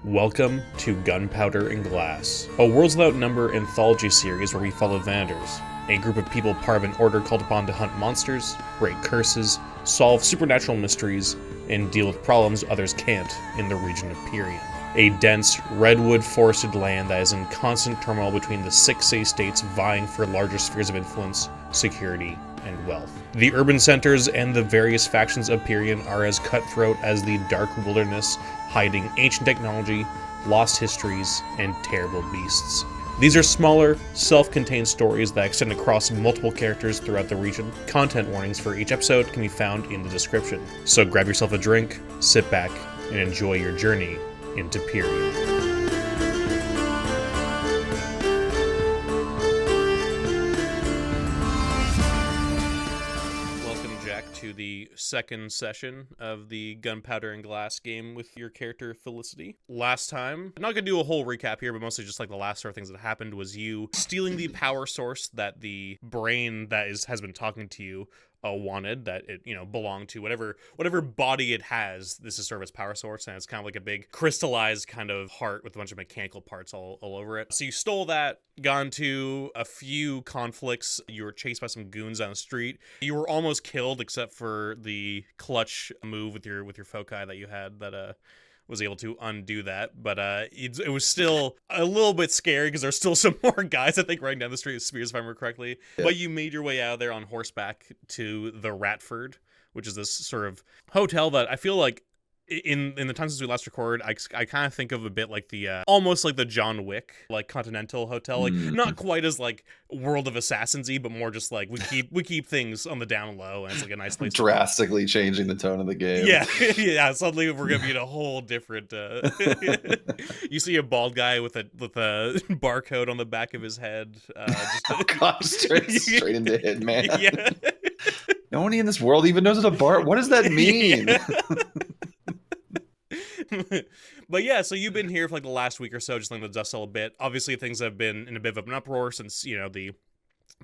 Welcome to Gunpowder Glass, a Worlds Without Number anthology series where we follow Venators, a group of people part of an order called upon to hunt monsters, break curses, solve supernatural mysteries, and deal with problems others can't in the region of Pyrrhion. A dense, redwood-forested land that is in constant turmoil between the 6 city-states vying for larger spheres of influence, security, and wealth. The urban centers and the various factions of Pyrrhion are as cutthroat as the dark wilderness, hiding ancient technology, lost histories, and terrible beasts. These are smaller, self-contained stories that extend across multiple characters throughout the region. Content warnings for each episode can be found in the description. So grab yourself a drink, sit back, and enjoy your journey into Pyrrhion. To the second session of the Gunpowder and Glass game with your character Felicity. Last time, I'm not gonna do a whole recap here, but mostly just like the last sort of things that happened was you stealing the power source that the brain that has been talking to you wanted, that it belonged to whatever body it has. This is sort of its power source, and it's kind of like a big crystallized kind of heart with a bunch of mechanical parts all over it. So you stole that, got into a few conflicts. You were chased by some goons down the street. You were almost killed, except for the clutch move with your foci that you had that was able to undo that, but it was still a little bit scary because there's still some more guys, I think, running down the street with spears, if I remember correctly. Yeah. But you made your way out of there on horseback to the Ratford, which is this sort of hotel that I feel like in the time since we last recorded, I kind of think of a bit like the almost like the John Wick like Continental Hotel, like not quite as like World of Assassins-y, but more just like we keep things on the down low, and it's like a nice place. Drastically changing the tone of the game. Yeah, yeah. Suddenly we're gonna be in a whole different. You see a bald guy with a barcode on the back of his head. Straight into Hitman. Yeah. No one in this world even knows what a bar. What does that mean? Yeah. But yeah, so you've been here for like the last week or so, just letting the dust settle a bit. Obviously, things have been in a bit of an uproar since, the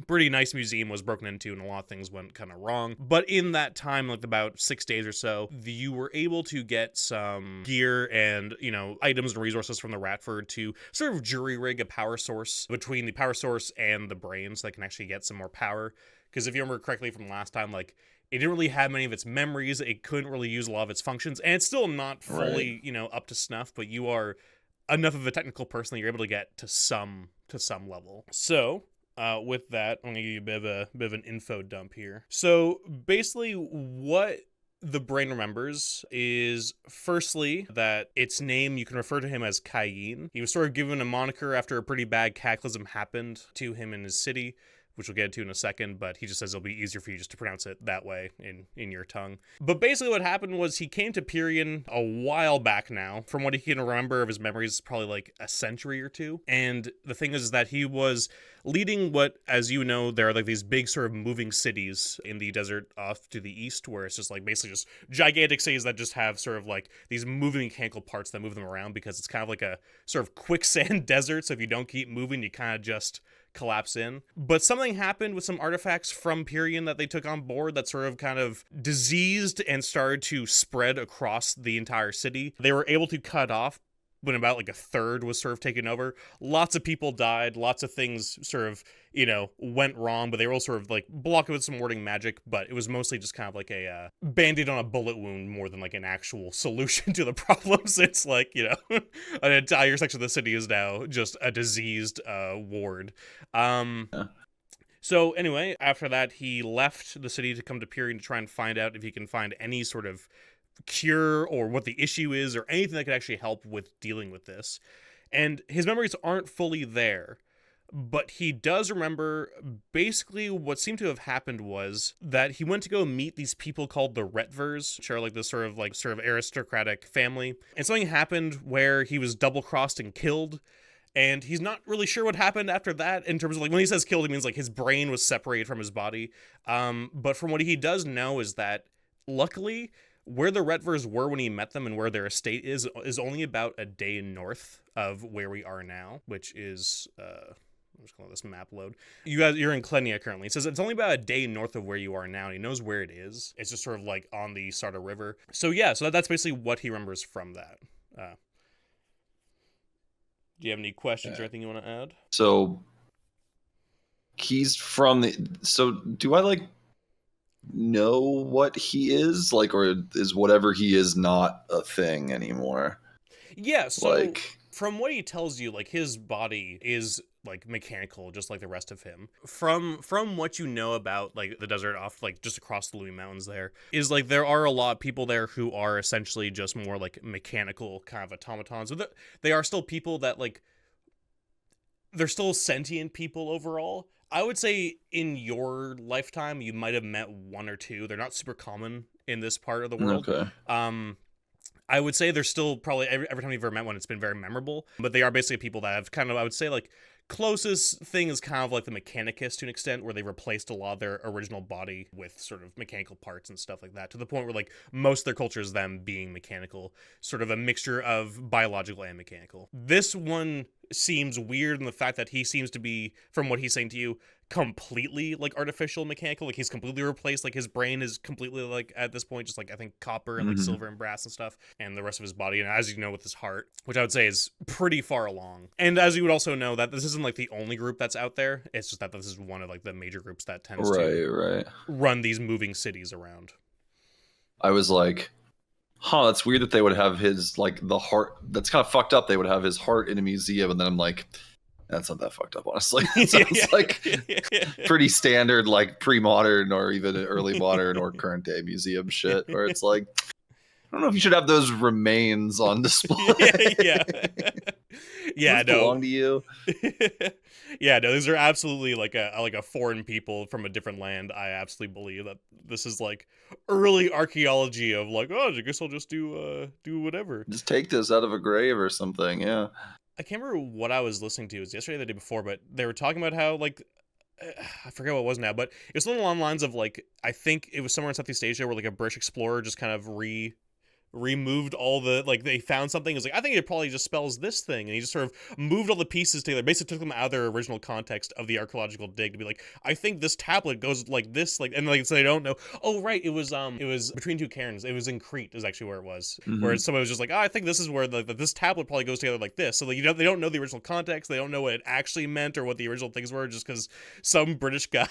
pretty nice museum was broken into and a lot of things went kind of wrong. But in that time, like about 6 days or so, you were able to get some gear and, items and resources from the Ratford to sort of jury rig a power source between the power source and the brain so they can actually get some more power. Because if you remember correctly from last time, like, it didn't really have many of its memories. It couldn't really use a lot of its functions. And it's still not fully, up to snuff, but you are enough of a technical person that you're able to get to some level. So, with that, I'm going to give you a bit of an info dump here. So, basically, what the brain remembers is, firstly, that its name, you can refer to him as Cayenne. He was sort of given a moniker after a pretty bad cataclysm happened to him in his city, which we'll get into in a second, but he just says it'll be easier for you just to pronounce it that way in your tongue. But basically what happened was he came to Pyrrhion a while back now. From what he can remember of his memories, probably like a century or two. And the thing is that he was leading what, as you know, there are like these big sort of moving cities in the desert off to the east, where it's just like basically just gigantic cities that just have sort of like these moving mechanical parts that move them around, because it's kind of like a sort of quicksand desert. So if you don't keep moving, you kind of just collapse in. But something happened with some artifacts from Pyrrhion that they took on board that sort of kind of diseased and started to spread across the entire city. They were able to cut off when about like a third was sort of taken over. Lots of people died, lots of things sort of, went wrong, but they were all sort of like blocked with some warding magic, but it was mostly just kind of like a band-aid on a bullet wound more than like an actual solution to the problems. It's like, an entire section of the city is now just a diseased ward. So anyway, after that, he left the city to come to Pyrrhion to try and find out if he can find any sort of cure or what the issue is or anything that could actually help with dealing with this. And his memories aren't fully there, but he does remember basically what seemed to have happened was that he went to go meet these people called the Ratford, which are like this sort of aristocratic family. And something happened where he was double-crossed and killed. And he's not really sure what happened after that in terms of, like, when he says killed, it means like his brain was separated from his body. But from what he does know is that luckily where the Ratfords were when he met them and where their estate is only about a day north of where we are now, which is I'm just gonna let this map load. You're in Klenia currently. It says it's only about a day north of where you are now, and he knows where it is. It's just sort of like on the Sarda River. So yeah, so that's basically what he remembers from that. Do you have any questions or anything you want to add? So he's from the. So do I like know what he is like, or is whatever he is not a thing anymore? Yeah, so Like, from what he tells you, like his body is like mechanical, just like the rest of him. From what you know about like the desert off like just across the Louis Mountains, there is like there are a lot of people there who are essentially just more like mechanical kind of automatons. So they are still people that like they're still sentient people overall. I would say in your lifetime you might have met one or two. They're not super common in this part of the world. okay, I would say there's still probably every time you've ever met one, it's been very memorable. But they are basically people that have kind of, I would say, like closest thing is kind of like the Mechanicus to an extent, where they replaced a lot of their original body with sort of mechanical parts and stuff like that, to the point where like most of their culture is them being mechanical, sort of a mixture of biological and mechanical. This one seems weird in the fact that he seems to be, from what he's saying to you, completely like artificial mechanical. Like he's completely replaced. Like his brain is completely like at this point just like I think copper and like silver and brass and stuff, and the rest of his body, and as you know with his heart, which I would say is pretty far along. And as you would also know that this isn't like the only group that's out there. It's just that this is one of like the major groups that tends to run these moving cities around. I was like, huh, that's weird that they would have his like the heart. That's kind of fucked up. They would have his heart in a museum, and then I'm like, that's not that fucked up, honestly. It sounds like pretty standard, like pre-modern or even early modern or current day museum shit, where it's like, I don't know if you should have those remains on display. Yeah, Those belong to you. Yeah, no, these are absolutely like a foreign people from a different land. I absolutely believe that this is like early archaeology of like, oh, I guess I'll just do whatever. Just take this out of a grave or something. Yeah. I can't remember what I was listening to. It was yesterday or the day before, but they were talking about how like I forget what it was now, but it was something along the lines of like I think it was somewhere in Southeast Asia where like a British explorer just kind of removed all the like they found something. It was like I think it probably just spells this thing, and he just sort of moved all the pieces together, basically took them out of their original context of the archaeological dig to be like, I think this tablet goes like this, like, and like so they don't know. Oh right, it was between two cairns. It was in Crete is actually where it was, where somebody was just like, oh, I think this is where this tablet probably goes together like this. So like they don't know the original context, they don't know what it actually meant or what the original things were, just because some British guy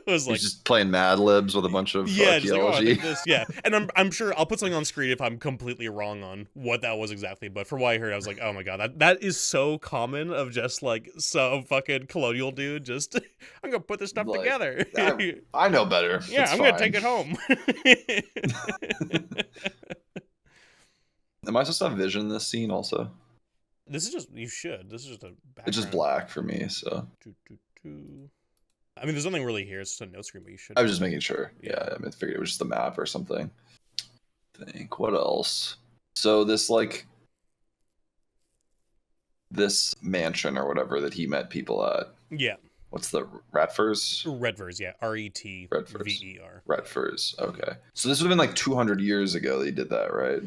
was like he's just playing Mad Libs with a bunch of archaeology. Just like, oh, I think this, and I'm sure I'll put something on screen if I'm completely wrong on what that was exactly, but from what I heard, I was like, oh my god, that is so common of just like some fucking colonial dude just I'm gonna put this stuff like, together. I know better. Yeah, it's I'm fine. gonna take it home. Am I supposed to have vision in this scene also? This is just, you should. This is just a background. It's just black for me, so. I mean, there's nothing really here. It's just a note screen, but you should. I was just making sure. Yeah, I mean, I figured it was just a map or something. Think what else? So this like this mansion or whatever that he met people at. Yeah. What's the Retfers? Redvers, yeah. RETVER. Retfers. Okay. So this would have been like 200 years ago that he did that, right?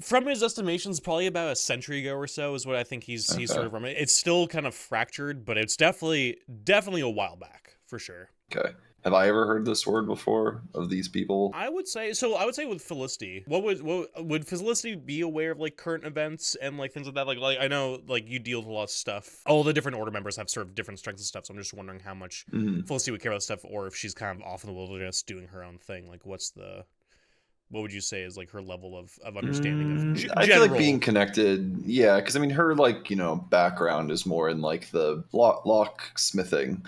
From his estimations, probably about a century ago or so is what I think he's sort of. It's still kind of fractured, but it's definitely a while back for sure. Okay. Have I ever heard this word before of these people? I would say with Felicity, what would Felicity be aware of like current events and like things like that? Like I know like you deal with a lot of stuff. All the different order members have sort of different strengths and stuff. So I'm just wondering how much Felicity would care about stuff, or if she's kind of off in the wilderness doing her own thing. Like what would you say is like her level of understanding of I feel like being connected, yeah, because I mean her like background is more in like the locksmithing,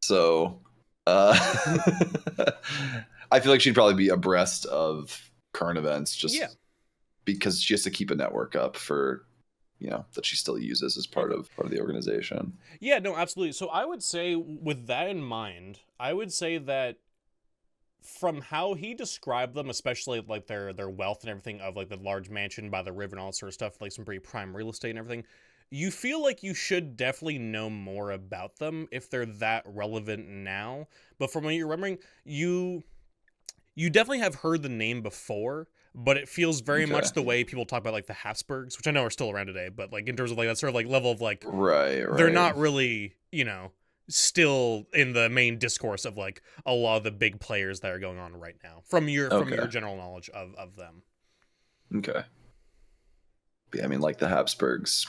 so I feel like she'd probably be abreast of current events just because she has to keep a network up for that she still uses as part of the organization. Yeah, no, absolutely. So I would say with that in mind, I would say that from how he described them, especially like their wealth and everything of like the large mansion by the river and all that sort of stuff, like some pretty prime real estate and everything, you feel like you should definitely know more about them if they're that relevant now. But from what you're remembering, you definitely have heard the name before, but it feels very much the way people talk about like the Habsburgs, which I know are still around today, but like in terms of like that sort of like level of like right. They're not really, still in the main discourse of like a lot of the big players that are going on right now from your general knowledge of them. Okay. Yeah, I mean like the Habsburgs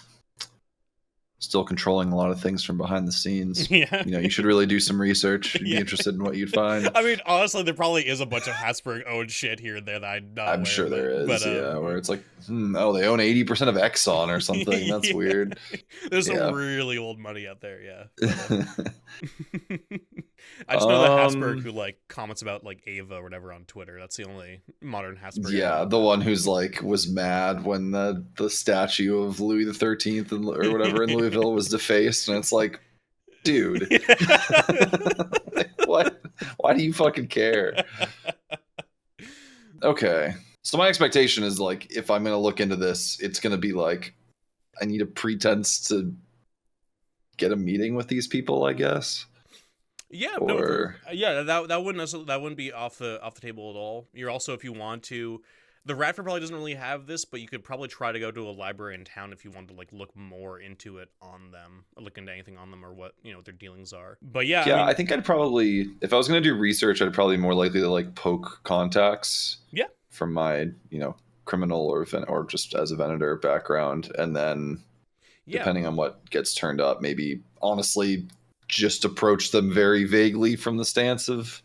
still controlling a lot of things from behind the scenes. Yeah. You should really do some research. You'd be interested in what you'd find. I mean, honestly, there probably is a bunch of Habsburg owned shit here and there that I'm not I'm aware sure of there is, but, where it's like, they own 80% of Exxon or something. That's weird. There's Yeah. some really old money out there, yeah. I just know that Habsburg who like comments about like Ava or whatever on Twitter. That's the only modern Habsburg. Yeah, the one who's like was mad when the statue of Louis the 13th or whatever in Louisville was defaced, and it's like, dude, like, what? Why do you fucking care? Okay, so my expectation is like, if I'm gonna look into this, it's gonna be like, I need a pretense to get a meeting with these people, I guess. Yeah, or... that wouldn't be off the table at all. You're also, if you want to, the Radford probably doesn't really have this, but you could probably try to go to a library in town if you wanted to like look more into it on them, or look into anything on them, or what what their dealings are. But yeah, I mean, I think I'd probably, if I was going to do research, I'd probably more likely to like poke contacts. Yeah. From my criminal or just as a Venator background, and then depending on what gets turned up, maybe honestly just approach them very vaguely from the stance of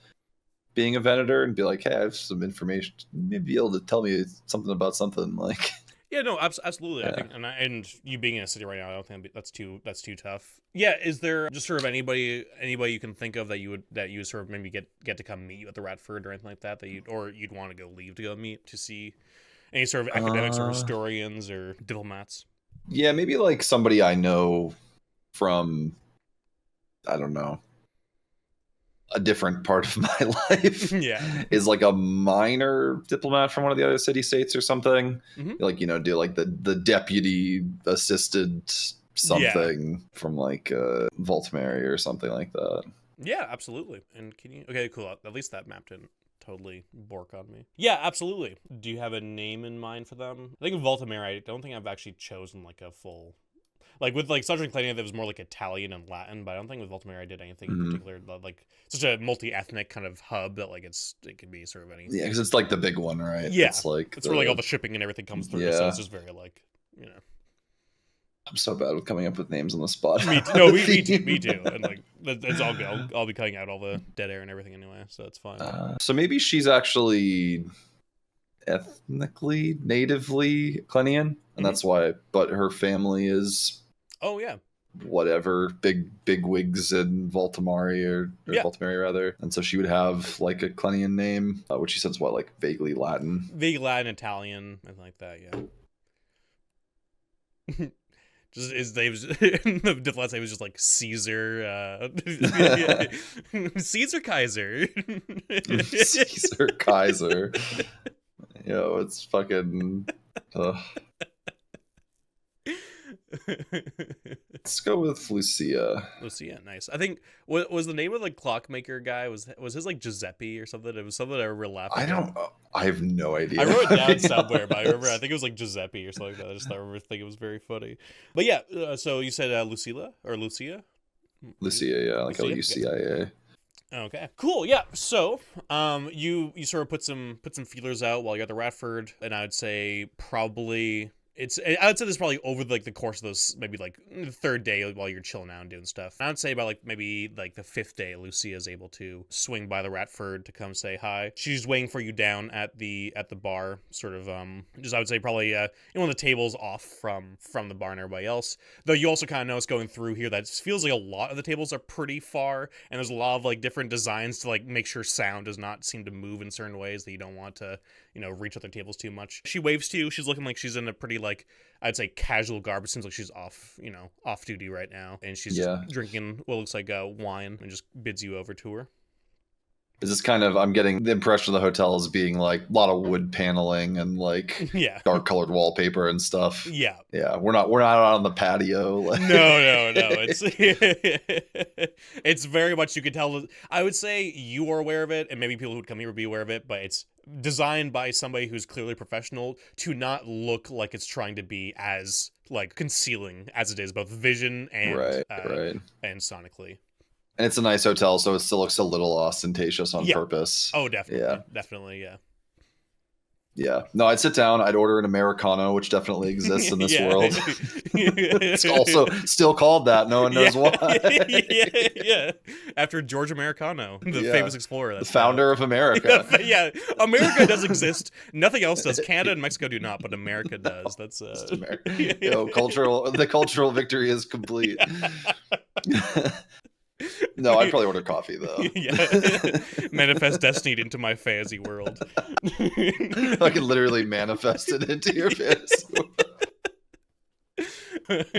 being a Venator and be like, hey, I have some information, maybe be able to tell me something about something, like. Yeah, no, absolutely. Yeah. I think, and you being in a city right now, I don't think that's too tough. Yeah, is there just sort of anybody you can think of that you sort of maybe get to come meet you at the Radford or anything like that you'd want to go leave to go meet to see any sort of academics or historians or diplomats? Yeah, maybe like somebody I know from, I don't know, a different part of my life. Yeah, is like a minor diplomat from one of the other city states or something. Mm-hmm. Like do like the deputy assistant something from like Voltimeri or something like that. Yeah, absolutely. And can you? Okay, cool. At least that map didn't totally bork on me. Yeah, absolutely. Do you have a name in mind for them? I think Voltimeri, I don't think I've actually chosen like a full. Like with like Sergeant Clania, that was more like Italian and Latin, but I don't think with Voltimeri I did anything in particular. Like such a multi-ethnic kind of hub that like it could be sort of anything. Yeah, because it's like the big one, right? Yeah, it's like where like all the shipping and everything comes through. Yeah. So it's just very like I'm so bad with coming up with names on the spot. Me too. And like it's all good. I'll be cutting out all the dead air and everything anyway, so it's fine. So maybe she's actually ethnically, natively Clanian, and that's why. But her family is. Oh yeah. Whatever big wigs in Voltimari or Voltimeri rather, and so she would have like a Clanian name, which she said is like vaguely Latin, Italian, anything like that. Yeah. Just his name, the diplomat's name was just like Caesar, Caesar Kaiser. Caesar Kaiser. It's fucking. Let's go with Lucia. Lucia, nice. I think what was the name of the clockmaker guy? Was his like Giuseppe or something? It was something I remember laughing. I have no idea. I wrote it down somewhere, but I think it was like Giuseppe or something like that. I remember thinking it was very funny. But yeah, so you said Lucilla or Lucia? Lucia, yeah, like Lucia. Okay, cool. Yeah. So, you sort of put some feelers out while you're at the Radford, and I would say probably. I would say this probably over like the course of those, maybe like the third day while you're chilling out and doing stuff. I would say about like maybe like the fifth day, Lucia is able to swing by the Radford to come say hi. She's waiting for you down at the bar, sort of just I would say probably in one of the tables off from the bar and everybody else. Though you also kind of notice going through here that it feels like a lot of the tables are pretty far, and there's a lot of like different designs to like make sure sound does not seem to move in certain ways that you don't want to reach other tables too much. She waves to you. She's looking like she's in a pretty like I'd say casual garb. It seems like she's off duty right now, and she's just drinking what looks like wine, and just bids you over to her. Is this kind of, I'm getting the impression of the hotel as being like a lot of wood paneling and like dark colored wallpaper and stuff. Yeah. We're not on the patio. Like. No. It's very much, you could tell. I would say you are aware of it, and maybe people who would come here would be aware of it, but it's designed by somebody who's clearly professional to not look like it's trying to be as like concealing as it is, both vision and and sonically. And it's a nice hotel, so it still looks a little ostentatious on purpose. Oh, definitely. Definitely. Yeah. No, I'd sit down. I'd order an Americano, which definitely exists in this world. It's also still called that. No one knows why. Yeah. After George Americano, the famous explorer. The founder of America. Yeah. America does exist. Nothing else does. Canada and Mexico do not, but America does. That's the cultural victory is complete. No, I'd probably order coffee though. Yeah. Manifest destiny into my fantasy world. I can literally manifest it into your fantasy world.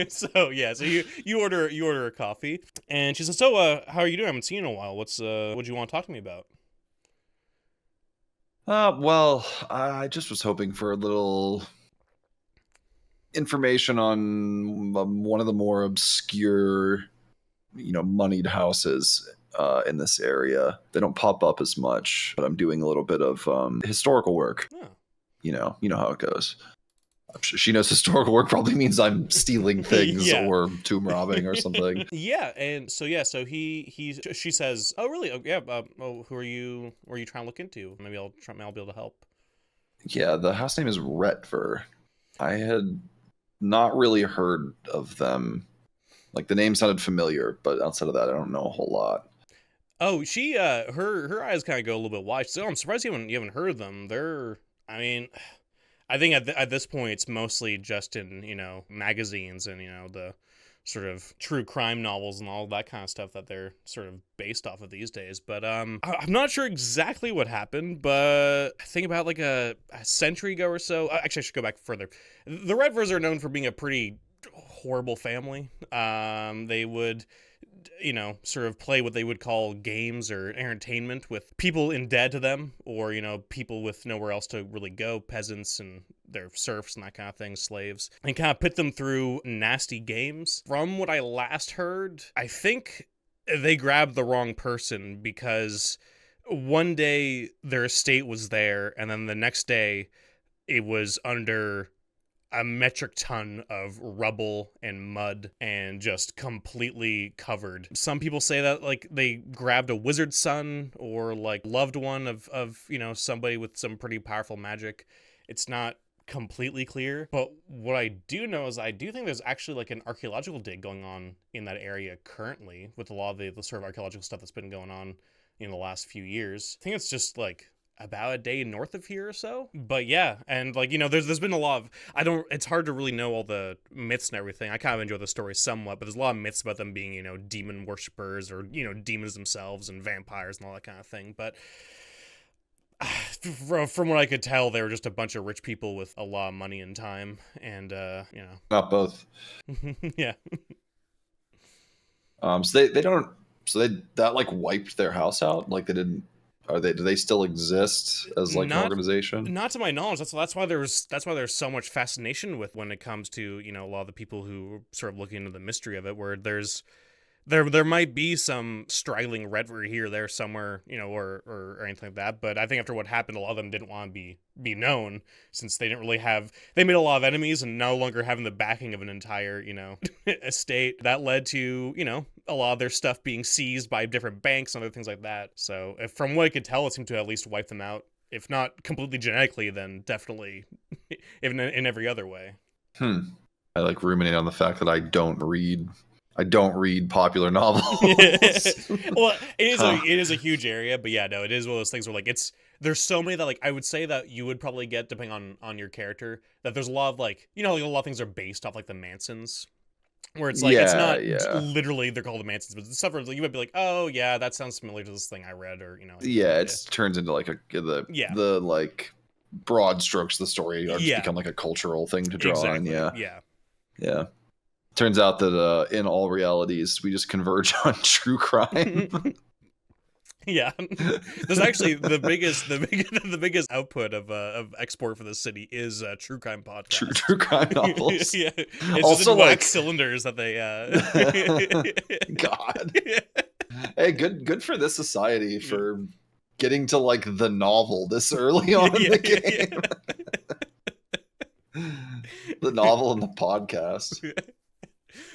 So you order a coffee, and she says, "So, how are you doing? I haven't seen you in a while. What do you want to talk to me about?" Well, I just was hoping for a little information on one of the more obscure, moneyed houses in this area. They don't pop up as much, but I'm doing a little bit of historical work. Oh. You know how it goes. I'm sure she knows historical work probably means I'm stealing things or tomb robbing or something. Yeah, and so she says, "Oh, really? Oh, yeah. Who are you? Who are you trying to look into? Maybe I'll be able to help." Yeah, the house name is Retver. I had not really heard of them. Like, the name sounded familiar, but outside of that, I don't know a whole lot. Oh, she her eyes kind of go a little bit wide. So I'm surprised you haven't heard of them. I think at this point it's mostly just in magazines and the sort of true crime novels and all that kind of stuff that they're sort of based off of these days. But I'm not sure exactly what happened, but I think about like a century ago or so. Actually, I should go back further. The Redvers are known for being a pretty horrible family. They would sort of play what they would call games or entertainment with people in debt to them, or people with nowhere else to really go, peasants and their serfs and that kind of thing, slaves, and kind of put them through nasty games. From what I last heard, I think they grabbed the wrong person, because one day their estate was there, and then the next day it was under a metric ton of rubble and mud and just completely covered. Some people say that like they grabbed a wizard's son or like loved one of somebody with some pretty powerful magic. It's not completely clear, but what I do know is I do think there's actually like an archaeological dig going on in that area currently, with a lot of the sort of archaeological stuff that's been going on in the last few years. I think it's just like about a day north of here or so. But yeah, and like there's been a lot of it's hard to really know all the myths and everything. I kind of enjoy the story somewhat, but there's a lot of myths about them being demon worshippers or demons themselves and vampires and all that kind of thing. But from what I could tell, they were just a bunch of rich people with a lot of money and time, and not both. Yeah. So they don't. So that like wiped their house out. Like they didn't. Do they still exist as like an organization? Not to my knowledge. That's why there's so much fascination with when it comes to a lot of the people who are sort of looking into the mystery of it. Where there might be some straggling Redver here, there somewhere, or anything like that. But I think after what happened, a lot of them didn't want to be known, since they didn't really they made a lot of enemies, and no longer having the backing of an entire, estate. That led to, a lot of their stuff being seized by different banks and other things like that. So from what I could tell, it seemed to at least wipe them out. If not completely genetically, then definitely in every other way. I like ruminate on the fact that I don't read popular novels. Well, it is a huge area, but yeah, no, it is one of those things where like there's so many that like I would say that you would probably get, depending on your character, that there's a lot of like like a lot of things are based off like the Mansons, where it's like it's not literally they're called the Mansons, but stuff where you might be like, oh yeah, that sounds familiar to this thing I read, or it turns into like the like broad strokes of the story are just become like a cultural thing to draw on. Yeah. Turns out that in all realities, we just converge on true crime. Yeah, there's actually the biggest output of export for the city is true crime podcast. True crime novels. Yeah, it's also just like cylinders that they. God. Hey, good for this society for getting to like the novel this early on in the game. The novel and the podcast.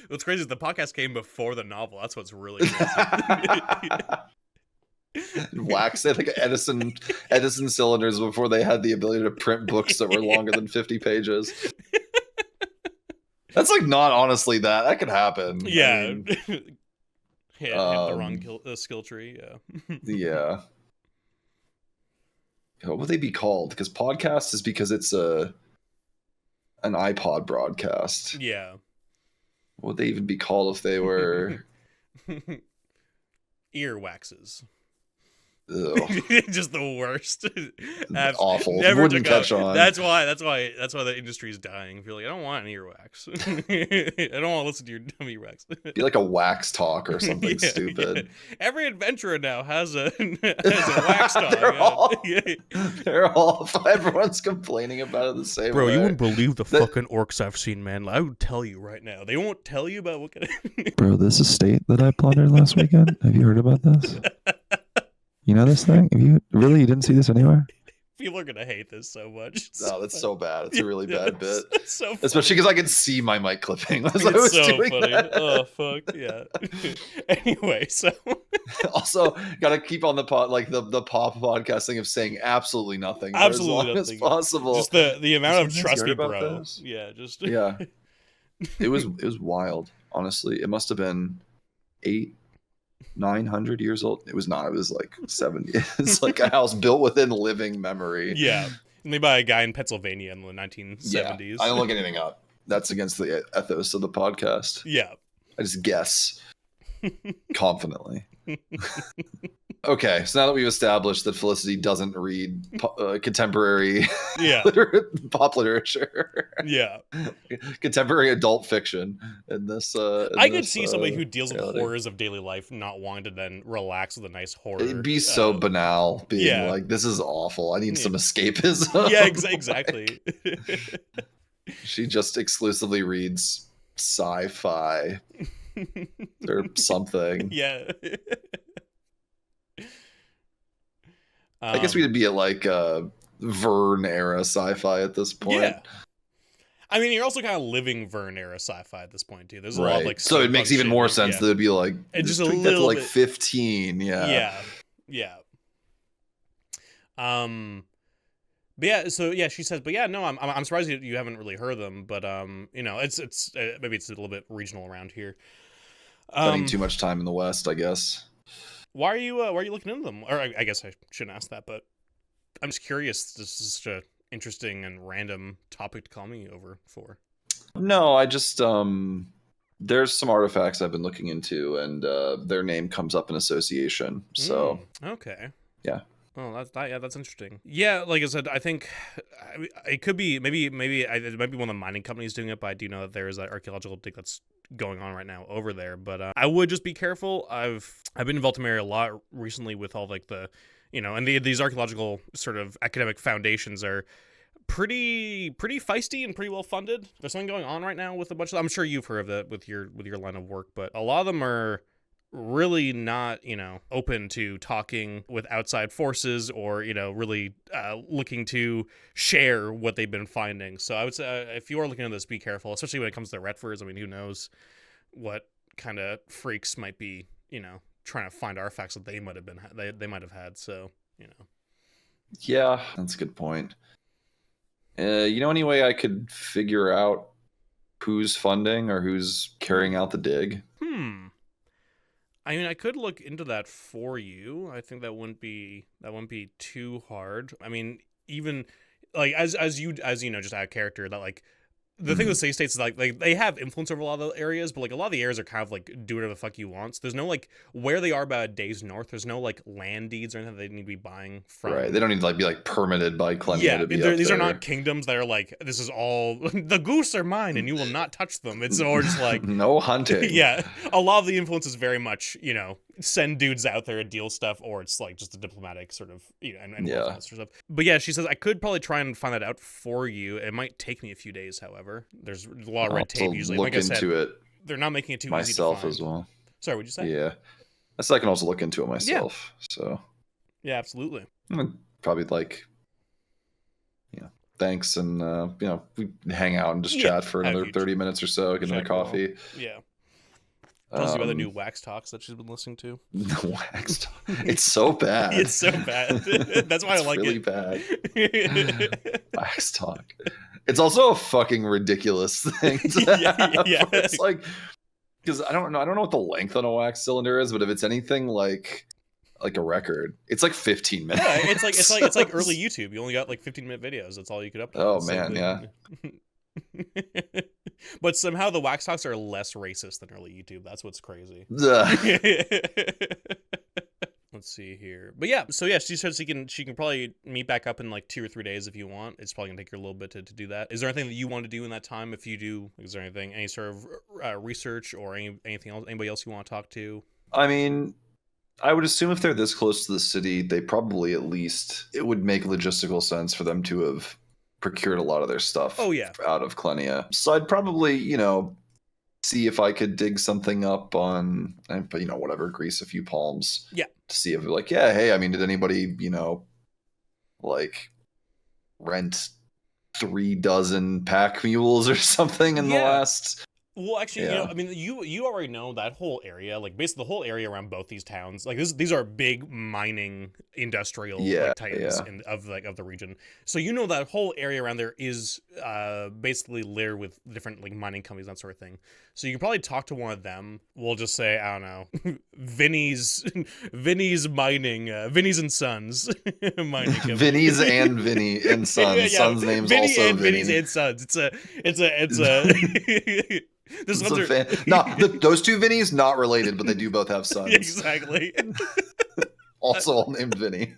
What's crazy is the podcast came before the novel. That's what's really crazy. wax it like Edison cylinders before they had the ability to print books that were longer than 50 pages. That's like not honestly that could happen. Yeah. I mean, hit the wrong skill tree. Yeah. Yeah. What would they be called? Because podcast is because it's an iPod broadcast. Yeah. What would they even be called if they were ear waxes? Ugh. Just the worst. Awful. Never Wouldn't took catch out. on. That's why the industry is dying. If you're like, I don't want an earwax. I don't want to listen to your dumb earwax. Be like a wax talk or something Yeah, stupid. yeah. Every adventurer now has a wax talk. They're all everyone's complaining about it the same Bro, way. you wouldn't believe the fucking orcs I've seen, man. I would tell you right now. They won't tell you about what kind of Bro, this estate that I plundered last weekend. Have you heard about this? You know this thing? You didn't see this anywhere? People are gonna hate this so much. No, that's so bad. It's a really bad bit. It's so funny. Especially because I can see my mic clipping as I It's was so doing funny. that. Oh fuck yeah. Anyway, so Also, gotta keep on the the pop podcast thing of saying absolutely nothing for absolutely as long nothing. as possible. Just the amount of Has trust anyone me, heard about bro. this? Yeah, just Yeah, it was wild. Honestly, it must have been 900 years old. It was not. It was like 70. It's like a house built within living memory. Yeah. Made by a guy in Pennsylvania in the 1970s. Yeah, I don't look anything up. That's against the ethos of the podcast. Yeah. I just guess confidently. Okay, so now that we've established that Felicity doesn't read contemporary Yeah. pop literature, Yeah. contemporary adult fiction in this, I could see somebody who deals with reality. horrors of daily life not wanting to then relax with a nice horror. It'd be so banal, being yeah. like, "This is awful. I need Yeah. some escapism." Yeah, exactly. She just exclusively reads sci-fi or something. Yeah. I guess we'd be at like Verne era sci-fi at this point. Yeah. I mean, you're also kind of living Verne era sci-fi at this point too. There's a lot of like so it makes even more sense that it'd be like and just a tweak that to little like bit, 15. Yeah. But yeah, so yeah, she says, but yeah, no, I'm surprised you haven't really heard them, but you know, it's maybe it's a little bit regional around here. Spending too much time in the West, I guess. Why are you looking into them? Or I guess I shouldn't ask that, but I'm just curious. This is such a interesting and random topic to call me over for. No, I just there's some artifacts I've been looking into, and their name comes up in association. So okay, yeah. Oh, that's interesting. Yeah, like I said, I think it could be maybe it might be one of the mining companies doing it, but I do know that there is an archaeological dig that's going on right now over there. But I would just be careful. I've been involved in the area a lot recently with all like the, you know, and these archaeological sort of academic foundations are pretty feisty and pretty well funded. There's something going on right now with a bunch of, I'm sure you've heard of that with your line of work, but a lot of them are really not, you know, open to talking with outside forces or, you know, really looking to share what they've been finding. So I would say if you are looking at this, be careful, especially when it comes to Retfords. I mean, who knows what kind of freaks might be, you know, trying to find artifacts that they might have been they might have had. So, you know. Yeah, that's a good point. You know, any way I could figure out who's funding or who's carrying out the dig? I mean, I could look into that for you. I think that wouldn't be too hard. I mean, even like as you know, just out of character, that like the thing with safe states is like they have influence over a lot of the areas, but like a lot of the areas are kind of like do whatever the fuck you want. So there's no like where they are about a day's north. There's no like land deeds or anything that they need to be buying from. Right. They don't need to like be like permitted by Clemia to be these up are there. not kingdoms that are like, this is all the goose are mine and you will not touch them. It's more just like no hunting. Yeah, a lot of the influence is very much, you know, send dudes out there and deal stuff, or it's like just a diplomatic sort of, you know, and yeah. stuff. But yeah, she says I could probably try and find that out for you. It might take me a few days, however. There's a lot of red tape usually. Look like I said, into it they're not making it too easy to myself find. as well. Sorry, what'd you say? Yeah, I can also look into it myself. Yeah. So yeah, absolutely. Probably like, you know, thanks, and you know, we hang out and just chat for another 30 minutes or so, get another coffee. Yeah. Tells you about the new Wax Talks that she's been listening to. The Wax Talk. It's so bad. It's so bad. That's why I like really it. Really bad. Wax Talk. It's also a fucking ridiculous thing to have. Yeah. It's like, because I don't know what the length on a wax cylinder is, but if it's anything like a record, it's like 15 minutes. Yeah, it's like early YouTube. You only got like 15-minute videos. That's all you could upload. Oh man, yeah. But somehow the Wax Talks are less racist than early YouTube. That's what's crazy. Let's see here. But yeah, so yeah, she says she can probably meet back up in like 2 or 3 days if you want. It's probably gonna take her a little bit to do that. Is there anything that you want to do in that time? If you do, is there any sort of research or anything else? Anybody else you want to talk to? I mean, I would assume if they're this close to the city, they probably at least, it would make logistical sense for them to have procured a lot of their stuff out of Klenia. So I'd probably, see if I could dig something up on, whatever, grease a few palms. Yeah. To see if like, yeah, hey, I mean, did anybody, like rent 36 pack mules or something in the last... Well, actually, I mean, you already know that whole area, like basically the whole area around both these towns. Like these are big mining industrial titans of the region. So you know that whole area around there is basically littered with different like mining companies, that sort of thing. So you can probably talk to one of them. We'll just say, I don't know, Vinny's mining, Vinny's and Sons mining company. Vinny's and Vinny and Sons. Sons' name's Vinny also and Vinny. Vinny's and Sons. It's a Those two Vinnies not related, but they do both have sons. Exactly. Also all named Vinny.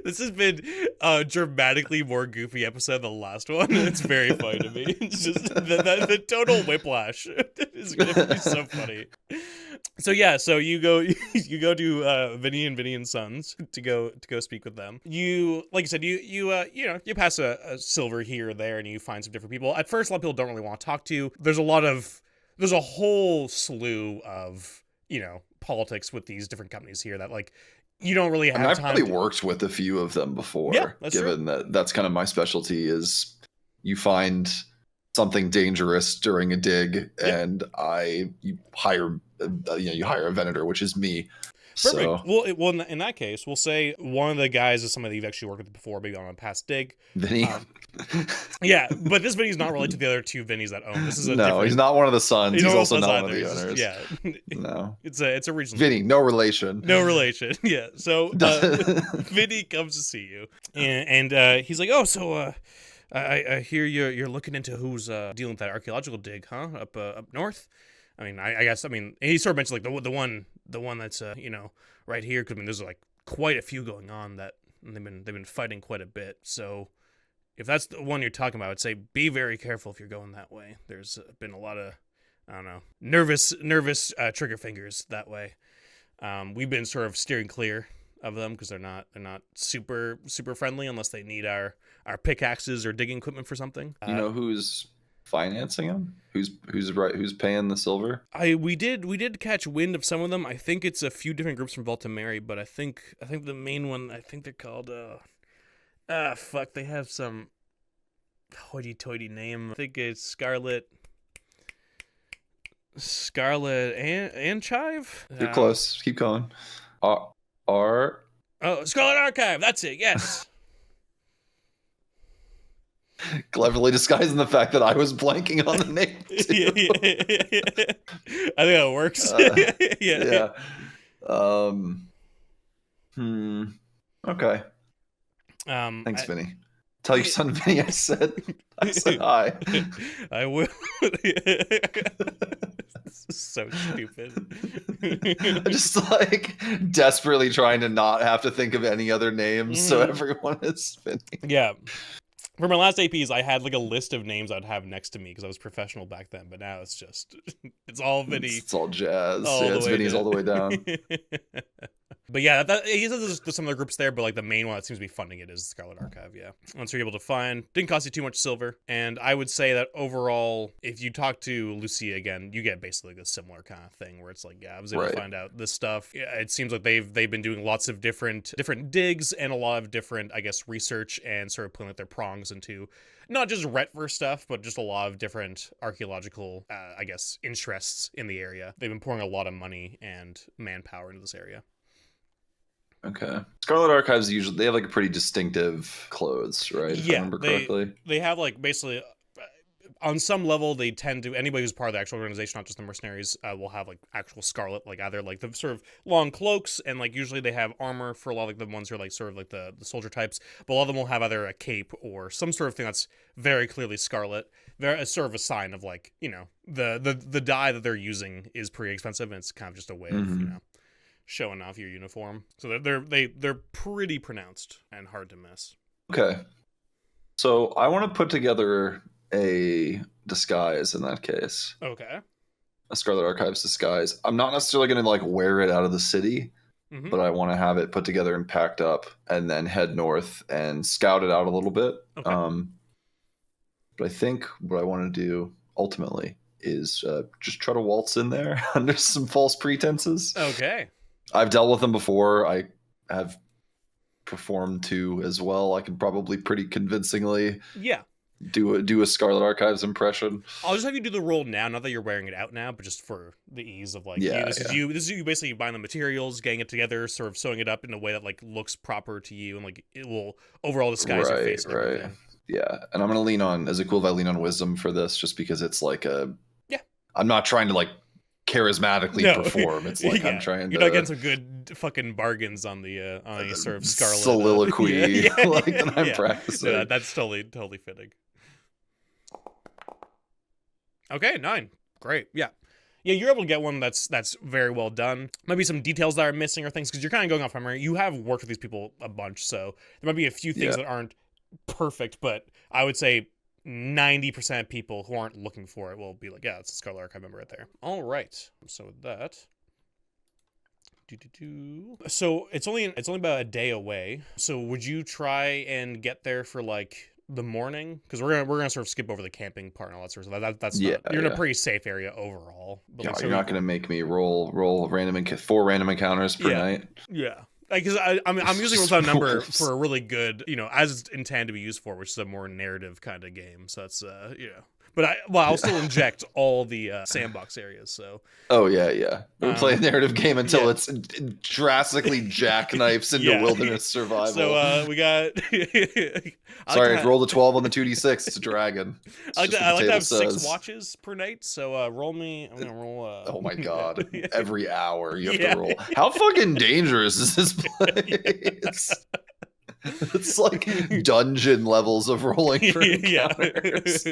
This has been a dramatically more goofy episode than the last one. It's very funny to me. It's just the total whiplash is going to be so funny. So yeah, so you go to Vinny and Sons to go speak with them. You, like you said, you pass a silver here or there, and you find some different people. At first, a lot of people don't really want to talk to you. There's a whole slew of politics with these different companies here that like you don't really have time. I've probably worked with a few of them before. Yeah, that's given true. that's kind of my specialty is you find something dangerous during a dig, and you hire a Venator, which is me. Perfect. So, well, in that case, we'll say one of the guys is somebody that you've actually worked with before, maybe on a past dig. Vinny. Yeah, but this Vinny's not related to the other two Vinnies that own. This is he's not one of the sons. He's also not one of the owners. owners. Yeah, no, it's a regional. Vinny, no relation. No relation. Yeah. So Vinny comes to see you, and he's like, "Oh, so I hear you're looking into who's dealing with that archaeological dig, huh? Up north." I mean, I guess. I mean, he sort of mentioned like the one that's right here. Because I mean, there's like quite a few going on that they've been fighting quite a bit. So if that's the one you're talking about, I'd say be very careful if you're going that way. There's been a lot of nervous trigger fingers that way. We've been sort of steering clear of them because they're not super friendly unless they need our pickaxes or digging equipment for something. You know who's financing them? Who's paying the silver? We did catch wind of some of them. I think it's a few different groups from Volta Mary, but I think the main one, I think they're called they have some hoity-toity name. I think it's Scarlet and Chive. You're close. Keep going. Scarlet Archive. That's it. Yes. Cleverly disguising the fact that I was blanking on the name too. I think that works. Yeah. Okay. Thanks, Vinny. Tell your son Vinny I said hi. I will. So stupid. I'm just like desperately trying to not have to think of any other names, so everyone is Vinny. Yeah. For my last APs, I had like a list of names I'd have next to me because I was professional back then, but now it's all Vinny. It's all jazz. It's Vinny's all the way down. But yeah, he says there's some other groups there, but like the main one that seems to be funding it is the Scarlet Archive. Yeah, once you're able to find, didn't cost you too much silver, and I would say that overall, if you talk to Lucia again, you get basically like a similar kind of thing where it's like, yeah, I was able to find out this stuff. Yeah, it seems like they've been doing lots of different digs and a lot of different, I guess, research and sort of putting like their prongs into not just Retver stuff, but just a lot of different archaeological, I guess, interests in the area. They've been pouring a lot of money and manpower into this area. Okay. Scarlet Archives usually, they have like a pretty distinctive clothes, right? If I remember correctly. They have like basically, on some level, they tend to, anybody who's part of the actual organization, not just the mercenaries, will have like actual scarlet, like either like the sort of long cloaks, and like usually they have armor for a lot of like the ones who are like sort of like the soldier types, but a lot of them will have either a cape or some sort of thing that's very clearly scarlet. They're sort of a sign of like, you know, the dye that they're using is pretty expensive, and it's kind of just a way of, you know, showing off your uniform. So they're pretty pronounced and hard to miss. Okay. So I want to put together a disguise in that case. Okay. A Scarlet Archives disguise. I'm not necessarily going to like wear it out of the city, but I want to have it put together and packed up and then head north and scout it out a little bit. Okay. But I think what I want to do ultimately is just try to waltz in there under some false pretenses. Okay. I've dealt with them before. I have performed too as well. I can probably pretty convincingly do a Scarlet Archives impression. I'll just have you do the roll now, not that you're wearing it out now, but just for the ease of like, this is you basically buying the materials, getting it together, sort of sewing it up in a way that like looks proper to you, and like it will overall disguise your face. Right. Yeah, and I'm gonna lean on, is it cool if I lean on wisdom for this, just because it's like I'm not trying to like charismatically perform. It's like I'm trying to. You're not getting some good fucking bargains on the on any sort of scarlet soliloquy like that I'm practicing. Yeah, that's totally fitting. Okay, 9. Great. Yeah, you're able to get one that's very well done. Might be some details that are missing or things because you're kind of going off memory. You have worked with these people a bunch, so there might be a few things that aren't perfect, but I would say 90% of people who aren't looking for it will be like, yeah, it's a Scarlet Archive member right there. All right. So with that, so it's only about a day away. So would you try and get there for like the morning? Because we're gonna sort of skip over the camping part and all that sort of stuff. That's not, you're in a pretty safe area overall. But you're not gonna make me roll 4 random encounters per night. Yeah. Because I'm usually rolling a number for a really good, you know, as it's intended to be used for, which is a more narrative kind of game. So that's but I'll still inject all the sandbox areas. So we play a narrative game until it's drastically jackknifes into wilderness survival. So we got. Sorry, I rolled a 12 on the 2d6. It's a dragon. I like to have 6 watches per night. So roll me. I'm gonna roll. Oh my god! Every hour you have to roll. How fucking dangerous is this place? It's like dungeon levels of rolling for encounters.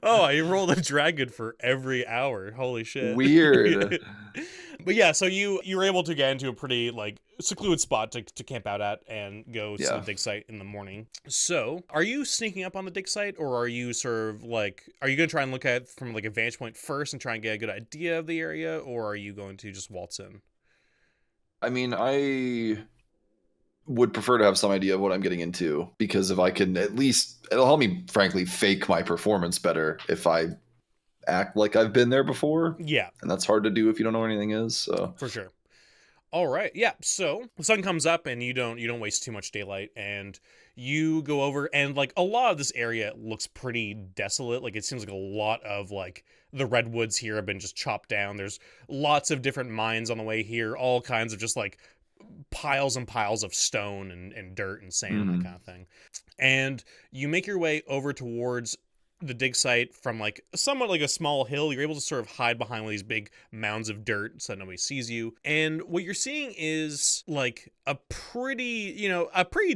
Oh, I rolled a dragon for every hour. Holy shit. Weird. But yeah, so you were able to get into a pretty like secluded spot to camp out at and go to the dig site in the morning. So are you sneaking up on the dig site, or are you sort of like, are you going to try and look at it from like a vantage point first and try and get a good idea of the area, or are you going to just waltz in? I mean, I would prefer to have some idea of what I'm getting into, because if I can at least, it'll help me frankly fake my performance better if I act like I've been there before. Yeah. And that's hard to do if you don't know where anything is. So for sure. All right. Yeah. So the sun comes up and you don't waste too much daylight, and you go over, and like a lot of this area looks pretty desolate. Like it seems like a lot of like the redwoods here have been just chopped down. There's lots of different mines on the way here, all kinds of just like piles and piles of stone and dirt and sand and that kind of thing. And you make your way over towards the dig site from like somewhat like a small hill. You're able to sort of hide behind one of these big mounds of dirt so that nobody sees you. And what you're seeing is like a pretty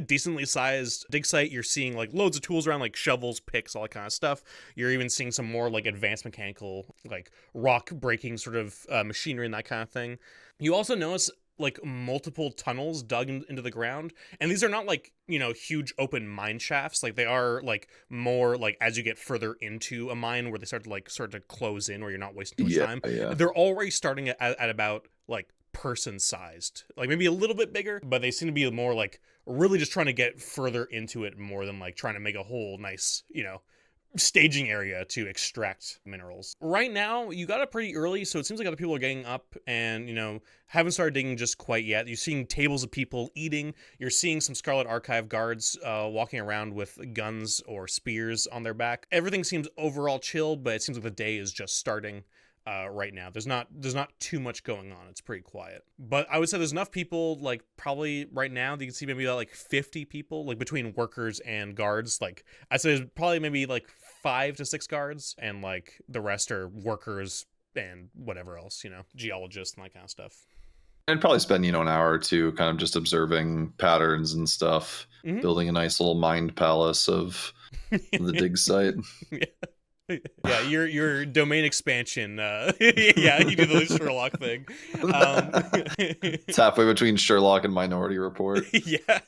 decently sized dig site. You're seeing like loads of tools around, like shovels, picks, all that kind of stuff. You're even seeing some more like advanced mechanical, like rock breaking sort of machinery and that kind of thing. You also notice like multiple tunnels dug into the ground, and these are not like, you know, huge open mine shafts. Like they are like more like as you get further into a mine where they start to close in, where you're not wasting too much time. They're already starting at about like person-sized, like maybe a little bit bigger, but they seem to be more like really just trying to get further into it more than like trying to make a whole nice, staging area to extract minerals. Right now, you got it pretty early, so it seems like other people are getting up and, haven't started digging just quite yet. You're seeing tables of people eating. You're seeing some Scarlet Archive guards walking around with guns or spears on their back. Everything seems overall chill, but it seems like the day is just starting. Right now, there's not too much going on. It's pretty quiet, but I would say there's enough people, like probably right now that you can see maybe like 50 people, like between workers and guards. Like I'd say there's probably maybe like 5 to 6 guards, and like the rest are workers and whatever else, geologists and that kind of stuff. And probably spend an hour or two kind of just observing patterns and stuff, building a nice little mind palace of the dig site. Yeah. Yeah, your domain expansion. Yeah, you do the Sherlock thing. It's halfway between Sherlock and Minority Report. Yeah.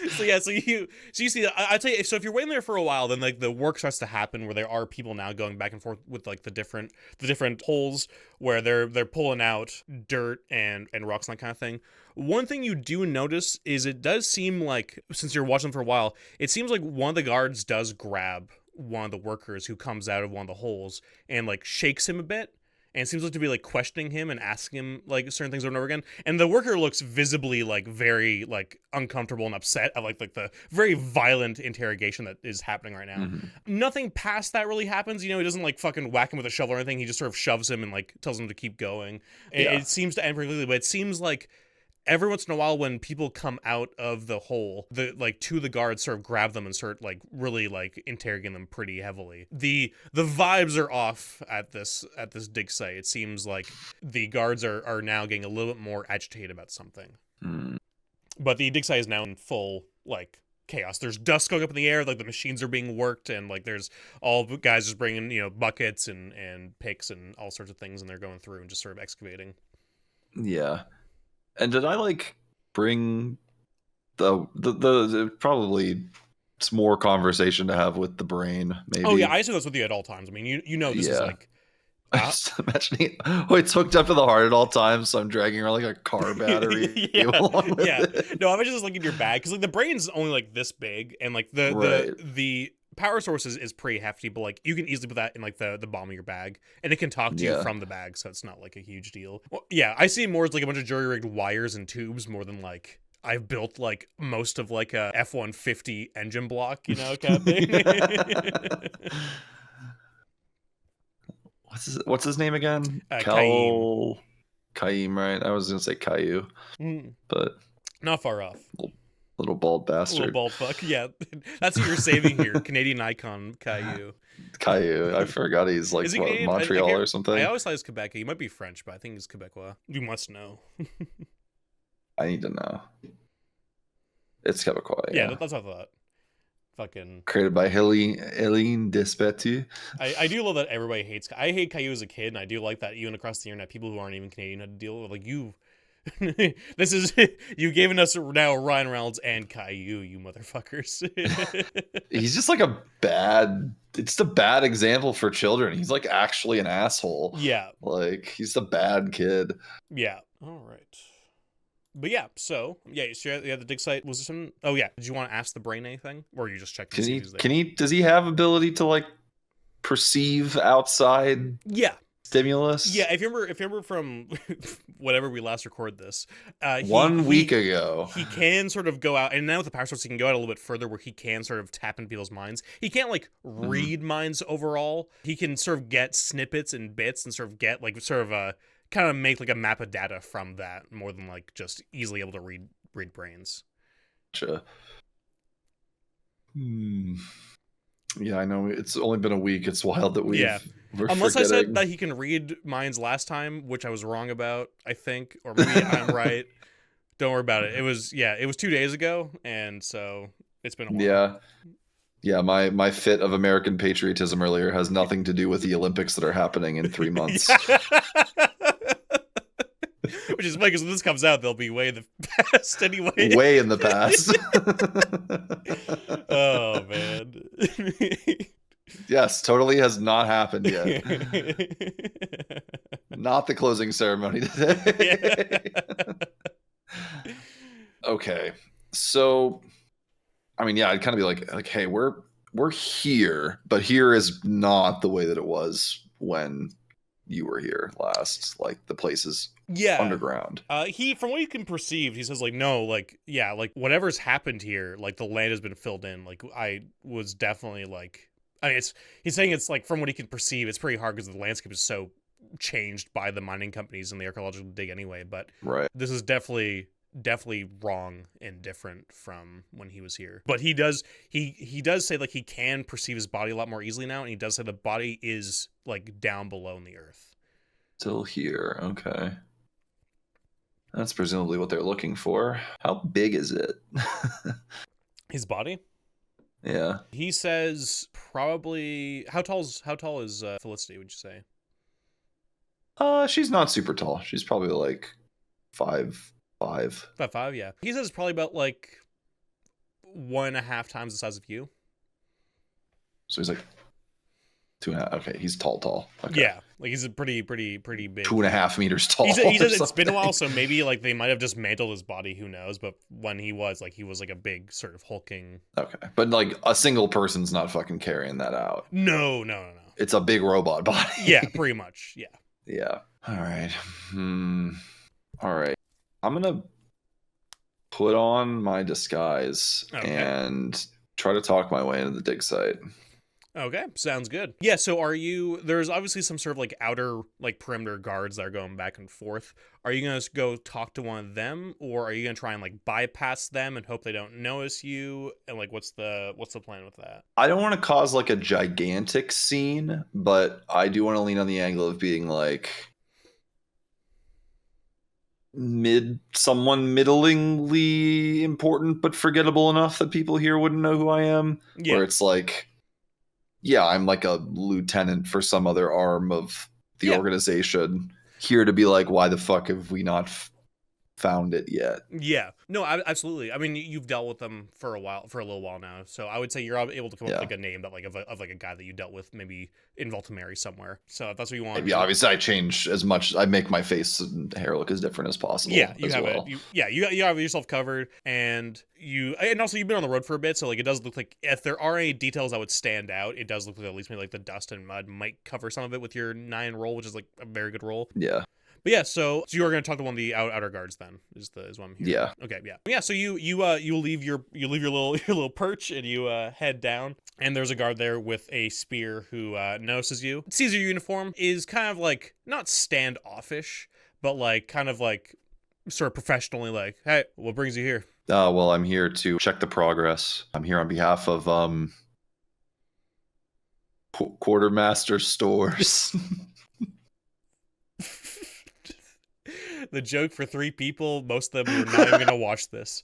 So you see, I'd say, so if you're waiting there for a while, then like the work starts to happen where there are people now going back and forth with like the different holes where they're pulling out dirt and rocks and that kind of thing. One thing you do notice is it does seem like, since you're watching for a while, it seems like one of the guards does grab one of the workers who comes out of one of the holes and like shakes him a bit. And it seems like to be like questioning him and asking him like certain things over and over again. And the worker looks visibly like very like uncomfortable and upset at like the very violent interrogation that is happening right now. Nothing past that really happens. He doesn't like fucking whack him with a shovel or anything. He just sort of shoves him and like tells him to keep going. It seems to end pretty quickly, but it seems like every once in a while when people come out of the hole, two of the guards sort of grab them and start like really like interrogating them pretty heavily. The vibes are off at this dig site. It seems like the guards are now getting a little bit more agitated about something. But the dig site is now in full like chaos. There's dust going up in the air, like the machines are being worked, and like there's all guys just bringing buckets and picks and all sorts of things, and they're going through and just sort of excavating. Yeah. And did I like bring the probably it's more conversation to have with the brain, maybe? Oh yeah, I assume that's with you at all times. I mean, this is like. I'm just imagining it's hooked up to the heart at all times, so I'm dragging around like a car battery. Yeah. No, I'm just like in your bag because like the brain's only like this big, and like the power source is pretty hefty, but like you can easily put that in like the bottom of your bag, and it can talk to you from the bag, so it's not like a huge deal. Well, yeah, I see it more as like a bunch of jury-rigged wires and tubes more than like I've built like most of like a F-150 engine block, kind of thing. What's his name again? Kaim, right? I was gonna say Caillou, but not far off. Little bald bastard. Little bald fuck. Yeah, that's what you're saving here. Canadian icon Caillou. I forgot he's like Montreal or something. I always thought he's Quebec. He might be French, but I think he's Quebecois. You must know. I need to know. It's Quebecois. Yeah, that's what I thought. Fucking created by Helene Despetu. I do love that everybody hates. I hate Caillou as a kid, and I do like that even across the internet, people who aren't even Canadian had to deal with like you. This is you giving us now Ryan Reynolds and Caillou, you motherfuckers. He's just like it's a bad example for children. He's like actually an asshole. Yeah, like he's a bad kid. Yeah. All right. But yeah, so the dig site was some. Oh yeah, did you want to ask the brain anything, or are you just checking? Does he have ability to like perceive outside? Yeah. Stimulus? Yeah, if you remember from whenever we last recorded this, 1 week ago, he can sort of go out, and now with the power source, he can go out a little bit further, where he can sort of tap into people's minds. He can't like read minds overall. He can sort of get snippets and bits, and sort of get like kind of make like a map of data from that, more than like just easily able to read brains. Gotcha. Yeah, I know it's only been a week. It's wild that we're Unless forgetting. I said that he can read minds last time, which I was wrong about, I think, or maybe I'm right. Don't worry about it. It was 2 days ago, and so it's been a while. Yeah, my fit of American patriotism earlier has nothing to do with the Olympics that are happening in 3 months. Which is funny because when this comes out, they'll be way in the past anyway. Way in the past. Oh, man. Yes, totally has not happened yet. Not the closing ceremony today. Okay. So, I mean, yeah, I'd kind of be like, hey, we're here, but here is not the way that it was when you were here last. Like, the place is underground. He, from what you can perceive, he says like, no, like, yeah, like whatever's happened here, like the land has been filled in. Like I was definitely like, I mean, he's saying it's like from what he can perceive, it's pretty hard because the landscape is so changed by the mining companies and the archaeological dig anyway. But right, this is definitely wrong and different from when he was here. But he does say like he can perceive his body a lot more easily now, and he does say the body is like down below in the earth. Still here, okay. That's presumably what they're looking for. How big is it? His body? Yeah. He says probably how tall is Felicity, would you say? She's not super tall. She's probably like 5'5". About 5, yeah. He says probably about like 1.5 times the size of you. So he's like 2.5. Okay, he's tall. Okay. Yeah, like he's a pretty big. 2.5 meters tall. He says it's been a while, so maybe like they might have just mantled his body. Who knows? But when he was like a big sort of hulking. Okay, but like a single person's not fucking carrying that out. No. It's a big robot body. Yeah, pretty much. Yeah. Yeah. All right. All right. I'm gonna put on my disguise and try to talk my way into the dig site. Okay, sounds good. Yeah, so there's obviously some sort of like outer like perimeter guards that are going back and forth. Are you going to go talk to one of them, or are you going to try and like bypass them and hope they don't notice you? And like what's the plan with that? I don't want to cause like a gigantic scene, but I do want to lean on the angle of being like someone middlingly important but forgettable enough that people here wouldn't know who I am. Yeah. Where it's like, yeah, I'm like a lieutenant for some other arm of the organization here to be like, why the fuck have we not found it yet? Yeah, no, absolutely. I mean, you've dealt with them for a little while now, so I would say you're able to come up with like a name that like of like a guy that you dealt with maybe in Valtameri somewhere. So if that's what you want. Yeah, obviously I change as much. I make my face and hair look as different as possible. Yeah, you have it. You have yourself covered, and also you've been on the road for a bit, so like it does look like if there are any details that would stand out, it does look like at least maybe like the dust and mud might cover some of it with your 9 roll, which is like a very good roll. Yeah. But yeah, so you are going to talk to one of the outer guards then, is what I'm hearing. Yeah. Okay, yeah. Yeah, so you leave your little perch and you head down, and there's a guard there with a spear who notices you. Sees your uniform, is kind of like not standoffish, but like kind of like sort of professionally like, "Hey, what brings you here?" Well, I'm here to check the progress. I'm here on behalf of Quartermaster Stores. The joke for 3 people, most of them are not even gonna watch this.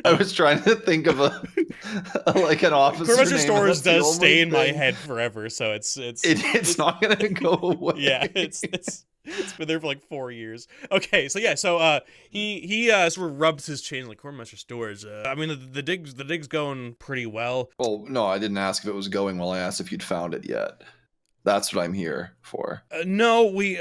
I was trying to think of like an officer Quartermaster name. Stores does stay in my head forever, so it's not gonna go away. Yeah, it's been there for like 4 years. Okay, so yeah, he sort of rubs his chin like Quartermaster Stores. I mean the dig's going pretty well. Well, no, I didn't ask if it was going well. I asked if you'd found it yet. That's what I'm here for. No, we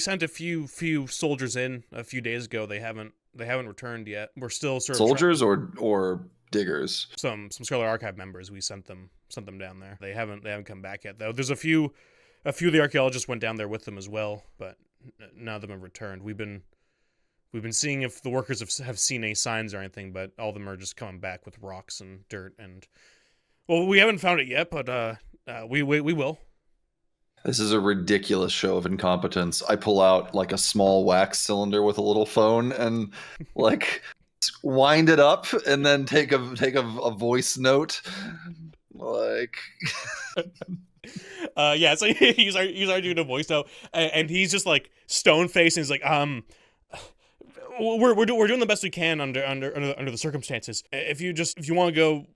sent a few soldiers in a few days ago. They haven't returned yet. We're still sort of soldiers or diggers. Some Scholar Archive members. We sent them down there. They haven't come back yet though. There's a few of the archaeologists went down there with them as well, but none of them have returned. We've been seeing if the workers have seen any signs or anything, but all of them are just coming back with rocks and dirt and. Well, we haven't found it yet, but we will. This is a ridiculous show of incompetence. I pull out like a small wax cylinder with a little phone and like wind it up and then take a voice note. Like yeah, so he's doing a voice note and he's just like stone faced and he's like we're doing the best we can under the circumstances. If you want to go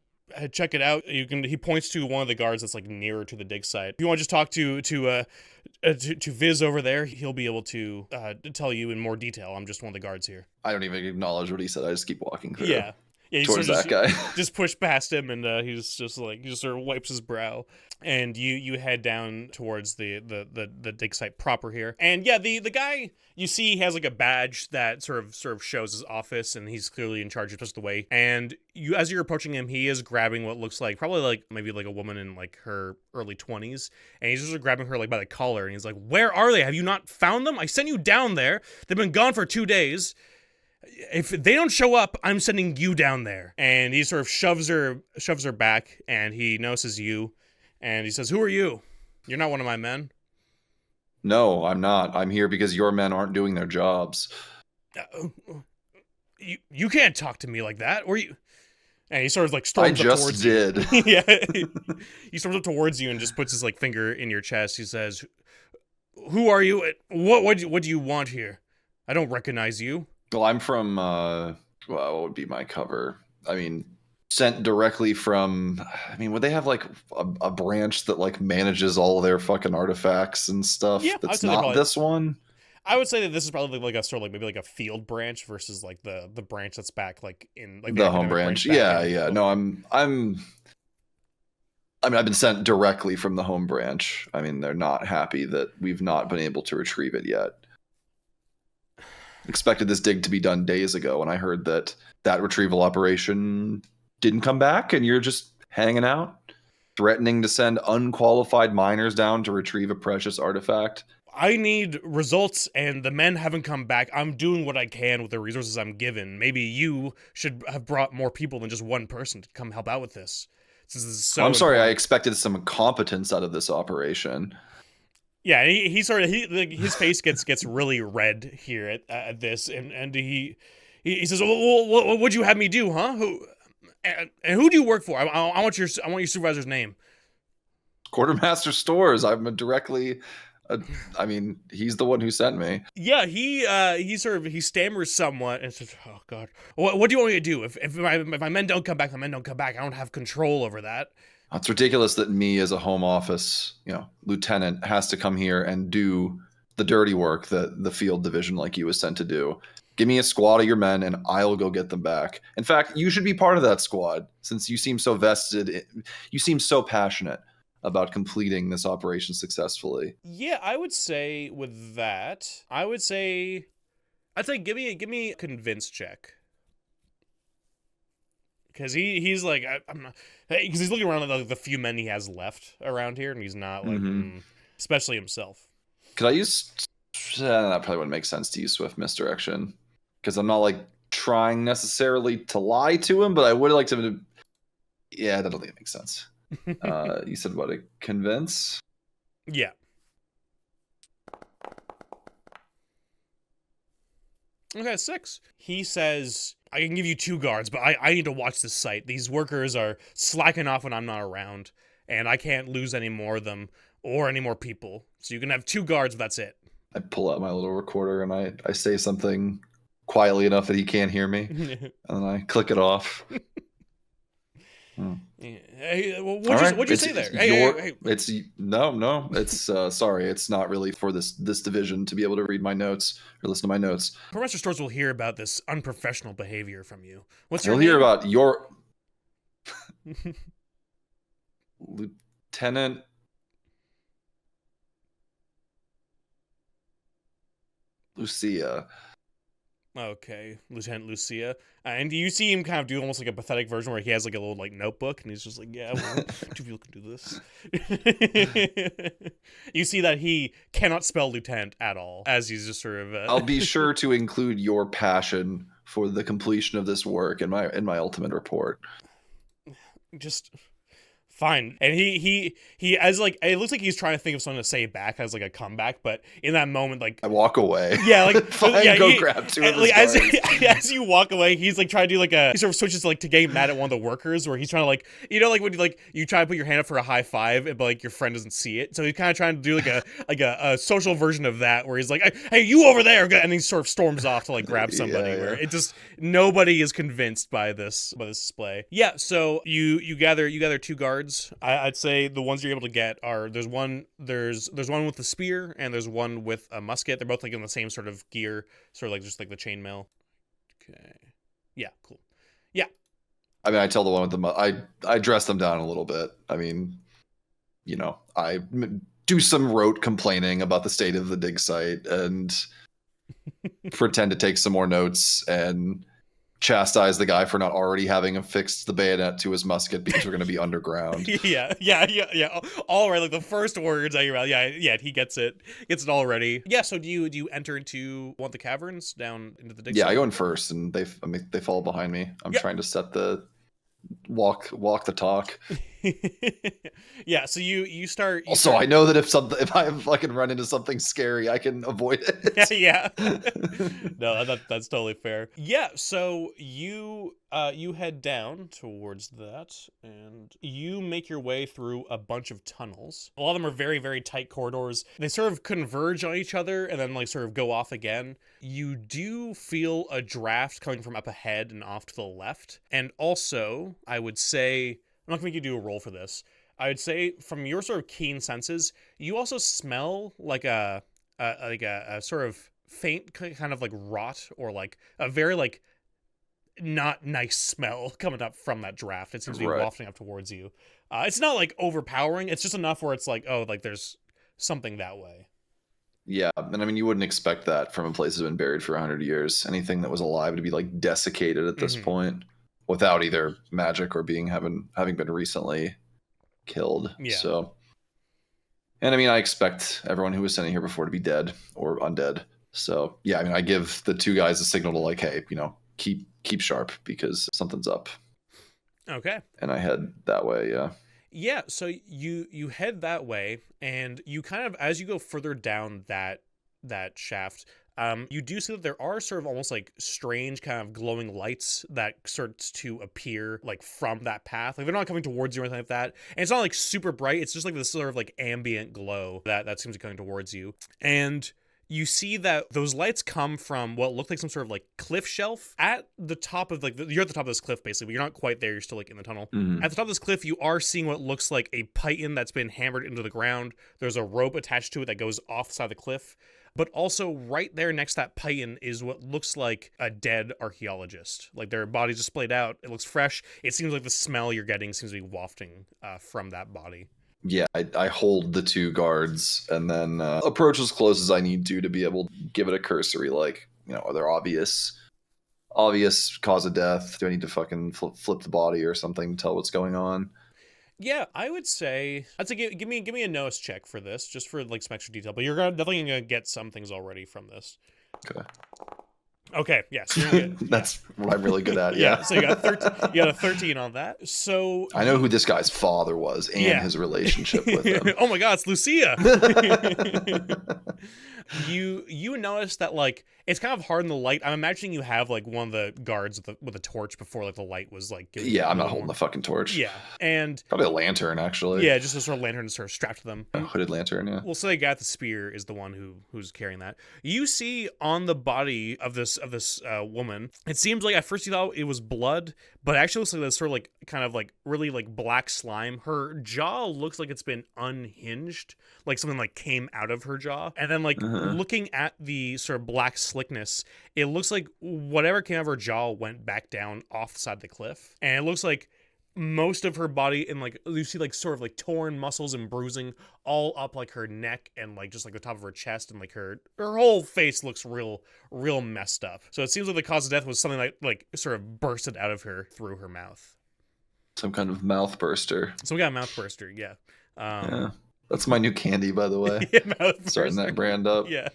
check it out, you can. He points to one of the guards that's like nearer to the dig site. If you want to just talk to Viz over there, he'll be able to tell you in more detail. I'm just one of the guards here. I don't even acknowledge what he said. I just keep walking through. Yeah. Yeah, towards that guy. Just push past him, and he's just like, he just sort of wipes his brow, and you head down towards the dig site proper here. And yeah, the guy, you see, he has like a badge that sort of shows his office, and he's clearly in charge of just the way. And you, as you're approaching him, he is grabbing what looks like probably like maybe like a woman in like her early 20s, and he's just grabbing her like by the collar, and he's like, "Where are they? Have you not found them? I sent you down there. They've been gone for 2 days. If they don't show up, I'm sending you down there." And he sort of shoves her back, and he notices you, and he says, "Who are you? You're not one of my men." No, I'm not. I'm here because your men aren't doing their jobs. You can't talk to me like that, or you. And he sort of like storms up towards you. Yeah, he storms up towards you and just puts his like finger in your chest. He says, "Who are you? What do you want here? I don't recognize you." Well, I'm from, what would be my cover? I mean, sent directly from, would they have like a branch that like manages all their fucking artifacts and stuff? Yeah, that's not this one? I would say that this is probably like a sort of like maybe like a field branch versus like the branch that's back like in like the home branch. Yeah. No, I've been sent directly from the home branch. I mean, they're not happy that we've not been able to retrieve it yet. Expected this dig to be done days ago, and I heard that retrieval operation didn't come back, and you're just hanging out, threatening to send unqualified miners down to retrieve a precious artifact. I need results, and the men haven't come back. I'm doing what I can with the resources I'm given. Maybe you should have brought more people than just one person to come help out with this. Since this is so I'm sorry, important. I expected some competence out of this operation. Yeah, he sort of his face gets really red here at this, and he says, "Well, what'd you have me do, huh? Who do you work for? I want your supervisor's name." Quartermaster Stores. I'm directly. He's the one who sent me. Yeah, he stammers somewhat and says, "Oh God, what do you want me to do? If my men don't come back, my men don't come back. I don't have control over that." It's ridiculous that me as a home office, lieutenant, has to come here and do the dirty work that the field division like you was sent to do. Give me a squad of your men and I'll go get them back. In fact, you should be part of that squad since you seem so vested. You seem so passionate about completing this operation successfully. Yeah, I would say with that, I'd say give me a convince check. Because he's like, I'm not, because he's looking around at the few men he has left around here, and he's not like, especially himself. Could I use? That probably wouldn't make sense to use swift misdirection, because I'm not like trying necessarily to lie to him, but I would like to. Yeah, that don't think it makes sense. You said what, a convince? Yeah. Okay, 6. He says, "I can give you 2 guards, but I need to watch this site. These workers are slacking off when I'm not around, and I can't lose any more of them or any more people. So you can have 2 guards, but that's it." I pull out my little recorder and I say something quietly enough that he can't hear me, and then I click it off. Hey, what'd you say there? Hey. It's no. It's sorry. It's not really for this division to be able to read my notes or listen to my notes. Professor Stores will hear about this unprofessional behavior from you. What's your He'll name? hear about your Lieutenant. Lucia. Okay, Lieutenant Lucia. And you see him kind of do almost like a pathetic version where he has like a little like notebook, and he's just like, "Yeah, well, 2 people can do this." You see that he cannot spell lieutenant at all, as he's just sort of. I'll be sure to include your passion for the completion of this work in my ultimate report. Just. Fine. And he as like, it looks like he's trying to think of something to say back as like a comeback, but in that moment, like, I walk away. Yeah, like fine, yeah, go grab 2 of his guards. As you walk away, he's like trying to do like he sort of switches like to getting mad at one of the workers, where he's trying to like, like when you try to put your hand up for a high five, but like your friend doesn't see it, so he's kind of trying to do like a social version of that, where he's like, "Hey, you over there," and he sort of storms off to like grab somebody. Where it just nobody is convinced by this display. Yeah, so you gather 2 guards. I'd say the ones you're able to get are there's one with a spear and there's one with a musket. They're both like in the same sort of gear, sort of like just like the chainmail. Okay. Yeah, cool. Yeah. I mean, I tell the one with the I dress them down a little bit. I mean, I do some rote complaining about the state of the dig site and pretend to take some more notes and chastise the guy for not already having affixed the bayonet to his musket because we're going to be underground. Yeah. All right, like the first words out of your mouth. Yeah, he gets it already. Yeah, so do you enter into one of the caverns down into the dig site? I go in first, and they follow behind me. I'm trying to set the walk the talk. Yeah, so you start. Also, I know that if I fucking run into something scary, I can avoid it. Yeah. No, that's totally fair. Yeah, so you head down towards that, and you make your way through a bunch of tunnels. A lot of them are very, very tight corridors. They sort of converge on each other and then like sort of go off again. You do feel a draft coming from up ahead and off to the left. And also, I would say, I'm not going to make you do a roll for this. I would say from your sort of keen senses, you also smell like a sort of faint kind of like rot or like a very like not nice smell coming up from that draft. It seems to be wafting up towards you. It's not like overpowering. It's just enough where it's like, oh, like there's something that way. Yeah, and I mean, you wouldn't expect that from a place that's been buried for 100 years. Anything that was alive to be like desiccated at this point without either magic or having been recently killed. Yeah. So, and I mean, I expect everyone who was sitting here before to be dead or undead. So yeah, I mean, I give the two guys a signal to like, hey, keep sharp because something's up. Okay. And I head that way. Yeah. Yeah, so you head that way, and you kind of, as you go further down that shaft, you do see that there are sort of almost like strange kind of glowing lights that starts to appear like from that path. Like they're not coming towards you or anything like that. And it's not like super bright. It's just like this sort of like ambient glow that seems to be coming towards you. And you see that those lights come from what looked like some sort of like cliff shelf at the top of like you're at the top of this cliff basically, but you're not quite there. You're still like in the tunnel. At the top of this cliff, you are seeing what looks like a python that's been hammered into the ground. There's a rope attached to it that goes off the side of the cliff. But also right there next to that python is what looks like a dead archaeologist. Like their body's just splayed out. It looks fresh. It seems like the smell you're getting seems to be wafting from that body. Yeah, I hold the two guards and then approach as close as I need to be able to give it a cursory, like, are there obvious cause of death? Do I need to fucking flip the body or something to tell what's going on? Yeah, I would say give me a notice check for this, just for like some extra detail. But you're definitely gonna get some things already from this. Okay, yeah. So you're good. That's what I'm really good at. Yeah. So you got 13. You got a 13 on that. So I know who this guy's father was and his relationship with him. Oh my God, it's Lucia. You notice that like it's kind of hard in the light. I'm imagining you have like one of the guards with a torch before like the light was like. Yeah, I'm not holding the fucking torch. Yeah, and probably a lantern actually. Yeah, just a sort of lantern sort of strapped to them. A hooded lantern. Yeah. Well, so the guy with the spear is the one who's carrying that. You see on the body of this woman, it seems like at first you thought it was blood, but it actually looks like this sort of like kind of like really like black slime. Her jaw looks like it's been unhinged, like something like came out of her jaw, and then like looking at the sort of black slickness, it looks like whatever came out of her jaw went back down off the side of the cliff, and it looks like most of her body and like you see like sort of like torn muscles and bruising all up like her neck and like just like the top of her chest, and like her whole face looks real messed up. So it seems like the cause of death was something like sort of bursted out of her through her mouth. Some kind of mouth burster. So we got a mouth burster, yeah. Yeah. That's my new candy, by the way. Yeah, starting that brand up. Yeah.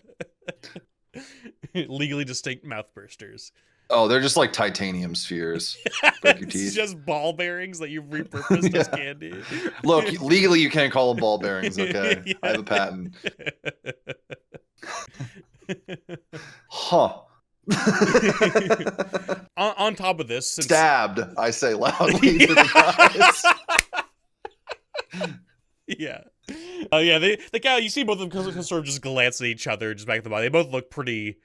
Legally distinct mouth bursters. Oh, they're just like titanium spheres. Break your teeth. It's just ball bearings that you've repurposed as candy. Look, legally you can't call them ball bearings, okay? Yeah. I have a patent. Huh. on top of this, stabbed, I say loudly to the guys. Yeah. Yeah, the guy, you see both of them sort of just glance at each other just back at the body. They both look pretty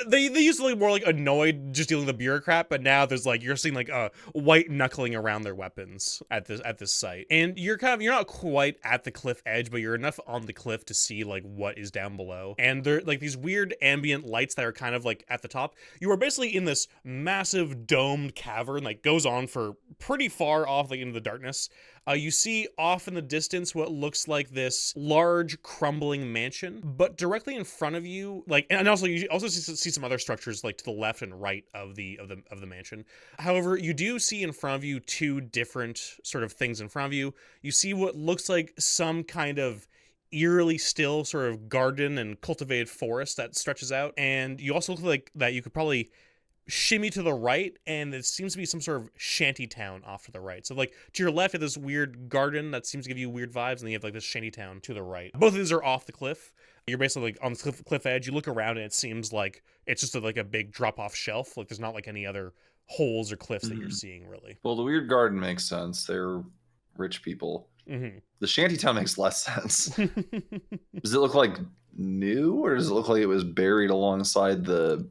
They used to look more like annoyed just dealing with the bureaucrat, but now there's like you're seeing like a white knuckling around their weapons at this site, and you're not quite at the cliff edge, but you're enough on the cliff to see like what is down below, and there like these weird ambient lights that are kind of like at the top. You are basically in this massive domed cavern that goes on for pretty far off like into the darkness. You see off in the distance what looks like this large crumbling mansion, but directly in front of you, like, and also you also see some other structures like to the left and right of the mansion. However, you do see in front of you two different sort of things in front of you. You see what looks like some kind of eerily still sort of garden and cultivated forest that stretches out, and you also look like that you could probably shimmy to the right, and it seems to be some sort of shanty town off to the right. So like to your left, you have this weird garden that seems to give you weird vibes, and then you have like this shanty town to the right. Both of these are off the cliff. You're basically like on the cliff edge. You look around, and it seems like it's just like a big drop-off shelf. Like there's not like any other holes or cliffs that you're seeing really. Well, the weird garden makes sense. They're rich people. The shanty town makes less sense. Does it look like new, or does it look like it was buried alongside the...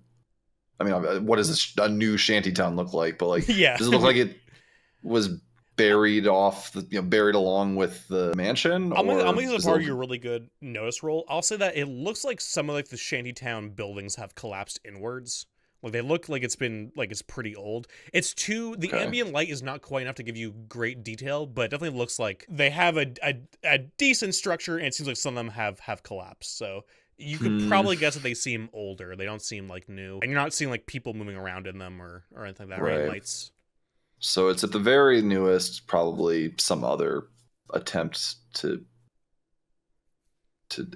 I mean, what does a new shantytown look like? But like, does it look like it was buried buried along with the mansion? I'll make this a part of your really good notice roll. I'll say that it looks like some of like the shantytown buildings have collapsed inwards. Like they look like it's pretty old. The ambient light is not quite enough to give you great detail, but it definitely looks like they have a decent structure, and it seems like some of them have collapsed. So you could probably guess that they seem older. They don't seem like new, and you're not seeing like people moving around in them or anything like that. Right. Or lights. So it's at the very newest, probably some other attempt to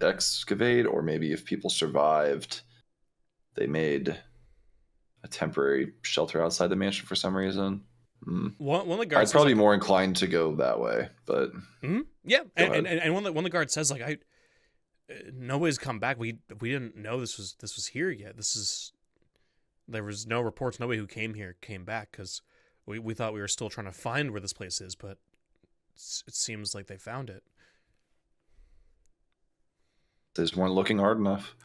excavate, or maybe if people survived, they made a temporary shelter outside the mansion for some reason. One of the guards I'd probably be more inclined to go that way, but yeah, and one of the guards says like nobody's come back. We didn't know this was here yet. There was no reports. Nobody who came back because we thought we were still trying to find where this place is, but it seems like they found it. They just weren't looking hard enough.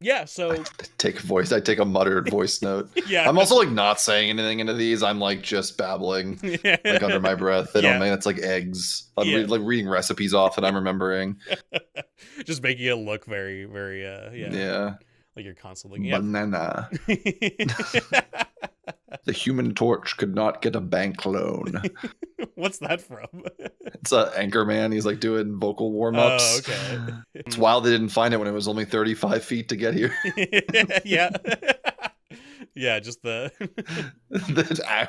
Yeah, so I take a muttered voice note. Yeah, I'm also like not saying anything into these. I'm like just babbling like under my breath. They don't mean it's like eggs. I'm reading recipes off that I'm remembering. Just making it look very, very like you're constantly banana. The Human Torch could not get a bank loan. What's that from? It's Anchorman. He's like doing vocal warm-ups. Oh, okay. It's wild they didn't find it when it was only 35 feet to get here. Yeah. Yeah, just the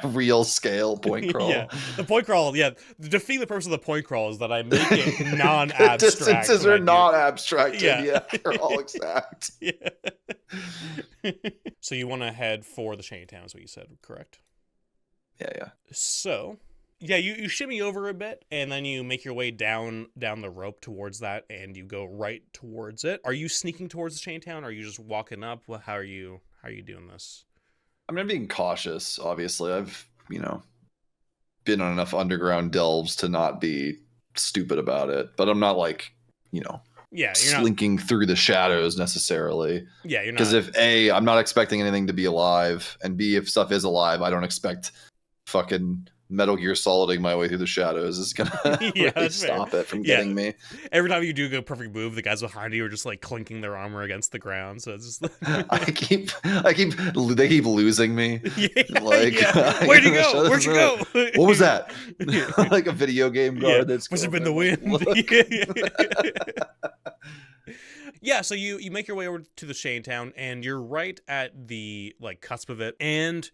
real scale point crawl. Yeah, the point crawl. Yeah, the defeat the purpose of the point crawl is that I make it non-abstract. The distances are not abstracted. Yeah, they're all exact. Yeah. So you want to head for the Shantytown, is what you said, correct? Yeah. So, yeah, you shimmy over a bit, and then you make your way down the rope towards that, and you go right towards it. Are you sneaking towards the Shantytown, or are you just walking up? Well, how are you doing this? I mean, I'm being cautious, obviously. I've, been on enough underground delves to not be stupid about it, but I'm not like, you're slinking through the shadows necessarily. Yeah, you're not. Because if A, I'm not expecting anything to be alive, and B, if stuff is alive, I don't expect fucking Metal Gear Soliding my way through the shadows is gonna really stop it from getting me. Every time you do go perfect move, the guys behind you are just like clinking their armor against the ground. So it's just they keep losing me. Where'd you go? Where'd you go? What was that? Like a video game guard that's must have been the wind. Yeah, so you make your way over to the Shantytown, and you're right at the like cusp of it, and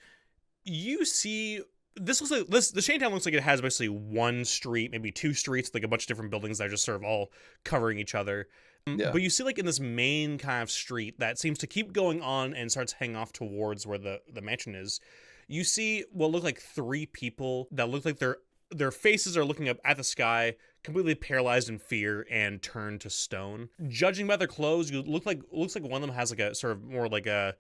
you see. This looks like the Shantytown looks like it has basically one street, maybe two streets, like a bunch of different buildings that are just sort of all covering each other. Yeah. But you see, like in this main kind of street that seems to keep going on and starts heading off towards where the mansion is. You see what look like three people that look like their faces are looking up at the sky, completely paralyzed in fear and turned to stone. Judging by their clothes, looks like one of them has like a sort of more like a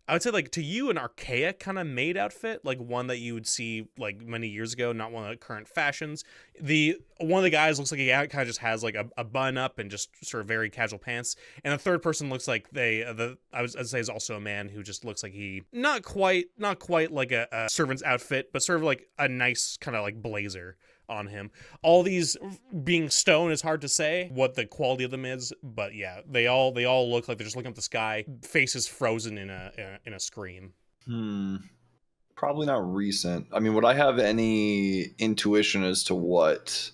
I would say like to you an archaic kind of made outfit, like one that you would see like many years ago, not one of the current fashions. One of the guys looks like he kind of just has like a bun up and just sort of very casual pants, and the third person looks like I'd say is also a man who just looks like he not quite like a servant's outfit, but sort of like a nice kind of like blazer on him. All these being stone is hard to say what the quality of them is, but yeah, they all look like they're just looking up the sky, faces frozen in a scream. Probably not recent. I mean, would I have any intuition as to what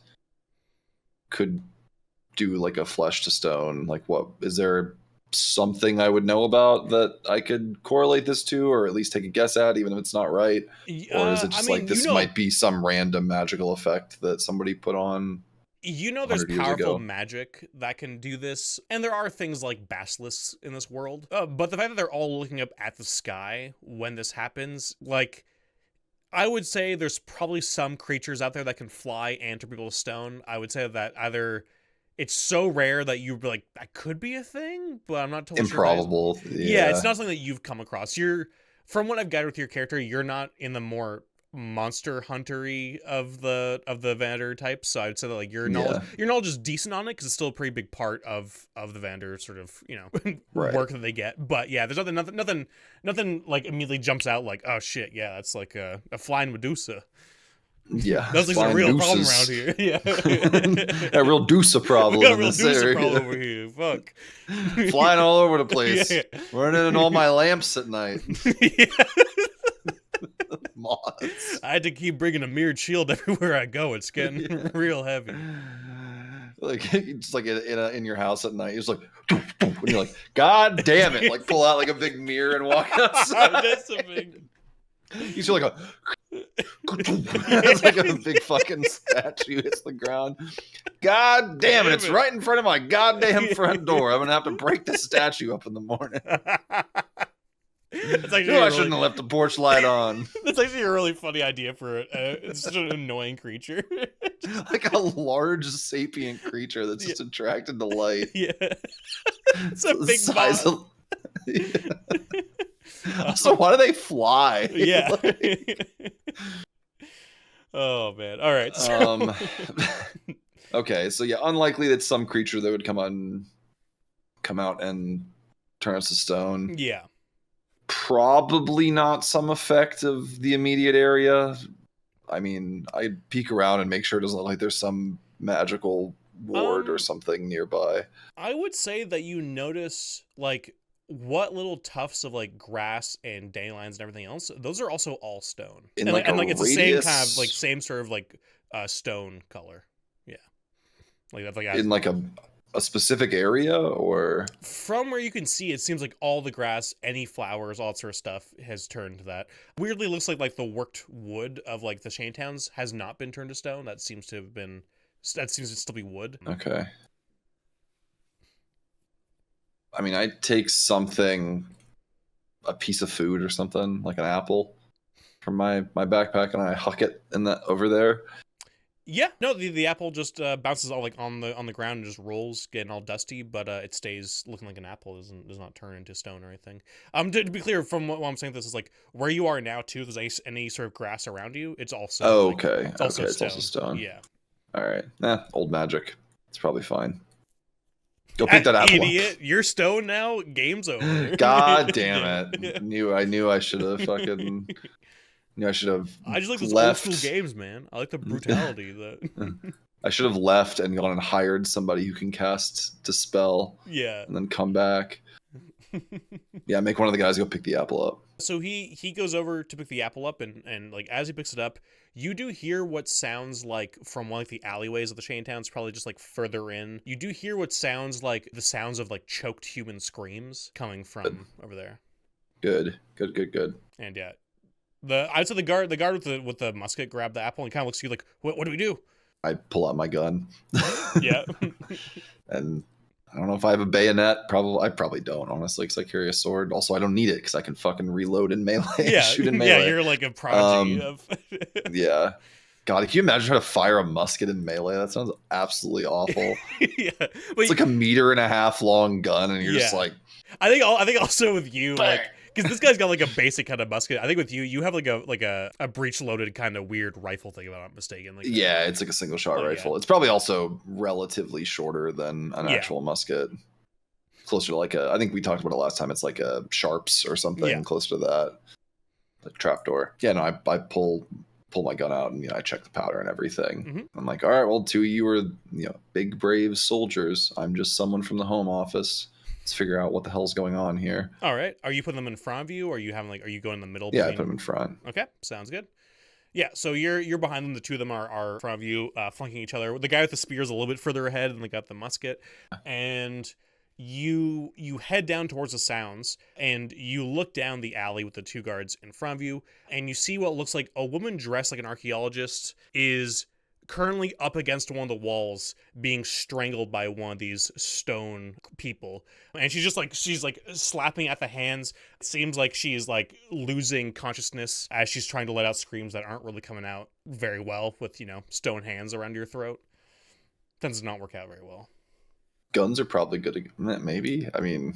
could do like a flesh to stone? Like, what is there something I would know about that I could correlate this to, or at least take a guess at, even if it's not right? Or is it just like this might be some random magical effect that somebody put on? There's powerful magic that can do this, and there are things like basilisks in this world. But the fact that they're all looking up at the sky when this happens, like, I would say there's probably some creatures out there that can fly and turn people to stone. I would say that either it's so rare that you'd be like, that could be a thing, but I'm not totally improbable. Sure. Yeah, it's not something that you've come across. From what I've gathered with your character, you're not in the more monster huntery of the Venator type, so I'd say that like your knowledge is decent on it because it's still a pretty big part of the Venator sort of work that they get. But yeah, there's nothing like immediately jumps out like, oh shit, yeah, that's like a flying Medusa. Yeah, that's like a real problem around here. Yeah, a real Deusa problem. We got a real Deusa problem over here. Fuck, flying all over the place, running in all my lamps at night. Yeah. Moths. I had to keep bringing a mirrored shield everywhere I go. It's getting real heavy. Like just like in your house at night, you're just like, and you're like, God damn it! Like pull out like a big mirror and walk outside. That's a big. You see like a. It's like a big fucking statue hits the ground. God damn it! It's right in front of my goddamn front door. I'm gonna have to break the statue up in the morning. I shouldn't have left the porch light on. That's actually a really funny idea for it's such an annoying creature. Like a large sapient creature that's just attracted to light. Yeah. It's a big size of... Also, why do they fly? Yeah. Oh man. All right. So... Okay, so yeah, unlikely that some creature that would come out and turn us to stone. Yeah. Probably not some effect of the immediate area. I mean, I'd peek around and make sure it doesn't look like there's some magical ward or something nearby. I would say that you notice like what little tufts of like grass and dandelions and everything else. Those are also all stone, and like it's the same kind of like same sort of like stone color. Yeah, like that's like in like a specific area, or from where you can see, it seems like all the grass, any flowers, all that sort of stuff has turned to that. Weirdly, looks like the worked wood of like the Shanetowns has not been turned to stone. That seems to still be wood. Okay. I mean, I'd take something, a piece of food or something, like an apple, from my backpack, and I huck it in that over there. Yeah, no, the apple just bounces all like on the ground and just rolls, getting all dusty, but it stays looking like an apple. Does not turn into stone or anything. To be clear, from what I'm saying, this is like where you are now too. If there's any sort of grass around you, it's also okay. It's also It's also stone. Yeah. All right. Old magic. It's probably fine. Go pick that apple idiot. up. You're stone now. Game's over. God damn it! I knew I should have fucking. I should have. I just like those left. old school games, man. I like the brutality. I should have left and gone and hired somebody who can cast Dispel. Yeah. And then come back. Yeah, make one of the guys go pick the apple up. So he goes over to pick the apple up, and like as he picks it up, you do hear what sounds like from one of the alleyways of the Shanetowns, probably just like further in. You do hear what sounds like the sounds of like choked human screams coming from over there. Good. And yeah. I'd say the guard with the musket grabbed the apple and kind of looks at you like, what do we do? I pull out my gun. Yeah. And I don't know if I have a bayonet. I probably don't, honestly, because I carry a sword. Also, I don't need it because I can fucking reload in melee. Yeah, shoot in melee. Yeah, you're like a prodigy of. Yeah. God, can you imagine trying to fire a musket in melee? That sounds absolutely awful. Yeah, it's like a 1.5 meter long gun, and you're just like. I think also with you, like, Because this guy's got like a basic kind of musket. I think with you have like a breech loaded kind of weird rifle thing, if I'm not mistaken. Like yeah, it's like a single shot rifle. Yeah. It's probably also relatively shorter than an actual musket. Closer to like I think we talked about it last time. It's like a Sharps or something, close to that. Like trapdoor. Yeah, no, I pull my gun out and I check the powder and everything. I'm like, all right, well, 2 of you are big brave soldiers. I'm just someone from the home office. Let's figure out what the hell's going on here. All right, are you putting them in front of you, or are you going in the middle? Yeah, I put them in front. Okay, sounds good. Yeah, so you're behind them. The two of them are in front of you, flanking each other. The guy with the spear is a little bit further ahead, and they got the musket. And you head down towards the sounds, and you look down the alley with the two guards in front of you, and you see what looks like a woman dressed like an archaeologist is currently up against one of the walls being strangled by one of these stone people, and she's like slapping at the hands. It seems like she is like losing consciousness as she's trying to let out screams that aren't really coming out very well with stone hands around your throat. Tends to not work out very well. Guns are probably good. Maybe, I mean,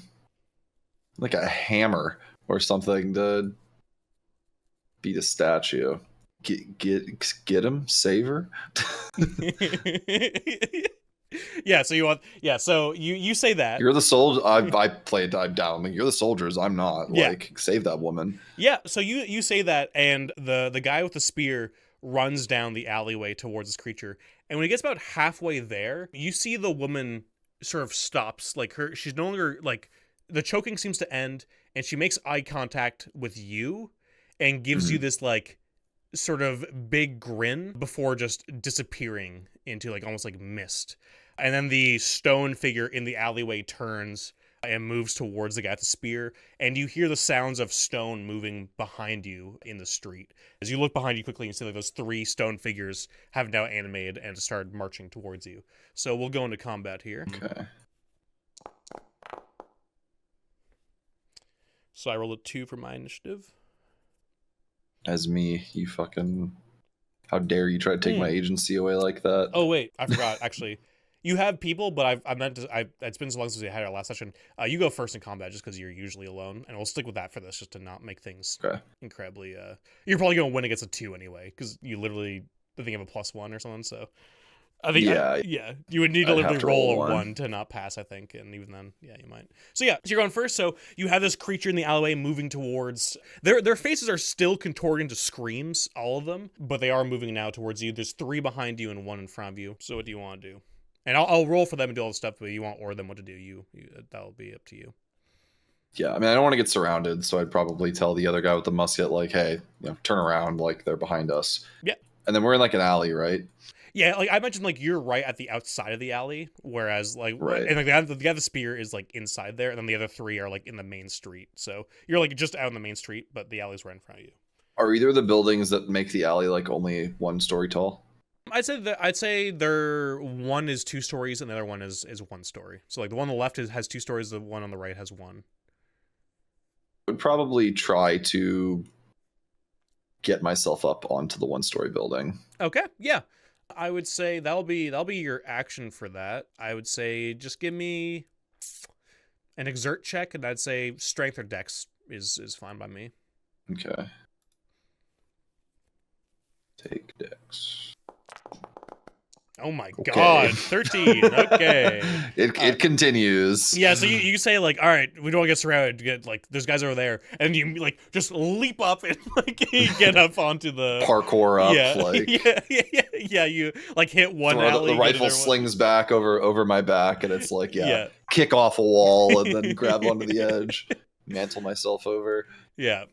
like a hammer or something to beat a statue. Get him, save her. Yeah, so you say that. You're the soldier. I played dive down. Like, you're the soldiers. I'm not. Yeah. Like, save that woman. Yeah, so you say that, and the guy with the spear runs down the alleyway towards this creature, and when he gets about halfway there, you see the woman sort of stops. Like she's no longer like, the choking seems to end, and she makes eye contact with you, and gives you this like sort of big grin before just disappearing into like almost like mist. And then the stone figure in the alleyway turns and moves towards the guy with the spear, and you hear the sounds of stone moving behind you in the street. As you look behind you quickly, you see like those 3 stone figures have now animated and started marching towards you. So we'll go into combat here. Okay. So I rolled a 2 for my initiative. As me, you fucking... How dare you try to take my agency away like that? Oh, wait, I forgot, actually. You have people, but I meant to... It's been so long since we had our last session. You go first in combat just because you're usually alone, and we'll stick with that for this just to not make things incredibly... You're probably going to win against a 2 anyway, because you literally... I think you have a +1 or something, so... I think you would need to literally roll a 1 to not pass, I think, and even then, yeah, you might. So you're going first. So you have this creature in the alleyway moving towards. Their faces are still contorted into screams, all of them, but they are moving now towards you. There's 3 behind you and 1 in front of you. So what do you want to do? And I'll roll for them and do all the stuff, but you want or them what to do. You that'll be up to you. Yeah, I mean, I don't want to get surrounded, so I'd probably tell the other guy with the musket, like, hey, turn around, like they're behind us. Yeah. And then we're in like an alley, right? Yeah, like I mentioned, like you're right at the outside of the alley, whereas like and like the guy with the spear is like inside there, and then the other 3 are like in the main street. So you're like just out on the main street, but the alley's right in front of you. Are either of the buildings that make the alley like only 1 story tall? I'd say one is 2 stories and the other one is 1 story. So like the one on the left has 2 stories, the one on the right has 1. I would probably try to get myself up onto the 1-story building. Okay, yeah. I would say that'll be your action for that. I would say just give me an exert check, and I'd say strength or dex is fine by me. Okay. Take dex. Oh my god, 13. Okay. It continues. Yeah, so you say like, all right, we don't want to get surrounded. Get like, there's guys over there, and you like just leap up and like get up onto the parkour up. Yeah. You like hit one alley. The rifle slings back over my back, and it's like kick off a wall and then grab onto the edge, mantle myself over. Yeah.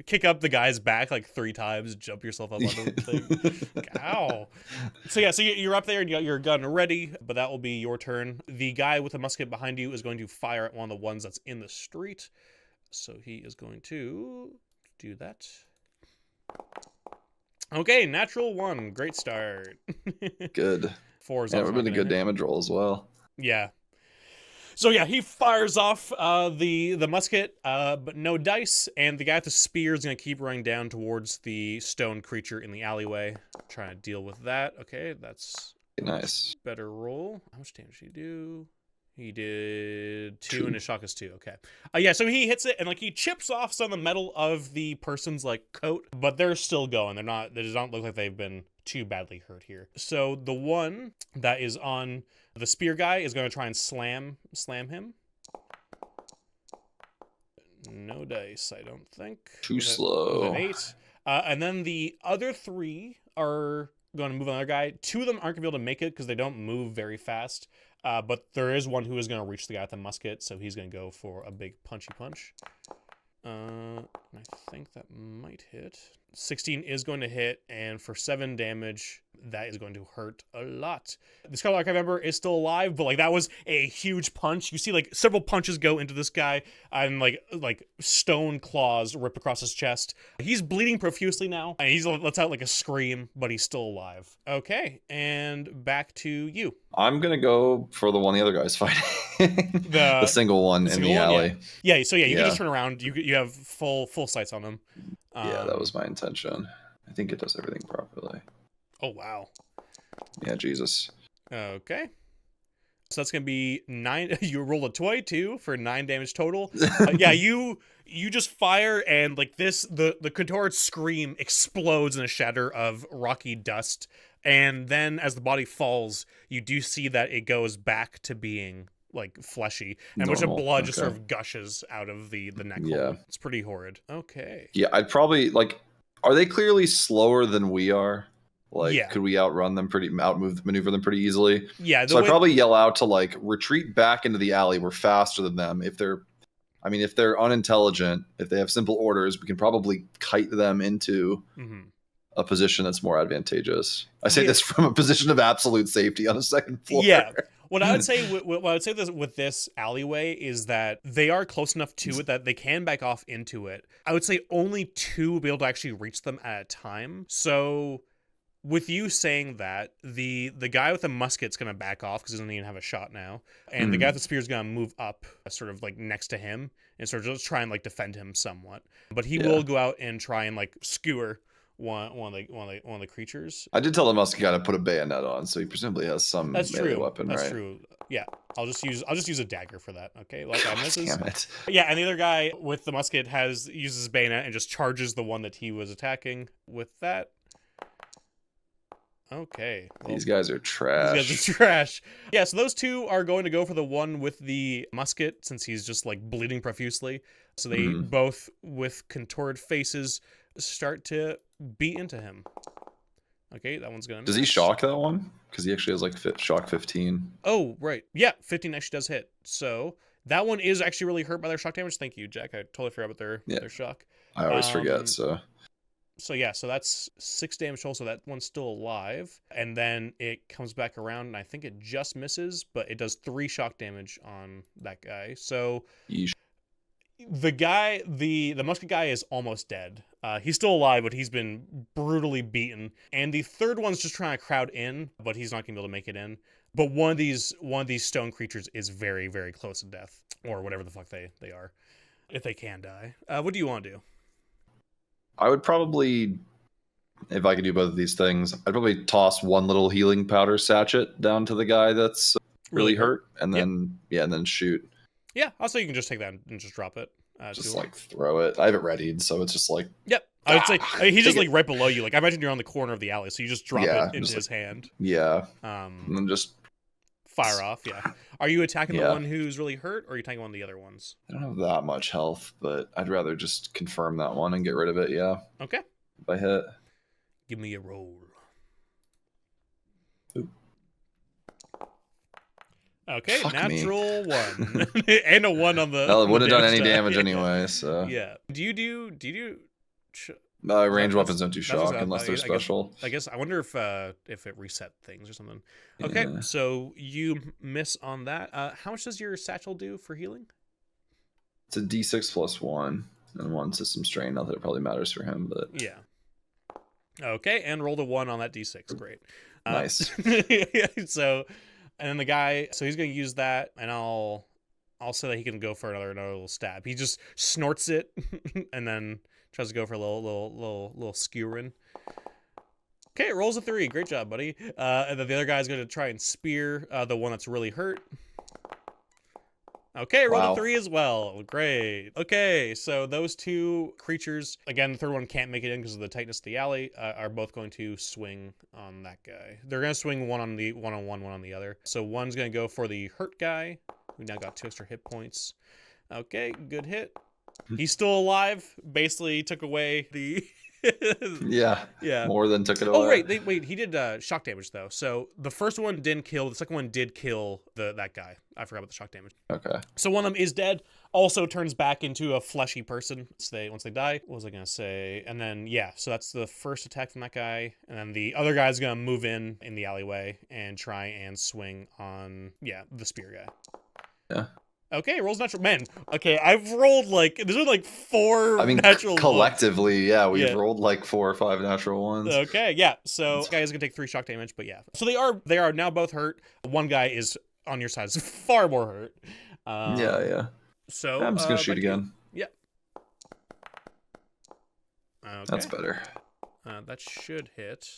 Kick up the guy's back like 3 times, jump yourself up onto the thing. Like, ow. So you're up there and you got your gun ready, but that will be your turn. The guy with the musket behind you is going to fire at one of the ones that's in the street. So he is going to do that. Okay, natural 1. Great start. Good. 4 is would have been a good damage roll as well. Yeah. So he fires off the musket, but no dice, and the guy with the spear is going to keep running down towards the stone creature in the alleyway, trying to deal with that. Okay, that's nice. Better roll. How much damage did he do? He did 2 and his shock is 2. Okay. Yeah, so he hits it and like he chips off some of the metal of the person's like coat, but they're still going. They does not look like they've been too badly hurt here. So the one that is on the spear guy is going to try and slam him. No dice, I don't think. Too slow. With an 8. And then the other 3 are going to move on the other guy. 2 of them aren't going to be able to make it because they don't move very fast. But there is one who is going to reach the guy with the musket, so he's going to go for a big punchy punch. I think that might hit. 16 is going to hit, and for 7 damage, that is going to hurt a lot. The Scarlet Archive member is still alive, but like that was a huge punch. You see like several punches go into this guy, and like stone claws rip across his chest. He's bleeding profusely now, and he lets out like a scream, but he's still alive. Okay, and back to you. I'm gonna go for the one the other guy's fighting. The single one in the alley. Yeah. So you can just turn around. You have full sights on him. Yeah, that was my intention. I think it does everything properly. Oh, wow. Yeah, Jesus. Okay. So that's going to be 9. You rolled a 22 for 9 damage total. Yeah, you just fire and like this, the contoured scream explodes in a shatter of rocky dust. And then as the body falls, you do see that it goes back to being like fleshy, and a bunch of blood just sort of gushes out of the neck hole. It's pretty horrid. Okay. Yeah, I'd probably like. Are they clearly slower than we are? Like, could we outrun them maneuver them pretty easily? Yeah. So I'd probably yell out to like retreat back into the alley. We're faster than them. If they're unintelligent, if they have simple orders, we can probably kite them into a position that's more advantageous. I say this from a position of absolute safety on the second floor. Yeah. What I would say with this alleyway is that they are close enough to it that they can back off into it. I would say only 2 will be able to actually reach them at a time. So with you saying that, the guy with the musket's going to back off because he doesn't even have a shot now. And the guy with the spear is going to move up sort of like next to him and sort of just try and like defend him somewhat. But he will go out and try and like skewer one of the creatures. I did tell the musket guy to put a bayonet on, so he presumably has some melee weapon, right? That's true. Yeah, I'll just use a dagger for that. Okay, like I misses. Damn it. Yeah, and the other guy with the musket uses his bayonet and just charges the one that he was attacking with that. Okay. Well, these guys are trash. Yeah, so those 2 are going to go for the one with the musket since he's just like bleeding profusely. So they both with contorted faces start to beat into him. Okay, that one's gonna miss. Does he shock that one? Because he actually has like shock 15. Oh, right. Yeah, 15 actually does hit. So that one is actually really hurt by their shock damage. Thank you, Jack. I totally forgot about their shock. I always forget, so. So yeah, so that's 6 damage total, so that one's still alive. And then it comes back around, and I think it just misses, but it does 3 shock damage on that guy. So the guy, the musket guy is almost dead. He's still alive, but he's been brutally beaten. And the third one's just trying to crowd in, but he's not gonna be able to make it in. But one of these stone creatures is very, very close to death, or whatever the fuck they are, if they can die. What do you want to do? I would probably, if I could do both of these things, I'd probably toss one little healing powder sachet down to the guy that's really hurt, and then and then shoot. Yeah, also you can just take that and just drop it. Just like throw it. I have it readied, so it's just like. Yep. I would say he's just like right below you. Like I imagine you're on the corner of the alley, so you just drop it into his hand. Yeah. And then just fire off. Yeah. Are you attacking the one who's really hurt, or are you attacking one of the other ones? I don't have that much health, but I'd rather just confirm that one and get rid of it. Yeah. Okay. If I hit. Give me a roll. Ooh. Okay, fuck natural me. 1 and a 1 on the. Well, it wouldn't have done any damage anyway. So. Yeah. Do you do? Range weapons don't do shock unless they're special. I guess I wonder if it reset things or something. Okay, so you miss on that. How much does your satchel do for healing? It's a D6 plus 1 and 1 system strain. Not that it probably matters for him, but yeah. Okay, and rolled a 1 on that D6. Great. Nice. So, and then the guy, so he's going to use that, and I'll say that he can go for another little stab. He just snorts it, and then tries to go for a little skewering. Okay, it rolls a 3. Great job, buddy. And then the other guy's going to try and spear the one that's really hurt. Okay, rolled Wow. a 3 as well. Great. Okay, so those two creatures, again, the third one can't make it in because of the tightness of the alley, are both going to swing on that guy. They're going to swing one on one on the other. So one's going to go for the hurt guy, who now got 2 extra hit points. Okay, good hit. He's still alive. Basically took away the... Yeah. Yeah. More than took it away. Oh, wait, he did shock damage, though. So the first one didn't kill. The second one did kill that guy. I forgot about the shock damage. Okay. So one of them is dead. Also turns back into a fleshy person once they die. What was I going to say? And then, yeah, so that's the first attack from that guy. And then the other guy's going to move in the alleyway and try and swing on, the spear guy. Yeah. Okay, rolls natural. Man, okay, I've rolled there's been 4 natural collectively, ones. We've rolled 4 or 5 natural ones. Okay, yeah. So this guy is gonna take 3 shock damage, but yeah. So they are now both hurt. One guy is on your side, is far more hurt. Yeah. So I'm just gonna shoot again. Yeah. Okay. That's better. That should hit.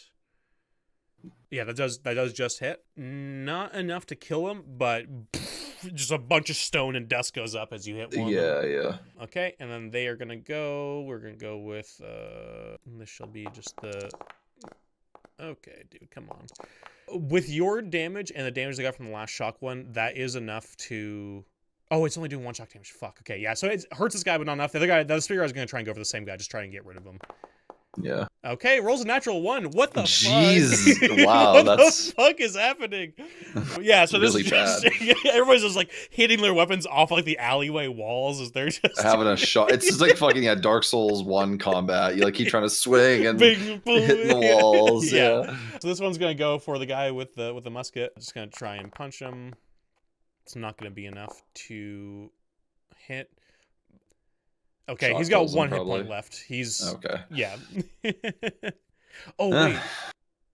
Yeah, that does just hit. Not enough to kill him, but just a bunch of stone and dust goes up as you hit one. Yeah. Okay, and then they are gonna go. We're gonna go with this shall be just the. Okay, dude, come on. With your damage and the damage they got from the last shock one, that is enough to. Oh, it's only doing 1 shock damage. Fuck. Okay, yeah. So it hurts this guy, but not enough. The other guy, the spear guy, is gonna try and go for the same guy, just try and get rid of him. Yeah. Okay, rolls a natural 1. What the Jeez. fuck? Wow, what that's the fuck is happening? Yeah, so this really is just everybody's just hitting their weapons off the alleyway walls as they're just having a shot. It's just fucking Dark Souls 1 combat. You keep trying to swing and hitting the walls. Yeah. So this one's gonna go for the guy with the musket. Just gonna try and punch him. It's not gonna be enough to hit. Okay, he's got 1 hit point left. He's okay. Yeah. Oh wait.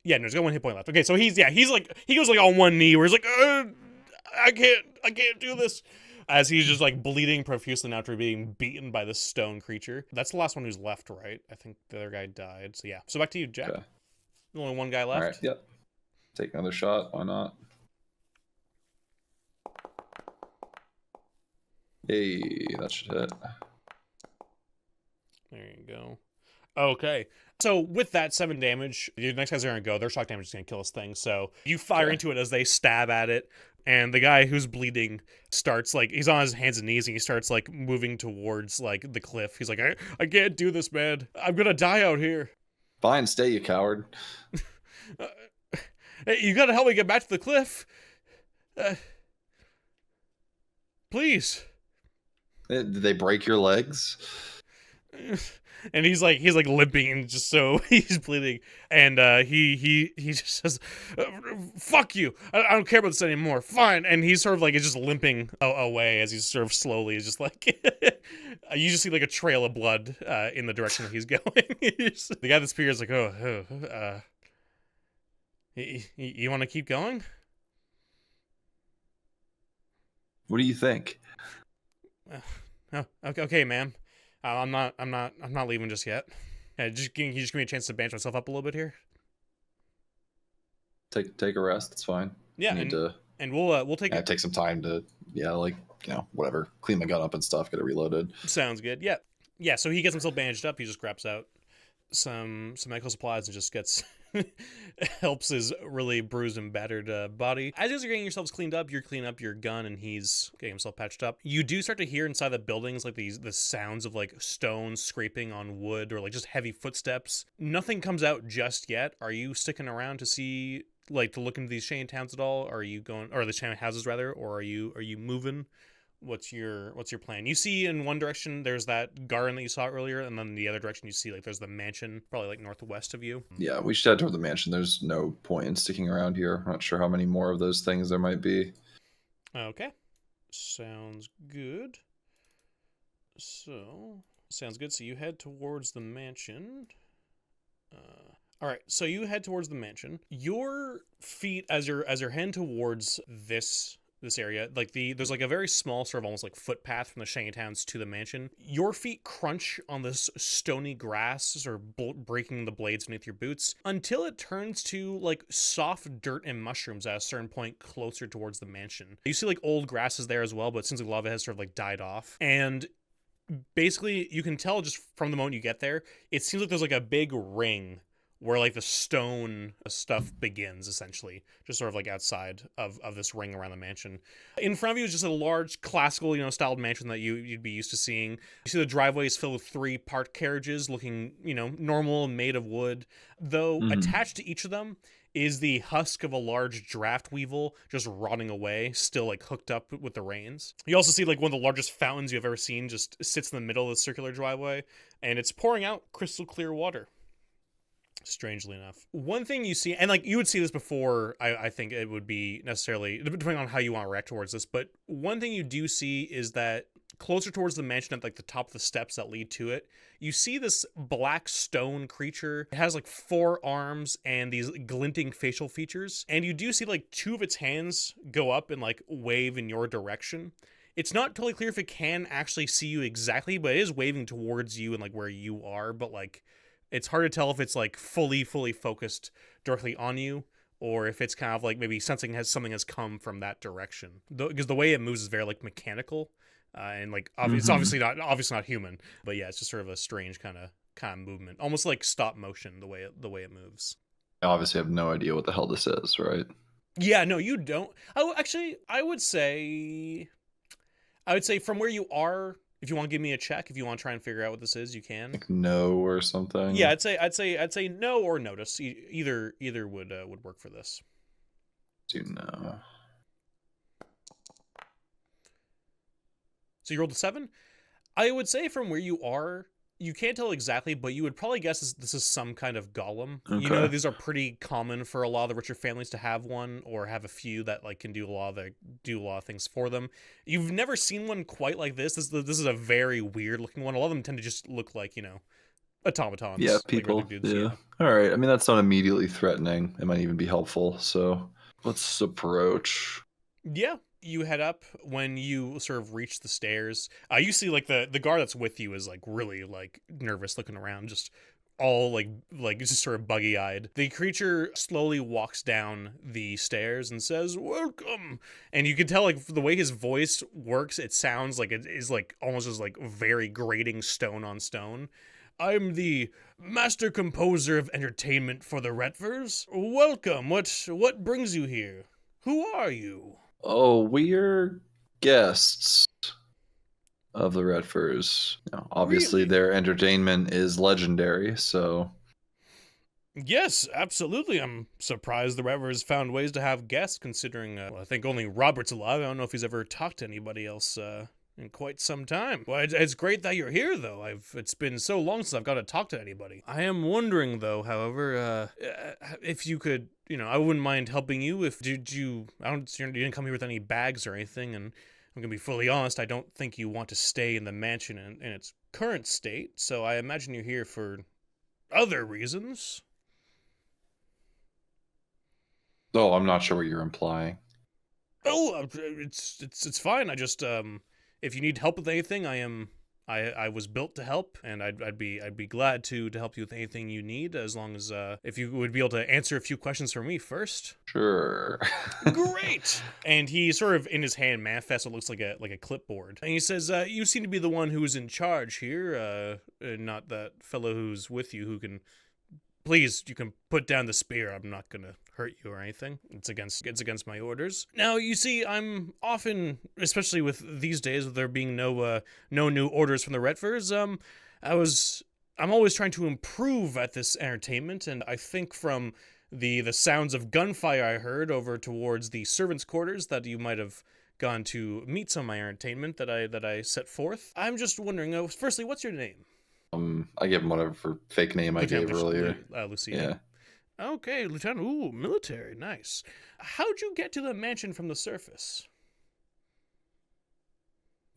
Yeah, no, he's got 1 hit point left. Okay, so he goes on one knee where he's like, I can't do this. As he's just bleeding profusely now after being beaten by this stone creature. That's the last one who's left, right? I think the other guy died. So yeah. So back to you, Jack. Okay. There's only 1 guy left. All right. Yep. Take another shot. Why not? Hey, that should hit. There you go. Okay. So with that 7 damage, the next guys are going to go. Their shock damage is going to kill this thing. So you fire into it as they stab at it. And the guy who's bleeding starts he's on his hands and knees and he starts moving towards the cliff. He's like, I can't do this, man. I'm going to die out here. Fine, stay, you coward. Hey, you got to help me get back to the cliff. Please. Did they break your legs? And he's limping and just so he's bleeding, and he just says, "Fuck you! I don't care about this anymore. Fine." And he's sort of is just limping away as he's sort of slowly just you just see a trail of blood in the direction that he's going. The guy with the spear is you want to keep going? What do you think? Oh, okay, ma'am. I'm not leaving just yet. Can you just give me a chance to bandage myself up a little bit here? Take a rest. It's fine. Yeah, and we'll take take some time to whatever, clean my gun up and stuff, get it reloaded. Sounds good. Yeah. So he gets himself bandaged up. He just grabs out some medical supplies and just gets helps his really bruised and battered body. As you're getting yourselves cleaned up, you're cleaning up your gun and he's getting himself patched up. You do start to hear inside the buildings the sounds of stones scraping on wood or just heavy footsteps. Nothing comes out just yet. Are you sticking around to see to look into these chain towns at all? Are you going, or the chain houses rather, or are you moving? What's your plan? You see in one direction there's that garden that you saw earlier, and then the other direction you see there's the mansion, probably northwest of you. Yeah, we should head toward the mansion. There's no point in sticking around here. I'm not sure how many more of those things there might be. Okay. Sounds good. So you head towards the mansion. All right, so you head towards the mansion. Your feet, as you're heading towards this this area. Like there's like a very small sort of almost like footpath from the Shantytowns to the mansion. Your feet crunch on this stony grass, sort of breaking the blades beneath your boots, until it turns to like soft dirt and mushrooms at a certain point closer towards the mansion. You see like old grasses there as well, but it seems like a lot of it has sort of like died off. And basically you can tell just from the moment you get there, it seems like there's like a big ring where like the stone stuff begins, essentially, just sort of like outside of this ring around the mansion. In front of you is just a large classical, styled mansion that you'd be used to seeing. You see the driveway is filled with 3 parked carriages looking, normal and made of wood, though attached to each of them is the husk of a large draft weevil just rotting away, still like hooked up with the reins. You also see like one of the largest fountains you've ever seen just sits in the middle of the circular driveway, and it's pouring out crystal clear water. Strangely enough. One thing you see, and like you would see this before, I think it would be necessarily, depending on how you want to react towards this, but one thing you do see is that closer towards the mansion at like the top of the steps that lead to it, you see this black stone creature. It has like 4 arms and these glinting facial features, and you do see like 2 of its hands go up and like wave in your direction. It's not totally clear if it can actually see you exactly, but it is waving towards you and like where you are, but like it's hard to tell if it's like fully focused directly on you, or if it's kind of like maybe something has come from that direction. Because the way it moves is very like mechanical, and like it's obviously not human. But yeah, it's just sort of a strange kind of movement, almost like stop motion the way it moves. I obviously have no idea what the hell this is, right? Yeah, no, you don't. Oh, actually, I would say from where you are. If you want to give me a check, if you want to try and figure out what this is, you can. Like no or something. Yeah, I'd say no or notice. Either would work for this. Do know. So you rolled a 7. I would say from where you are, you can't tell exactly, but you would probably guess this is some kind of golem. Okay. These are pretty common for a lot of the richer families to have one, or have a few that like can do a lot of things for them. You've never seen one quite like this. This is a very weird looking one. A lot of them tend to just look like automatons. Yeah, like people. dudes, yeah. All right. I mean, that's not immediately threatening. It might even be helpful. So let's approach. Yeah. You head up. When you sort of reach the stairs, you see like the guard that's with you is like really like nervous, looking around, just all like just sort of buggy eyed. The creature slowly walks down the stairs and says, "Welcome." And you can tell like the way his voice works, it sounds like it is like almost as like very grating stone on stone. "I'm the master composer of entertainment for the Retvers. Welcome. What brings you here? Who are you?" Oh, we're guests of the Redfurs. Obviously, Really? their entertainment is legendary, so... Yes, absolutely. I'm surprised the Retvers found ways to have guests, considering I think only Robert's alive. I don't know if he's ever talked to anybody else in quite some time. Well, it's great that you're here, though. It's been so long since I've got to talk to anybody. I am wondering, though, however, if you could, I wouldn't mind helping you. If you didn't come here with any bags or anything, and I'm gonna be fully honest, I don't think you want to stay in the mansion in its current state. So I imagine you're here for other reasons. Oh, I'm not sure what you're implying. Oh, it's fine. I just if you need help with anything, I was built to help, and I'd be glad to help you with anything you need, as long as if you would be able to answer a few questions for me first. Sure. Great. And he sort of in his hand manifests what looks like a clipboard, and he says, "You seem to be the one who is in charge here, not that fellow who's with you who can." Please, you can put down the spear. I'm not gonna hurt you or anything. It's against my orders. Now, you see, I'm often, especially with these days, with there being no new orders from the Retvers, I'm always trying to improve at this entertainment, and I think from the sounds of gunfire I heard over towards the servants' quarters that you might have gone to meet some of my entertainment that I set forth. I'm just wondering, firstly, what's your name? I gave him whatever fake name I gave earlier. Lucia. Yeah. Okay, Lieutenant. Ooh, military. Nice. How'd you get to the mansion from the surface?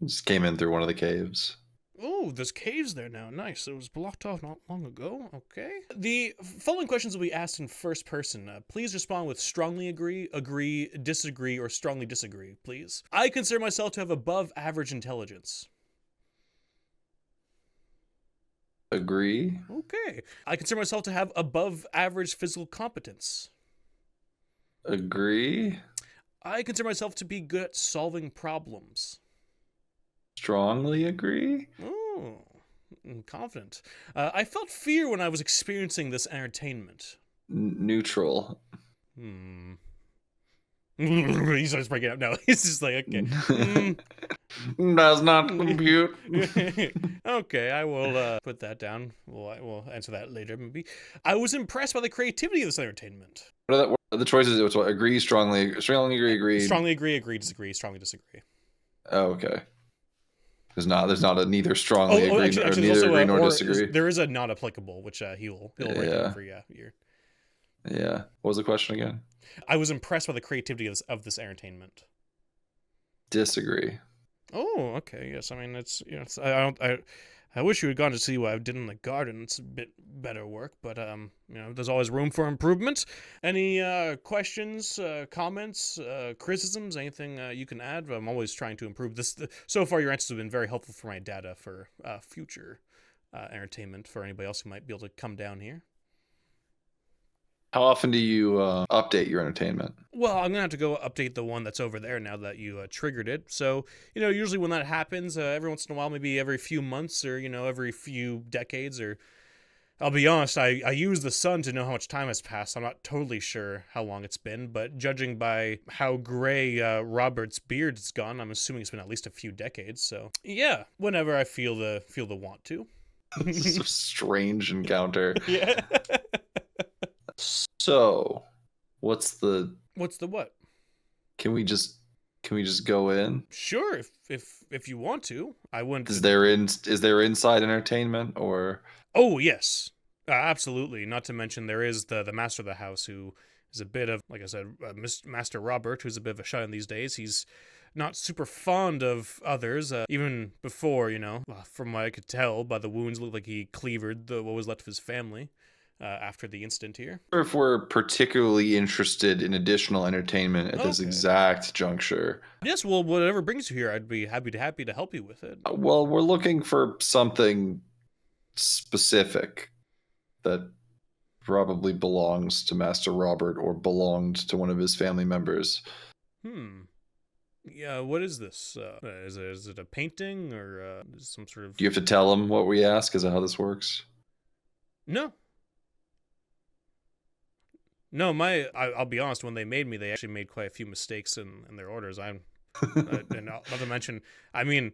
Just came in through one of the caves. Oh, there's caves there now. Nice. It was blocked off not long ago. Okay. The following questions will be asked in first person. Please respond with strongly agree, disagree, or strongly disagree, please. I consider myself to have above average intelligence. Agree. Okay. I consider myself to have above average physical competence. Agree. I consider myself to be good at solving problems. Strongly agree. Oh, I'm confident. I felt fear when I was experiencing this entertainment. Neutral. He starts breaking up. No, he's just like, okay. Does not compute. Okay, I will put that down. We'll answer that later, maybe. I was impressed by the creativity of this entertainment. What are the choices? It's what? Agree, strongly agree. Strongly agree, disagree, strongly disagree. Oh, okay. There's not a neither strongly agree actually, or neither also agree nor disagree. There is a not applicable, which he'll write down for you. Yeah. What was the question again? I was impressed by the creativity of this entertainment. Disagree. Oh, okay. Yes, I mean it's I wish you had gone to see what I did in the garden. It's a bit better work, but there's always room for improvement. Any questions, comments, criticisms, anything you can add? I'm always trying to improve this. So far, your answers have been very helpful for my data for future entertainment for anybody else who might be able to come down here. How often do you update your entertainment? Well, I'm gonna have to go update the one that's over there now that you triggered it. So, usually when that happens, every once in a while, maybe every few months or every few decades, or I'll be honest, I use the sun to know how much time has passed. I'm not totally sure how long it's been, but judging by how gray Robert's beard's gone, I'm assuming it's been at least a few decades. So, yeah, whenever I feel the want to. This is a strange encounter. Yeah. So, what's the what? Can we just go in? Sure, if you want to. I wouldn't. Is there inside entertainment or? Oh yes, absolutely. Not to mention there is the master of the house, who is a bit of, like I said, Master Robert, who's a bit of a shut-in these days. He's not super fond of others. Even before, from what I could tell by the wounds, it looked like he cleavered what was left of his family. After the incident here. Or if we're particularly interested in additional entertainment at this exact juncture. Yes, well, whatever brings you here, I'd be happy to help you with it. Well, we're looking for something specific that probably belongs to Master Robert or belonged to one of his family members. Yeah, what is this? Is it a painting or some sort of... Do you have to tell him what we ask? Is that how this works? No. No, I'll be honest, when they made me, they actually made quite a few mistakes in their orders. And not to mention, I mean,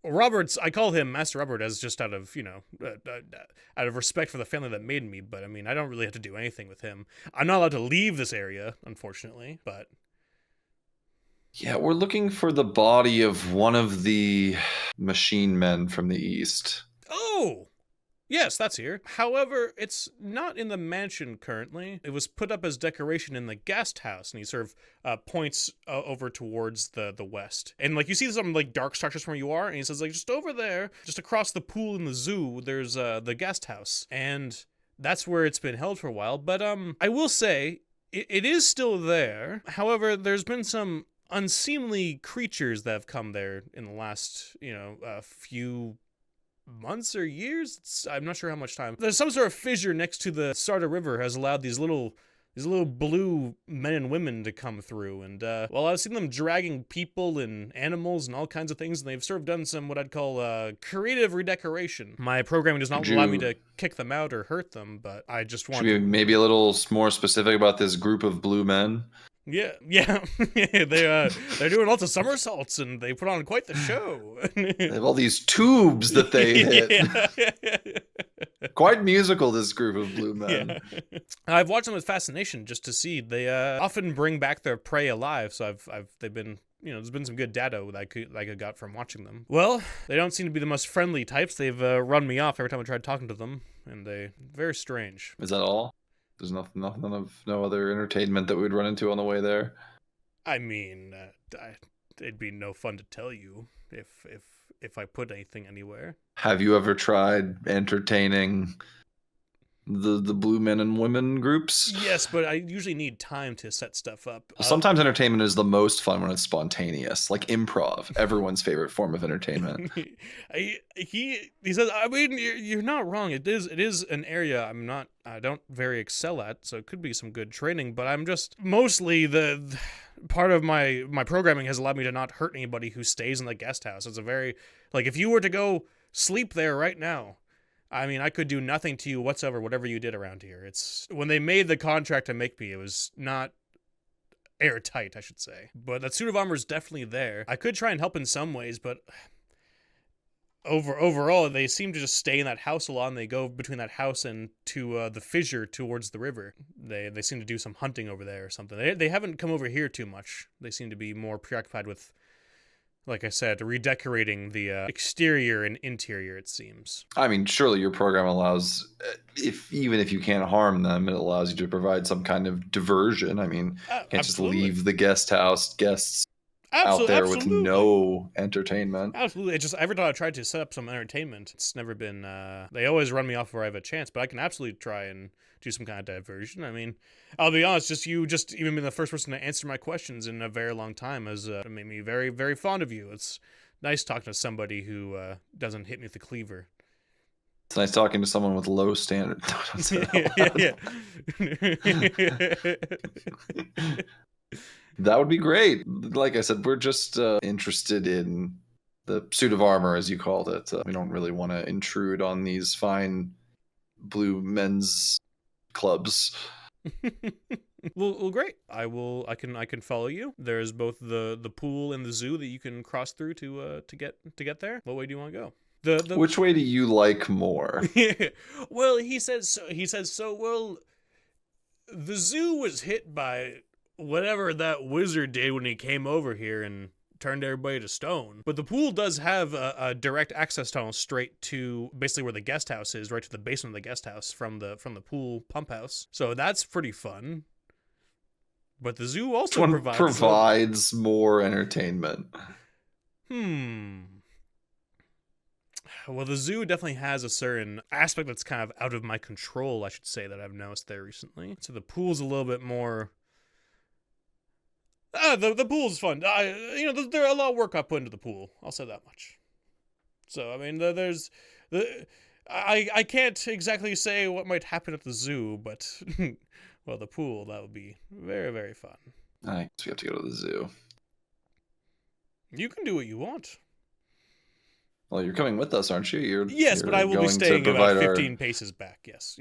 I call him Master Robert as just out of, out of respect for the family that made me, but I mean, I don't really have to do anything with him. I'm not allowed to leave this area, unfortunately, but... Yeah, we're looking for the body of one of the machine men from the East. Oh! Yes, that's here. However, it's not in the mansion currently. It was put up as decoration in the guest house, and he sort of points over towards the west. And you see some dark structures from where you are, and he says just over there, just across the pool in the zoo, there's the guest house, and that's where it's been held for a while. But I will say it is still there. However, there's been some unseemly creatures that have come there in the last few months or years. I'm not sure how much time. There's some sort of fissure next to the Sarda River has allowed these little blue men and women to come through, and I've seen them dragging people and animals and all kinds of things, and they've sort of done some what I'd call creative redecoration. My programming does not allow me to kick them out or hurt them, but I just want to be maybe a little more specific about this group of blue men. Yeah. They're doing lots of somersaults, and they put on quite the show. They have all these tubes that they hit. Quite musical, this group of blue men. Yeah. I've watched them with fascination just to see. They often bring back their prey alive, so they've been, there's been some good data that I got from watching them. Well, they don't seem to be the most friendly types. They've run me off every time I tried talking to them, and very strange. Is that all? There's no other entertainment that we'd run into on the way there. I mean, it'd be no fun to tell you if if I put anything anywhere. Have you ever tried entertaining the blue men and women groups? Yes, but I usually need time to set stuff up. Sometimes entertainment is the most fun when it's spontaneous, like improv, everyone's favorite form of entertainment. He says, I mean, you're not wrong. It is an area I don't very excel at, so it could be some good training, but I'm just mostly the part of my programming has allowed me to not hurt anybody who stays in the guest house. It's a very, like, if you were to go sleep there right now, I mean, I could do nothing to you whatsoever, whatever you did around here. It's when they made the contract to make me, it was not airtight, I should say. But that suit of armor is definitely there. I could try and help in some ways, but overall, they seem to just stay in that house a lot, and they go between that house and to the fissure towards the river. They seem to do some hunting over there or something. They haven't come over here too much. They seem to be more preoccupied with, like I said, redecorating the exterior and interior, it seems. I mean, surely your program allows, even if you can't harm them, it allows you to provide some kind of diversion. I mean, you can't just leave the guest house guests out there with no entertainment. Absolutely. It's just every time I tried to set up some entertainment, it's never been, they always run me off where I have a chance, but I can absolutely try and do some kind of diversion. I mean, I'll be honest, you even been the first person to answer my questions in a very long time has made me very, very fond of you. It's nice talking to somebody who doesn't hit me with the cleaver. It's nice talking to someone with low standards. Yeah. That would be great. Like I said, we're just interested in the suit of armor, as you called it. We don't really want to intrude on these fine blue men's clubs. Well, great. I can follow you. There's both the pool and the zoo that you can cross through to get there. What way do you want to go? Which way do you like more? Well, he says so. Well, the zoo was hit by whatever that wizard did when he came over here and turned everybody to stone. But the pool does have a direct access tunnel straight to basically where the guest house is, right to the basement of the guest house from the pool pump house. So that's pretty fun. But the zoo also provides more entertainment. Well, the zoo definitely has a certain aspect that's kind of out of my control, I should say, that I've noticed there recently. So the pool's a little bit more... the pool's fun. There's a lot of work I put into the pool. I'll say that much. So, I mean, I can't exactly say what might happen at the zoo, but, well, the pool, that would be very, very fun. I guess we have to go to the zoo. You can do what you want. Well, you're coming with us, aren't you? Yes, but I will be staying about 15 paces back. Yes.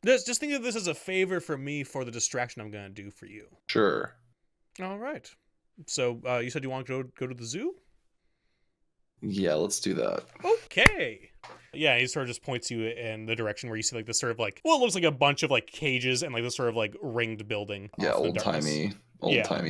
Just think of this as a favor for me for the distraction I'm going to do for you. Sure. All right. So you said you want to go to the zoo? Yeah, let's do that. Okay. Yeah, he sort of just points you in the direction where you see like this sort of like, well, it looks like a bunch of like cages and like this sort of like ringed building. Yeah, old-timey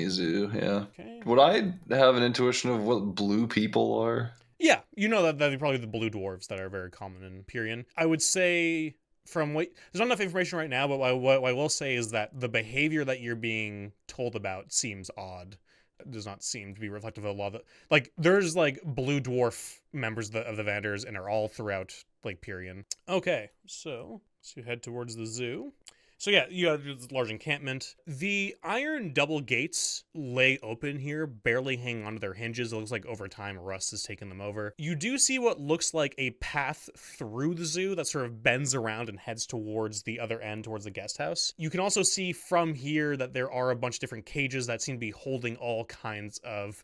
zoo, yeah. Okay. Would I have an intuition of what blue people are? Yeah, you know that they're probably the blue dwarves that are very common in Pyrrhion. I would say there's not enough information right now, but what I will say is that the behavior that you're being told about seems odd. It does not seem to be reflective of a lot of there's like blue dwarf members of the Venators and are all throughout like Pyrrhion. Okay, so you head towards the zoo. So yeah, you have this large encampment. The iron double gates lay open here, barely hanging onto their hinges. It looks like over time rust has taken them over. You do see what looks like a path through the zoo that sort of bends around and heads towards the other end, towards the guest house. You can also see from here that there are a bunch of different cages that seem to be holding all kinds of,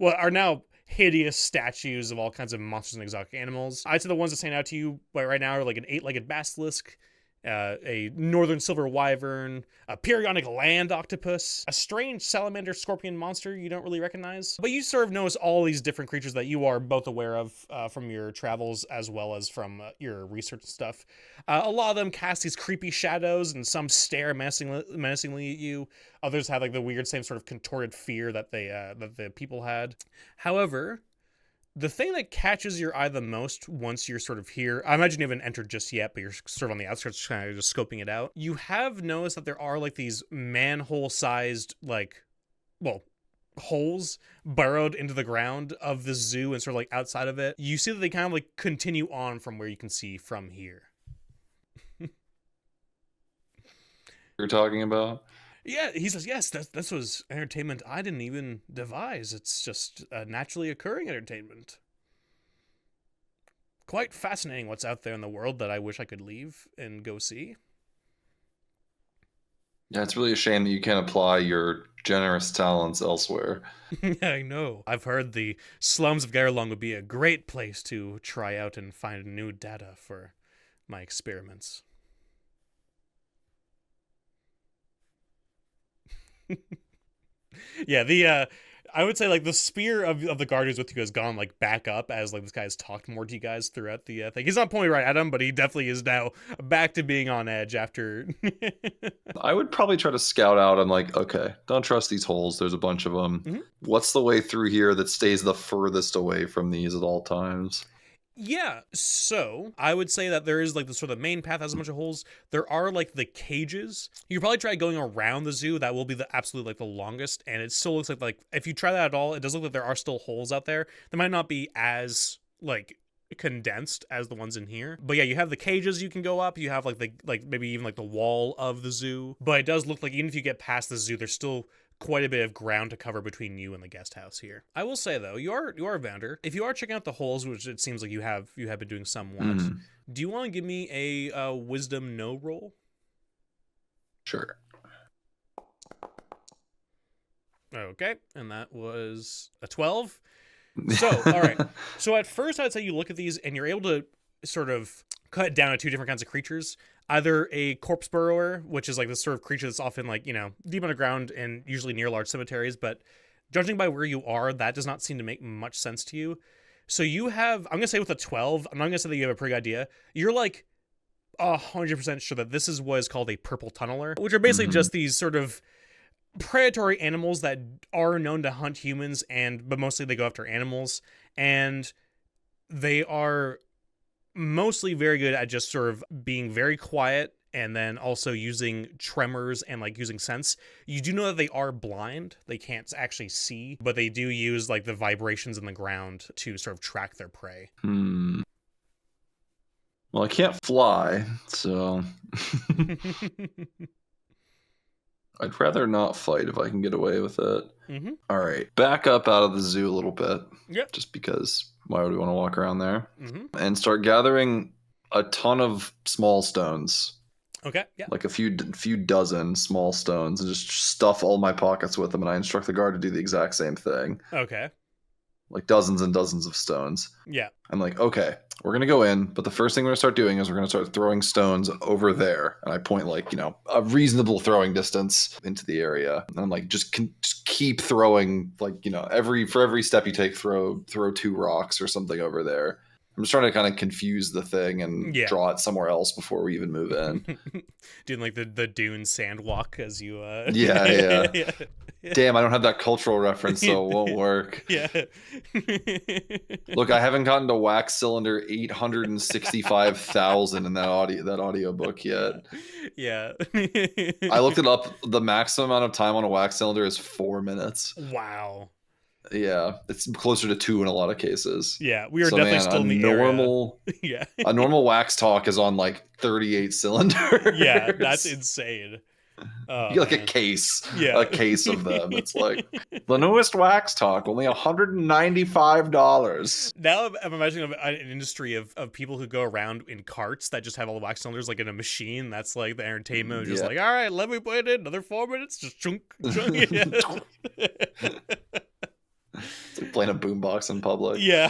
are now hideous statues of all kinds of monsters and exotic animals. I'd say the ones that stand out to you right now are like an 8-legged basilisk, a northern silver wyvern, a periodic land octopus, a strange salamander scorpion monster you don't really recognize. But you sort of notice all these different creatures that you are both aware of from your travels as well as from your research stuff. A lot of them cast these creepy shadows, and some stare menacingly at you. Others have like the weird same sort of contorted fear that that the people had. However, the thing that catches your eye the most once you're sort of here, I imagine you haven't entered just yet, but you're sort of on the outskirts kind of just scoping it out. You have noticed that there are like these manhole-sized, holes burrowed into the ground of the zoo and sort of like outside of it. You see that they kind of like continue on from where you can see from here. You're talking about? Yeah, he says, yes, this was entertainment I didn't even devise. It's just a naturally occurring entertainment. Quite fascinating what's out there in the world that I wish I could leave and go see. Yeah, it's really a shame that you can't apply your generous talents elsewhere. I know. I've heard the slums of Garalong would be a great place to try out and find new data for my experiments. Yeah, I would say like the spear of the guard who's with you has gone like back up as like this guy has talked more to you guys throughout the thing. He's not pointing right at him, but he definitely is now back to being on edge after. I would probably try to scout out. I'm like, okay, don't trust these holes. There's a bunch of them. Mm-hmm. What's the way through here that stays the furthest away from these at all times? Yeah, so I would say that there is like the sort of main path has a bunch of holes. There are like the cages. You could probably try going around the zoo. That will be the absolute like the longest, and it still looks like if you try that at all, it does look like there are still holes out there. They might not be as like condensed as the ones in here, but yeah, you have the cages you can go up. You have like maybe even like the wall of the zoo, but it does look like even if you get past the zoo, there's still quite a bit of ground to cover between you and the guest house here. I will say though, you are a vendor. If you are checking out the holes, which it seems like you have been doing somewhat, do you want to give me a wisdom no roll? Sure. Okay, and that was a 12. So, all right. So at first I'd say you look at these and you're able to sort of cut it down to two different kinds of creatures. Either a corpse burrower, which is like this sort of creature that's often like, you know, deep underground and usually near large cemeteries, but judging by where you are, that does not seem to make much sense to you. So you have, I'm going to say with a 12, I'm not going to say that you have a pretty good idea. You're like 100% sure that this is what is called a purple tunneler, which are basically just these sort of predatory animals that are known to hunt humans, but mostly they go after animals, and they are mostly very good at just sort of being very quiet and then also using tremors and like using sense. You do know that they are blind. They can't actually see, but they do use like the vibrations in the ground to sort of track their prey. Well, I can't fly, so I'd rather not fight if I can get away with it. All right, back up out of the zoo a little bit. Yep. Just because why would we want to walk around there? And start gathering a ton of small stones. Okay, yeah. Like a few dozen small stones, and just stuff all my pockets with them, and I instruct the guard to do the exact same thing. Okay. Like dozens and dozens of stones. Yeah. I'm like, okay, we're going to go in, but the first thing we're going to start doing is we're going to start throwing stones over there. And I point like, you know, a reasonable throwing distance into the area. And I'm like, just keep throwing, like, you know, for every step you take, throw 2 rocks or something over there. I'm just trying to kind of confuse the thing and draw it somewhere else before we even move in. Doing like the dune sand walk as you Yeah. Damn, I don't have that cultural reference, so it won't work. Yeah. Look, I haven't gotten to wax cylinder 865,000 in that audio book yet. Yeah. I looked it up. The maximum amount of time on a wax cylinder is 4 minutes. Wow. Yeah, it's closer to 2 in a lot of cases. Yeah, we are definitely still in the normal area. Yeah. A normal wax talk is on like 38 cylinders. Yeah, that's insane. You get like a case of them. It's like the newest wax talk, only $195. Now I'm imagining an industry of people who go around in carts that just have all the wax cylinders like in a machine. That's like the entertainment. Just like, all right, let me put it in another 4 minutes. Just chunk. It's like playing a boombox in public. Yeah.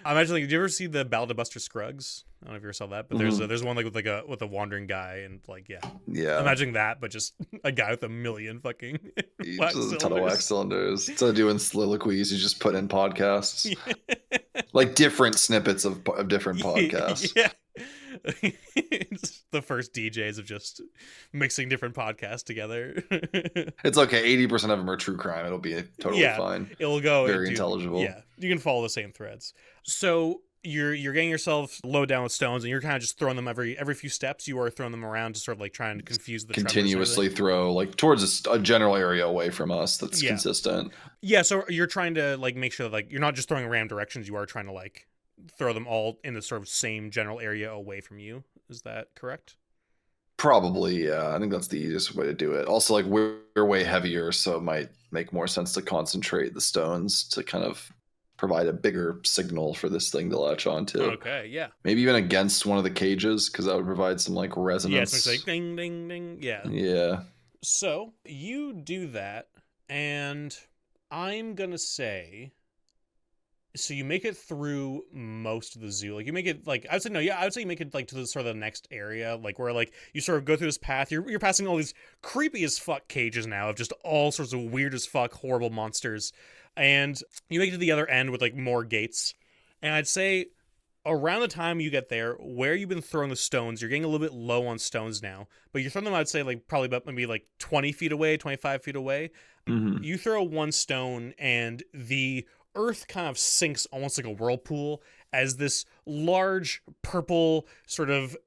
I'm imagining. Did you ever see the Ballad of Buster Scruggs? I don't know if you ever saw that, but there's one like with a wandering guy and like Imagine that, but just a guy with a million fucking wax cylinders. A ton of wax cylinders. Instead of doing soliloquies, you just put in podcasts, like different snippets of different podcasts. Yeah. It's the first DJs of just mixing different podcasts together. It's okay. 80% of them are true crime. It'll be totally fine. It'll go very intelligible. Yeah, you can follow the same threads. So you're getting yourself low down with stones, and you're kind of just throwing them every few steps. You are throwing them around to sort of like trying to confuse the tremors and Continuously everything. throw like towards a general area away from us that's consistent. Yeah, so you're trying to like make sure that, like, you're not just throwing random directions. You are trying to like throw them all in the sort of same general area away from you. Is that correct? Probably, yeah. I think that's the easiest way to do it. Also, like, we're way heavier, so it might make more sense to concentrate the stones to kind of provide a bigger signal for this thing to latch onto. Okay, yeah. Maybe even against one of the cages, because that would provide some like resonance. Yeah, it's like ding, ding, ding. Yeah. Yeah. So you do that, and I'm gonna say, so you make it through most of the zoo. Like, you make it, like, I would say you make it like to the sort of the next area, like where like you sort of go through this path. You're passing all these creepy as fuck cages now of just all sorts of weird as fuck horrible monsters, and you make it to the other end with like more gates. And I'd say around the time you get there, where you've been throwing the stones, you're getting a little bit low on stones now, but you're throwing them, I'd say, like probably about maybe like 20 feet away, 25 feet away. Mm-hmm. You throw one stone and the earth kind of sinks almost like a whirlpool as this large purple sort of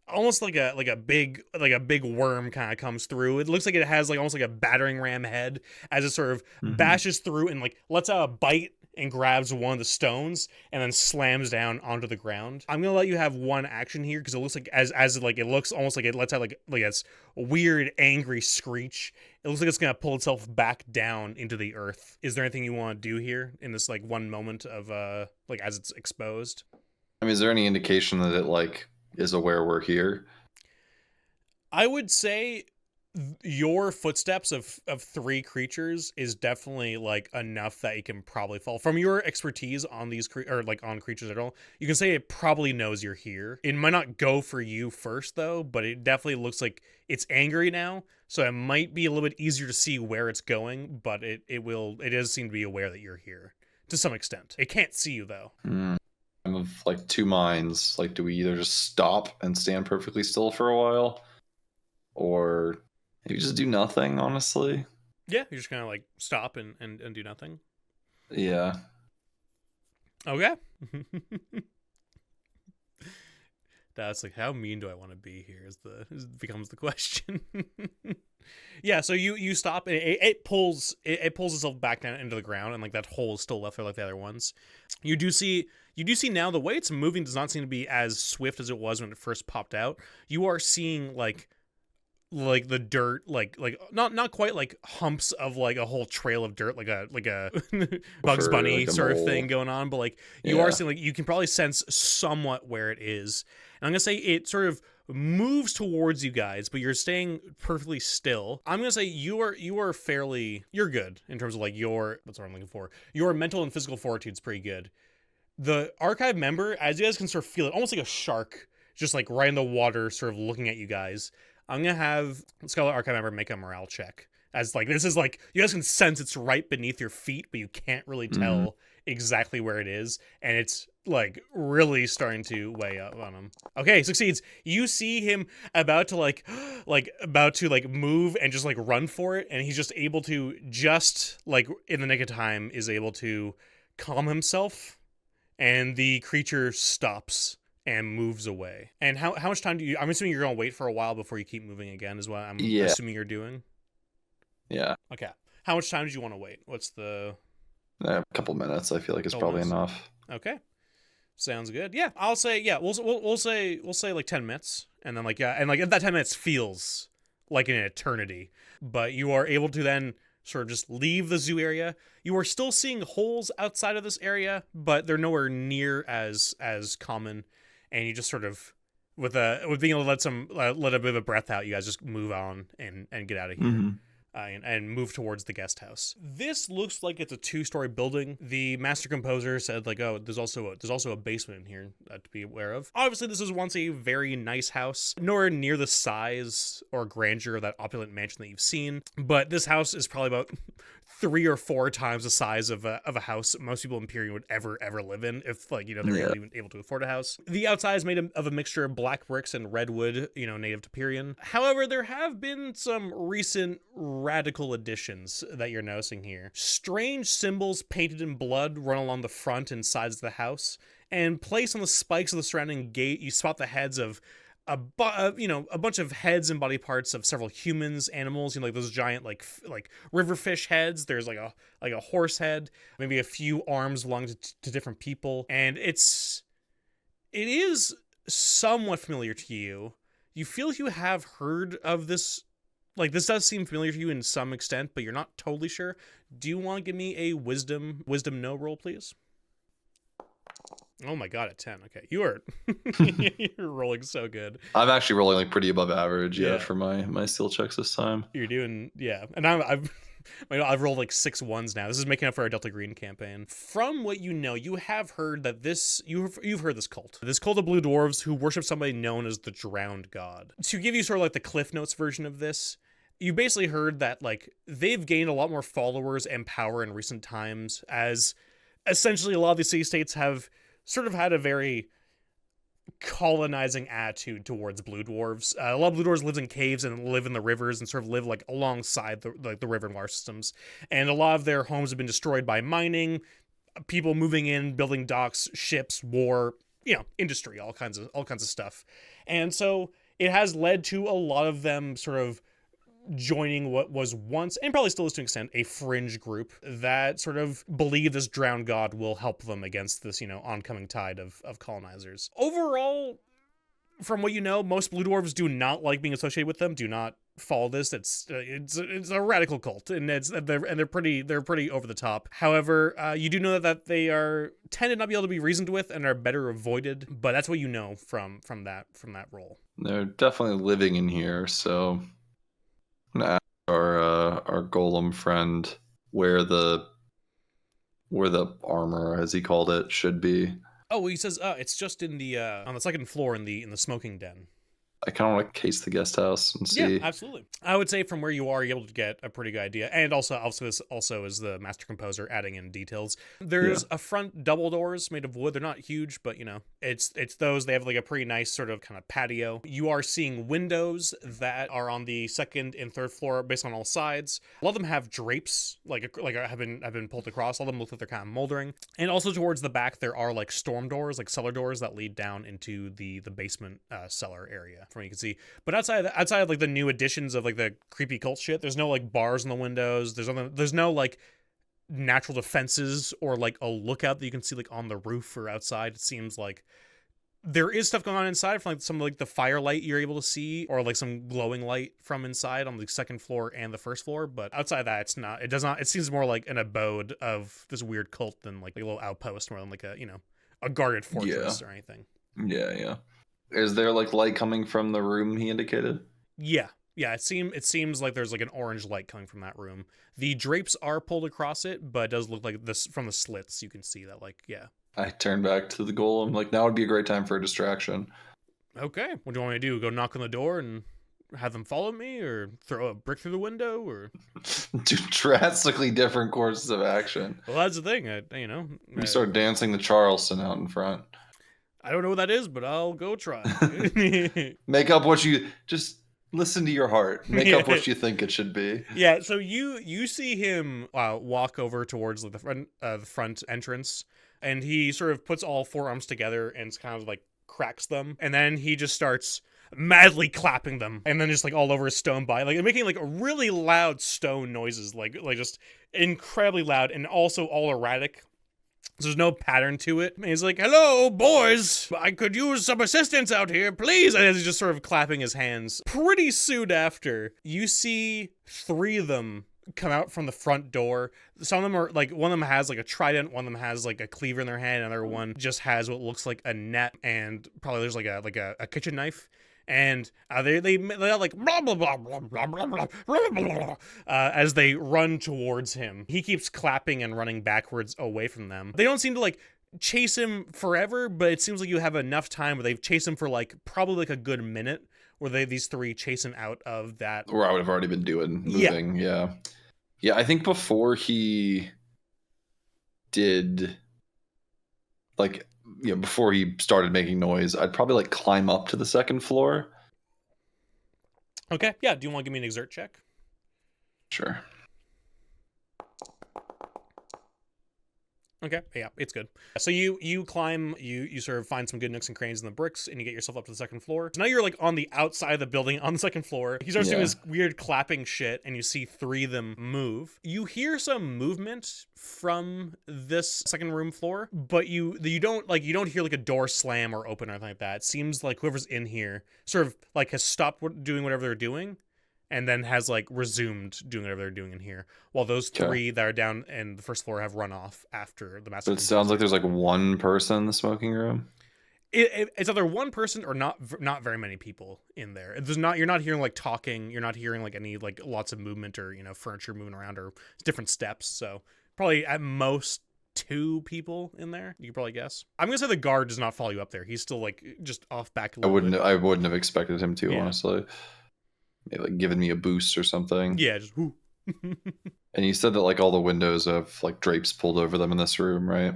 almost like a big worm kind of comes through. It looks like it has like almost like a battering ram head as it sort of bashes through and like lets out a bite and grabs one of the stones and then slams down onto the ground. I'm gonna let you have one action here because it looks like as like it looks almost like it lets out like this weird angry screech. It looks like it's gonna pull itself back down into the earth. Is there anything you want to do here in this like one moment of like as it's exposed? I mean, is there any indication that it like is aware we're here? I would say your footsteps of three creatures is definitely like enough that it can probably fall. From your expertise on these or like on creatures at all, you can say it probably knows you're here. It might not go for you first though, but it definitely looks like it's angry now, so it might be a little bit easier to see where it's going, but it does seem to be aware that you're here to some extent. It can't see you though. I'm of like two minds. Like, do we either just stop and stand perfectly still for a while, or maybe just do nothing, honestly? Yeah, you're just gonna like stop and do nothing. Yeah. Okay. That's like, how mean do I want to be here becomes the question. Yeah, so you stop and it pulls itself back down into the ground, and like that hole is still left there like the other ones. You do see now the way it's moving does not seem to be as swift as it was when it first popped out. You are seeing like the dirt, like not quite like humps of like a whole trail of dirt, like a Bugs Bunny like sort of mole thing going on, but like you are seeing, like, you can probably sense somewhat where it is. And I'm gonna say it sort of moves towards you guys, but you're staying perfectly still. I'm gonna say you're good in terms of like that's what I'm looking for. Your mental and physical fortitude's pretty good. The archive member, as you guys can sort of feel it, almost like a shark, just like right in the water, sort of looking at you guys. I'm gonna have Scholar Archive member make a morale check. As like, this is like, you guys can sense it's right beneath your feet, but you can't really tell exactly where it is, and it's like really starting to weigh up on him. Okay, succeeds. You see him about to move and just like run for it, and he's just able to, just like in the nick of time, is able to calm himself, and the creature stops and moves away. And how much time do you... I'm assuming you're going to wait for a while before you keep moving again, is what I'm assuming you're doing? Yeah. Okay. How much time do you want to wait? What's the... A couple minutes, I feel like it's probably enough. Okay. Sounds good. Yeah, I'll say, yeah, we'll say like 10 minutes. And then like, yeah, and like that 10 minutes feels like an eternity. But you are able to then sort of just leave the zoo area. You are still seeing holes outside of this area, but they're nowhere near as common. And you just sort of, with being able to let a bit of a breath out, you guys just move on and get out of here. And move towards the guest house. This looks like it's a 2-story building. The master composer said, like, oh, there's also a basement in here to be aware of. Obviously, this was once a very nice house, nowhere near the size or grandeur of that opulent mansion that you've seen. But this house is probably about 3 or 4 times the size of a house most people in Pyrrhion would ever live in, if like, you know, they're really even able to afford a house. The outside is made of a mixture of black bricks and redwood, you know, native to Pyrrhion. However, there have been some recent radical additions that you're noticing here. Strange symbols painted in blood run along the front and sides of the house, and placed on the spikes of the surrounding gate, you spot the heads of a bunch of heads and body parts of several humans, animals, like those giant like river fish heads. There's like a horse head, maybe a few arms belonging to different people, and it is somewhat familiar to you. You feel you have heard of this. Like, this does seem familiar to you in some extent, but you're not totally sure. Do you want to give me a wisdom no roll, please? Oh my god, at 10. Okay, you're rolling so good. I'm actually rolling like pretty above average, for my skill checks this time. You're doing, and I've rolled like 6 ones now. This is making up for our Delta Green campaign. From what you know, you have heard that you've heard this cult of blue dwarves who worship somebody known as the Drowned God. To give you sort of like the Cliff Notes version of this, you basically heard that like they've gained a lot more followers and power in recent times, as essentially a lot of these city-states have sort of had a very colonizing attitude towards blue dwarves. A lot of blue dwarves live in caves and live in the rivers and sort of live like alongside the river and water systems. And a lot of their homes have been destroyed by mining, people moving in, building docks, ships, war, industry, all kinds of stuff. And so it has led to a lot of them sort of joining what was once, and probably still is to an extent, a fringe group that sort of believe this drowned god will help them against this, oncoming tide of colonizers. Overall, from what you know, most blue dwarves do not like being associated with them, do not follow this. It's a radical cult, and they're pretty over the top. However, you do know that they tend to not be able to be reasoned with and are better avoided, but that's what you know from that role. They're definitely living in here, so I'm gonna ask our golem friend where the armor, as he called it, should be. Oh, well, he says it's just in the on the second floor in the smoking den. I kind of want to case the guest house and see. Yeah, absolutely. I would say from where you are, you're able to get a pretty good idea. And also this also is the master composer adding in details. There's a front double doors made of wood. They're not huge, but it's those. They have like a pretty nice sort of kind of patio. You are seeing windows that are on the second and third floor, based on all sides. A lot of them have drapes, like have been pulled across. All of them look like they're kind of moldering. And also towards the back, there are like storm doors, like cellar doors that lead down into the basement cellar area, from what you can see. But outside of like the new additions of like the creepy cult shit, there's no like bars in the windows. There's no like natural defenses or like a lookout that you can see like on the roof or outside. It seems like there is stuff going on inside from like some like the firelight you're able to see, or like some glowing light from inside on the second floor and the first floor. But outside of that, it seems more like an abode of this weird cult than like a little outpost, more than like a guarded fortress or anything. Yeah. Is there like light coming from the room he indicated? Yeah. It seems like there's like an orange light coming from that room. The drapes are pulled across it, but it does look like this from the slits. You can see that, like, yeah. I turn back to the golem. Like, now would be a great time for a distraction. Okay. What do you want me to do? Go knock on the door and have them follow me, or throw a brick through the window, or do drastically different courses of action? Well, that's the thing. You start dancing the Charleston out in front. I don't know what that is, but I'll go try. Make up what you just listen to your heart. Make up what you think it should be. Yeah. So you see him walk over towards the front entrance, and he sort of puts all four arms together and kind of like cracks them, and then he just starts madly clapping them, and then just like all over his stone body, like making like really loud stone noises, like just incredibly loud, and also all erratic. There's no pattern to it. And he's like, "Hello, boys. I could use some assistance out here, please." And he's just sort of clapping his hands. Pretty soon after, you see 3 of them come out from the front door. Some of them are like, one of them has like a trident, one of them has like a cleaver in their hand, another one just has what looks like a net, and probably there's like a kitchen knife. And they like blah blah blah blah blah blah blah blah blah as they run towards him. He keeps clapping and running backwards away from them. They don't seem to like chase him forever, but it seems like you have enough time where they've chased him for like probably like a good minute, where these 3 chase him out of that. Or I would have already been moving. Yeah. I think before he did, like, before he started making noise, I'd probably like climb up to the second floor. Okay, yeah. Do you want to give me an exert check? Sure. Okay, yeah, it's good. So you climb, you sort of find some good nooks and crannies in the bricks, and you get yourself up to the second floor. So now you're like on the outside of the building, on the second floor. He starts doing this weird clapping shit, and you see 3 of them move. You hear some movement from this second room floor, but you don't hear like a door slam or open or anything like that. It seems like whoever's in here sort of like has stopped doing whatever they're doing, and then has like resumed doing whatever they're doing in here, while those 3 that are down in the first floor have run off after the master. But it sounds like there's like one person in the smoking room. It's either one person or not very many people in there. You're not hearing like talking. You're not hearing like any like lots of movement or furniture moving around or different steps. So probably at most 2 people in there. You could probably guess. I'm gonna say the guard does not follow you up there. He's still like just off back. I wouldn't have expected him to, honestly. Maybe like giving me a boost or something. Yeah, just whoo. And you said that like all the windows have like drapes pulled over them in this room, right?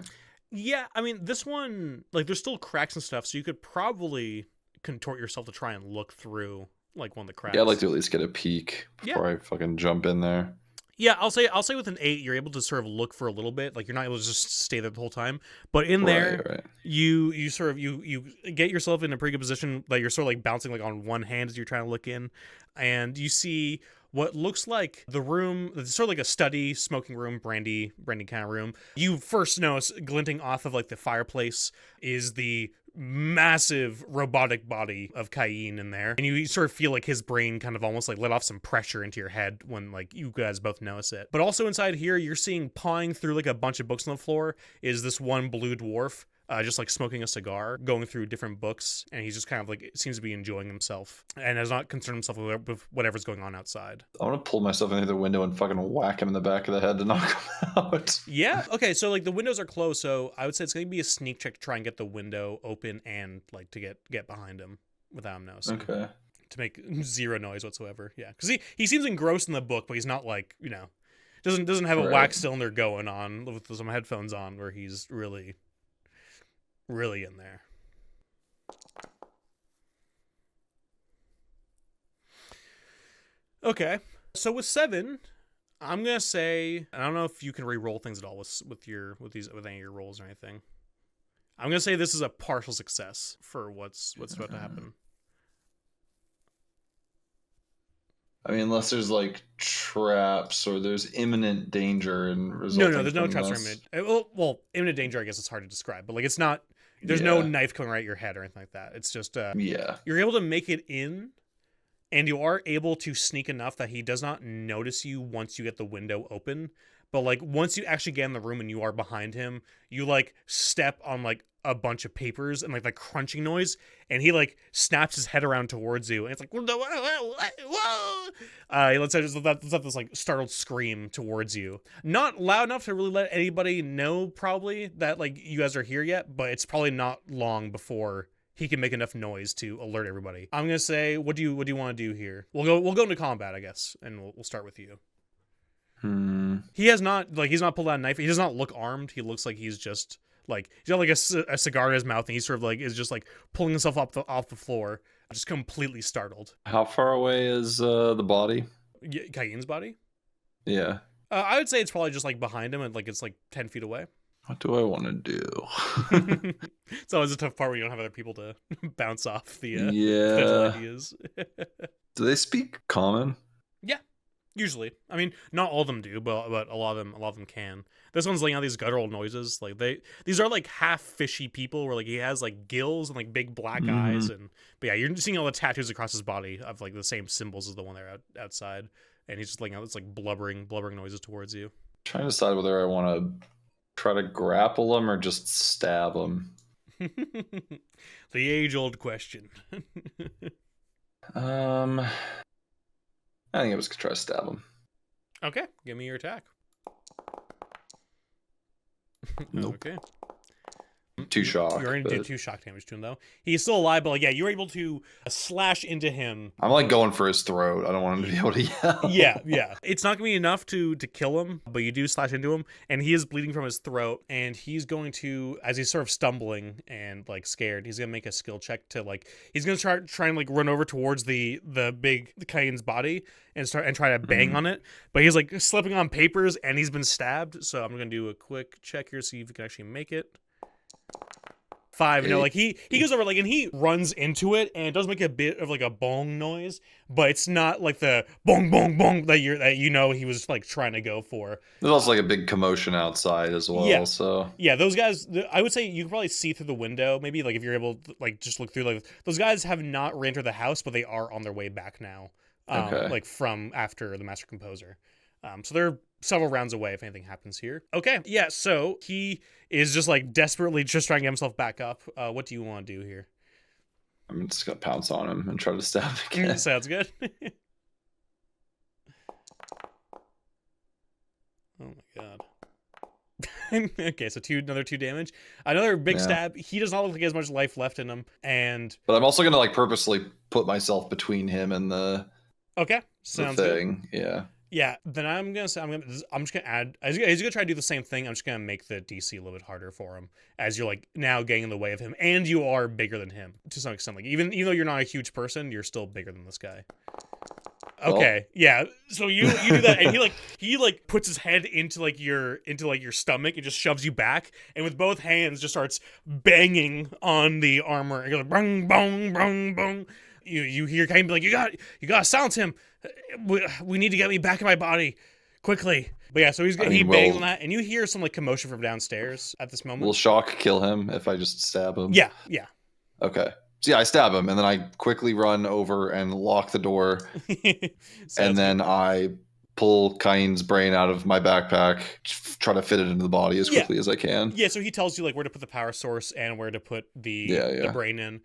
Yeah, I mean this one, like there's still cracks and stuff, so you could probably contort yourself to try and look through like one of the cracks. Yeah, I'd like to at least get a peek before I fucking jump in there. Yeah, I'll say with an 8, you're able to sort of look for a little bit. Like you're not able to just stay there the whole time. But in there, you sort of you get yourself in a pretty good position that you're sort of like bouncing like on one hand as you're trying to look in, and you see what looks like the room. It's sort of like a study, smoking room, brandy kind of room. You first notice glinting off of like the fireplace is the massive robotic body of Cayenne in there, and you sort of feel like his brain kind of almost like let off some pressure into your head when like you guys both notice it. But also inside here, you're seeing pawing through like a bunch of books on the floor is this one blue dwarf, just like smoking a cigar, going through different books, and he's just kind of like seems to be enjoying himself and has not concerned himself with whatever's going on outside. I want to pull myself into the window and fucking whack him in the back of the head to knock him out. Yeah. Okay. So like the windows are closed, so I would say it's going to be a sneak check to try and get the window open and like to get behind him without him noticing. Okay. To make 0 noise whatsoever. Yeah, because he seems engrossed in the book, but he's not like doesn't have a wax cylinder going on with some headphones on where he's really in there. Okay, so with 7, I'm gonna say, I don't know if you can re-roll things at all with any of your rolls or anything. I'm gonna say this is a partial success for what's about to happen. I mean, unless there's like traps or there's imminent danger and No, there's no traps or imminent. Well, imminent danger, I guess it's hard to describe, but like it's not. There's no knife coming right at your head or anything like that. It's just you're able to make it in, and you are able to sneak enough that he does not notice you once you get the window open. But like once you actually get in the room and you are behind him, you like step on like a bunch of papers and like the crunching noise, and he like snaps his head around towards you, and it's like whoa. He lets out this like startled scream towards you. Not loud enough to really let anybody know probably that like you guys are here yet, but it's probably not long before he can make enough noise to alert everybody. I'm gonna say, what do you want to do here? We'll go into combat, I guess, and we'll start with you. He's not pulled out a knife. He does not look armed. He looks like he's just like he's got like a cigar in his mouth, and he sort of like is just like pulling himself off the floor, just completely startled. How far away is the body? Cayenne's body? Yeah. I would say it's probably just like behind him, and like it's like 10 feet away. What do I want to do? It's always a tough part when you don't have other people to bounce off the ideas. Do they speak common? Yeah. Usually, I mean, not all of them do, but a lot of them can. This one's laying out these guttural noises. Like these are like half fishy people, where like he has like gills and like big black eyes, but yeah, you're seeing all the tattoos across his body of like the same symbols as the one there outside, and he's just laying out this like blubbering noises towards you. Trying to decide whether I want to try to grapple him or just stab him. The age-old question. I think I was gonna try to stab him. Okay, give me your attack. Nope. Okay. 2 shock. You're going to do 2 shock damage to him, though. He's still alive, but like, yeah, you're able to slash into him. I'm like going for his throat. I don't want him to be able to yell. Yeah. It's not going to be enough to kill him, but you do slash into him, and he is bleeding from his throat, and he's going to, as he's sort of stumbling and like scared, he's going to make a skill check to like, he's going to try and like run over towards the big Cayenne's body and try to bang on it, but he's like slipping on papers and he's been stabbed. So I'm going to do a quick check here, see if he can actually make it. 5. No, like he goes over like, and he runs into it, and it does make a bit of like a bong noise, but it's not like the bong bong bong that you know he was like trying to go for. There's also like a big commotion outside as well. Yeah. So yeah, those guys, I would say you can probably see through the window. Maybe like if you're able to like just look through, like those guys have not re-entered the house, but they are on their way back now. Okay. Like from after the master composer. So they're several rounds away if anything happens here. Okay, yeah, so he is just like desperately just trying to get himself back up. What do you want to do here? I'm just gonna pounce on him and try to stab him again. Sounds good. Oh my god. Okay, so another 2 damage. Another big stab. He does not look like he has much life left in him, but I'm also gonna like purposely put myself between him and the sounds thing. good. Yeah. Yeah, then I'm just gonna add. As he's gonna try to do the same thing, I'm just gonna make the DC a little bit harder for him, as you're like now getting in the way of him, and you are bigger than him to some extent. Like even though you're not a huge person, you're still bigger than this guy. Okay, yeah. So you do that, and he puts his head into your stomach and just shoves you back, and with both hands just starts banging on the armor, and you're like bang bang bang bang. You hear kind of like you got to silence him. We need to get me back in my body quickly. But yeah, so he bangs on that, and you hear some like commotion from downstairs at this moment. Will shock kill him if I just stab him? Yeah. Okay. So yeah, I stab him, and then I quickly run over and lock the door, and then I pull Cayenne's brain out of my backpack, try to fit it into the body as quickly as I can. Yeah, so he tells you like where to put the power source and where to put the brain in.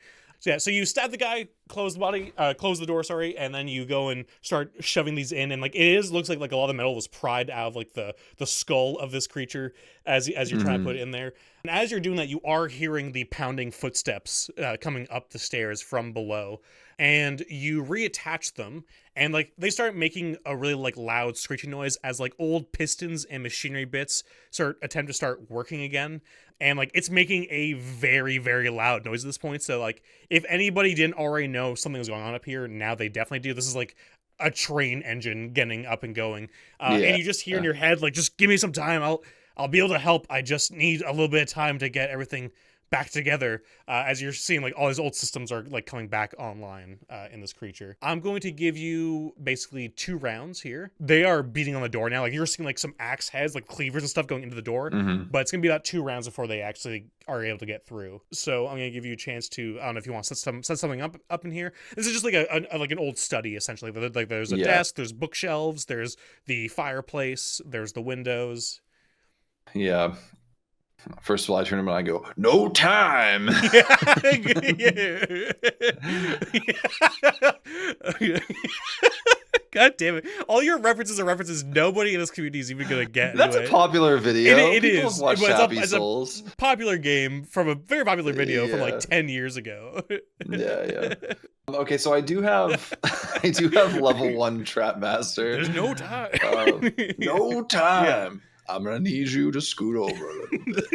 So you stab the guy, close the door, and then you go and start shoving these in, and like looks like a lot of the metal was pried out of like the skull of this creature as you're trying to put it in there. And as you're doing that, you are hearing the pounding footsteps coming up the stairs from below, and you reattach them, and like they start making a really like loud screeching noise as like old pistons and machinery bits attempt to start working again. And like it's making a very, very loud noise at this point. So like if anybody didn't already know something was going on up here, now they definitely do. This is like a train engine getting up and going. And you just hear in your head, like, just give me some time. I'll be able to help. I just need a little bit of time to get everything back together, as you're seeing like all these old systems are like coming back online in this creature. I'm going to give you basically 2 rounds here. They are beating on the door now. Like you're seeing like some axe heads, like cleavers and stuff going into the door, but it's gonna be about 2 rounds before they actually are able to get through. So I'm gonna give you a chance to, I don't know if you want to set something up in here. This is just like like an old study essentially. Like there's a desk, there's bookshelves, there's the fireplace, there's the windows. Yeah. First of all, I turn him and I go, "No time." God damn it! All your references are references nobody in this community is even gonna get. That's a popular video. It People is. watch Happy Souls. A popular game from a very popular video from like 10 years ago. Yeah. Okay, so I do have level 1 Trap Master. There's no time. No time. Yeah. I'm gonna need you to scoot over a little bit.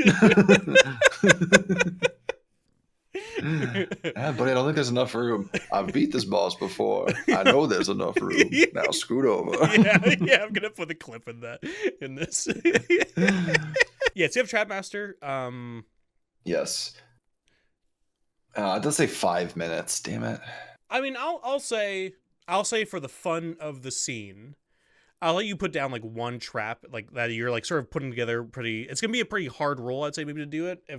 Yeah, buddy, I don't think there's enough room. I've beat this boss before. I know there's enough room. Now scoot over. Yeah, I'm gonna put the clip in this. Yeah, so you have Trap Master. Yes. It does say 5 minutes. Damn it. I mean, I'll say for the fun of the scene, I'll let you put down like 1 trap like that you're like sort of putting together pretty. It's gonna be a pretty hard roll, I'd say, maybe to do it. I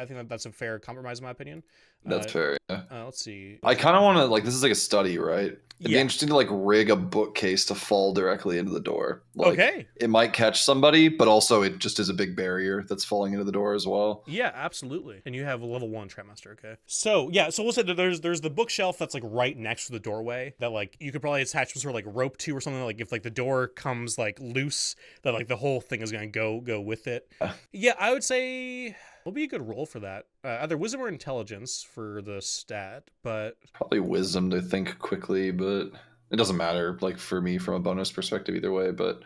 think that's a fair compromise in my opinion. That's fair. Yeah. Let's see. I kind of want to this is like a study, right? It'd be interesting to like rig a bookcase to fall directly into the door. Like, okay. It might catch somebody, but also it just is a big barrier that's falling into the door as well. Yeah, absolutely. And you have a level 1 Trap Master, okay? So yeah, so we'll say that there's the bookshelf that's like right next to the doorway that like you could probably attach some sort of like rope to or something. Like if like the door comes like loose, that like the whole thing is gonna go with it. Yeah, I would say What would be a good roll for that? Either wisdom or intelligence for the stat, but Probably wisdom to think quickly, but it doesn't matter, like, for me from a bonus perspective either way, but...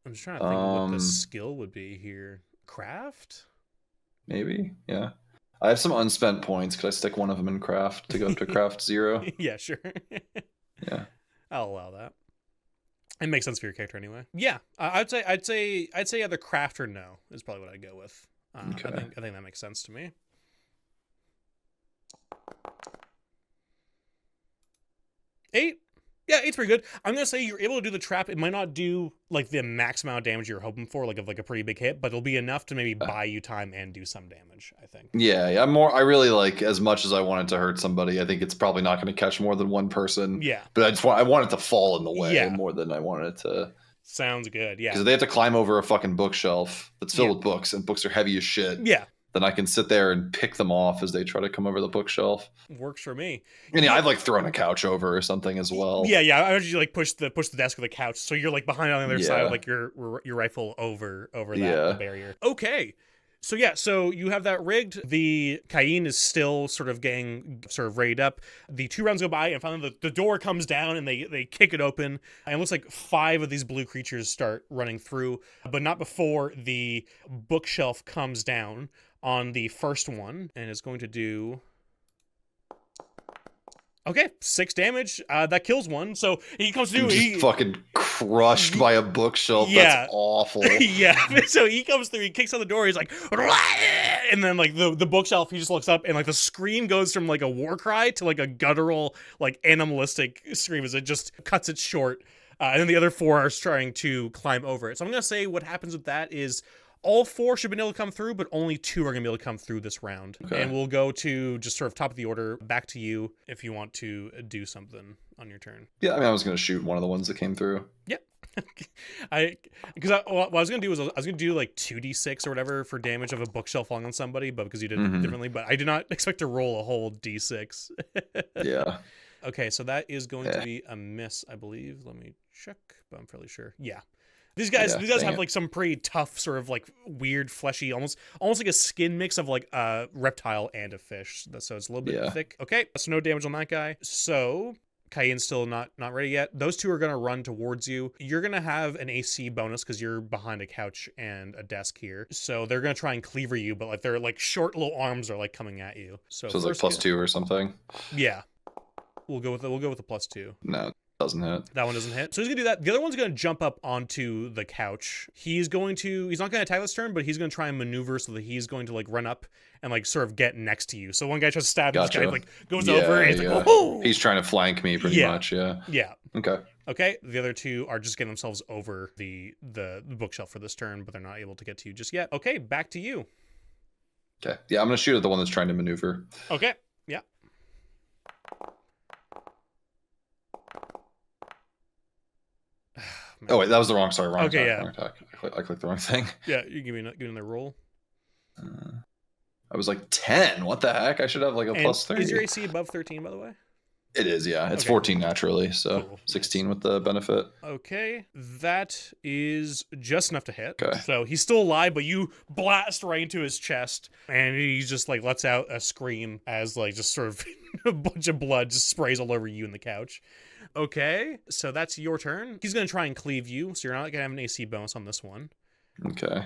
I'm just trying to think of what the skill would be here. Craft? Maybe, yeah. I have some unspent points. Could I stick one of them in craft to go up to craft 0? Yeah, sure. Yeah. I'll allow that. It makes sense for your character anyway. Yeah, I'd say either craft or no is probably what I'd go with. Okay. I think that makes sense to me. 8? Yeah, 8's pretty good. I'm gonna say you're able to do the trap. It might not do like the max amount of damage you're hoping for, like of like a pretty big hit, but it'll be enough to maybe buy you time and do some damage, I think. Yeah. I really like, as much as I want it to hurt somebody, I think it's probably not going to catch more than one person. Yeah. But I want it to fall in the way Yeah. more than I want it to. Sounds good. Yeah. Because they have to climb over a fucking bookshelf that's filled with books, and books are heavy as shit. Yeah. Then I can sit there and pick them off as they try to come over the bookshelf. Works for me. And yeah, I've like thrown a couch over or something as well. Yeah. I usually like push the desk or the couch, so you're like behind on the other side, like your rifle over that barrier. Okay. So you have that rigged. The Cayenne is still sort of getting sort of raided up. The 2 rounds go by, and finally the door comes down, and they kick it open. And it looks like 5 of these blue creatures start running through, but not before the bookshelf comes down on the first one, and is going to do... Okay, 6 damage. That kills one. So he comes through. He's fucking crushed by a bookshelf. Yeah. That's awful. Yeah. So he comes through. He kicks on the door. He's like, and then like the bookshelf. He just looks up, and like the scream goes from like a war cry to like a guttural, like animalistic scream as it just cuts it short. And then the other 4 are trying to climb over it. So I'm gonna say what happens with that is, all 4 should have been able to come through, but only 2 are going to be able to come through this round. Okay. And we'll go to just sort of top of the order, back to you if you want to do something on your turn. Yeah, I mean, I was going to shoot one of the ones that came through. Yeah. What I was going to do was I was going to do like 2d6 or whatever for damage of a bookshelf falling on somebody, but because you did it differently, but I did not expect to roll a whole d6. Yeah. Okay, so that is going to be a miss, I believe. Let me check, but I'm fairly sure. Yeah. These guys have like some pretty tough, sort of like weird, fleshy, almost like a skin mix of like a reptile and a fish. So it's a little bit thick. Okay, so no damage on that guy. So Cayenne's still not ready yet. Those 2 are gonna run towards you. You're gonna have an AC bonus because you're behind a couch and a desk here. So they're gonna try and cleaver you, but like their like short little arms are like coming at you. So it's like +2 or something. Yeah, we'll go with the +2. No. Doesn't hit. That one doesn't hit. So he's gonna do that. The other one's gonna jump up onto the couch. He's not gonna attack this turn, but he's gonna try and maneuver so that he's going to like run up and like sort of get next to you. So one guy tries to stab him, this guy like goes over and he's like, oh! He's trying to flank me pretty much, yeah. Okay. The other 2 are just getting themselves over the bookshelf for this turn, but they're not able to get to you just yet. Okay, back to you. Okay. Yeah, I'm gonna shoot at the one that's trying to maneuver. Okay. Yeah. Oh wait, that was the wrong. Sorry, wrong okay, attack. Wrong attack. I clicked the wrong thing. Yeah, you give me another roll. I was like 10. What the heck? I should have like a +30. Is your AC above 13, by the way? It is, yeah. It's 14 naturally, so cool. 16 with the benefit. Okay, that is just enough to hit. Okay. So he's still alive, but you blast right into his chest, and he just like lets out a scream as like just sort of a bunch of blood just sprays all over you and the couch. Okay, so that's your turn. He's going to try and cleave you, so you're not going to have an AC bonus on this one. Okay.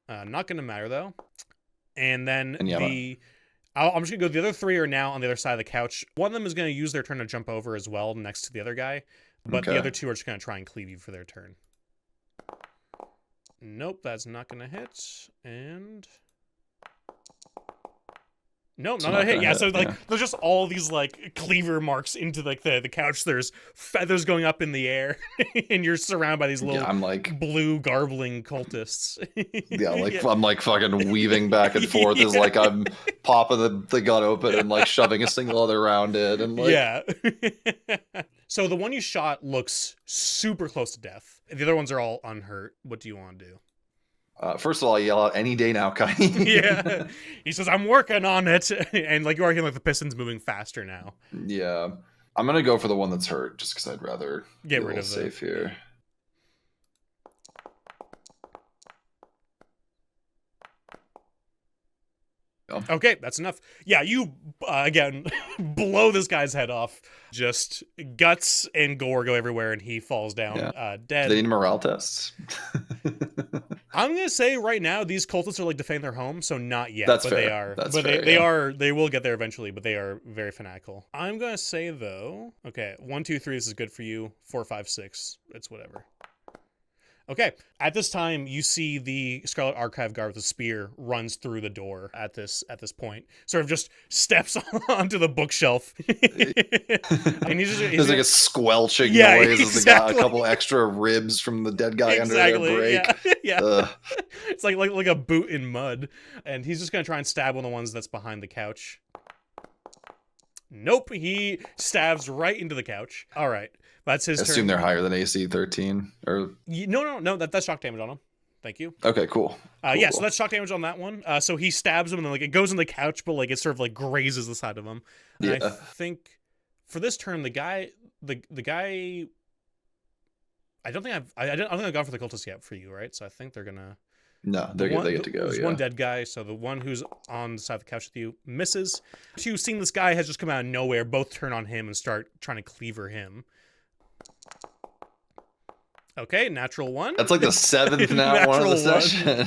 Not going to matter, though. And then I'm just going to go, the other 3 are now on the other side of the couch. One of them is going to use their turn to jump over as well next to the other guy, but the other 2 are just going to try and cleave you for their turn. Nope, that's not going to hit. And... Nope, not a hit. Yeah, so like there's just all these like cleaver marks into like the couch. There's feathers going up in the air, and you're surrounded by these little I'm like blue garbling cultists. I'm like fucking weaving back and forth as like I'm popping the gun open and like shoving a single other around it and like yeah. So the one you shot looks super close to death. The other ones are all unhurt. What do you want to do? First of all, I yell out any day now, Cayenne. Yeah. He says, I'm working on it. And like you are hearing like the piston's moving faster now. Yeah. I'm going to go for the one that's hurt just because I'd rather get rid of safe here. Okay, that's enough. Yeah, you, again, blow this guy's head off. Just guts and gore go everywhere, and he falls down dead. Do they need morale tests? I'm going to say right now, these cultists are, like, defending their home, so not yet. That's but fair. They are. That's but fair, they are. They will get there eventually, but they are very fanatical. I'm going to say, though, okay, 1, 2, 3, this is good for you. 4, 5, 6, it's whatever. Okay, at this time, you see the Scarlet Archive guard with a spear runs through the door at this point. Sort of just steps onto the bookshelf. And he's There's like a squelching noise as they got a couple extra ribs from the dead guy under their break. Yeah. It's like a boot in mud. And he's just going to try and stab one of the ones that's behind the couch. Nope, he stabs right into the couch. All right. That's his turn. Assume they're higher than AC 13 or no. That's shock damage on him. Thank you. Okay, cool. Yeah, so that's shock damage on that one. So he stabs him and then like it goes in the couch, but like it sort of like grazes the side of him. And I think for this turn, the guy. I don't think I've gone for the cultist yet for you, right? So I think they're gonna. No, they get to go. There's one dead guy, so the one who's on the side of the couch with you misses. Two, seeing this guy has just come out of nowhere, both turn on him and start trying to cleaver him. Okay, natural 1. That's like the 7th nat one of the session.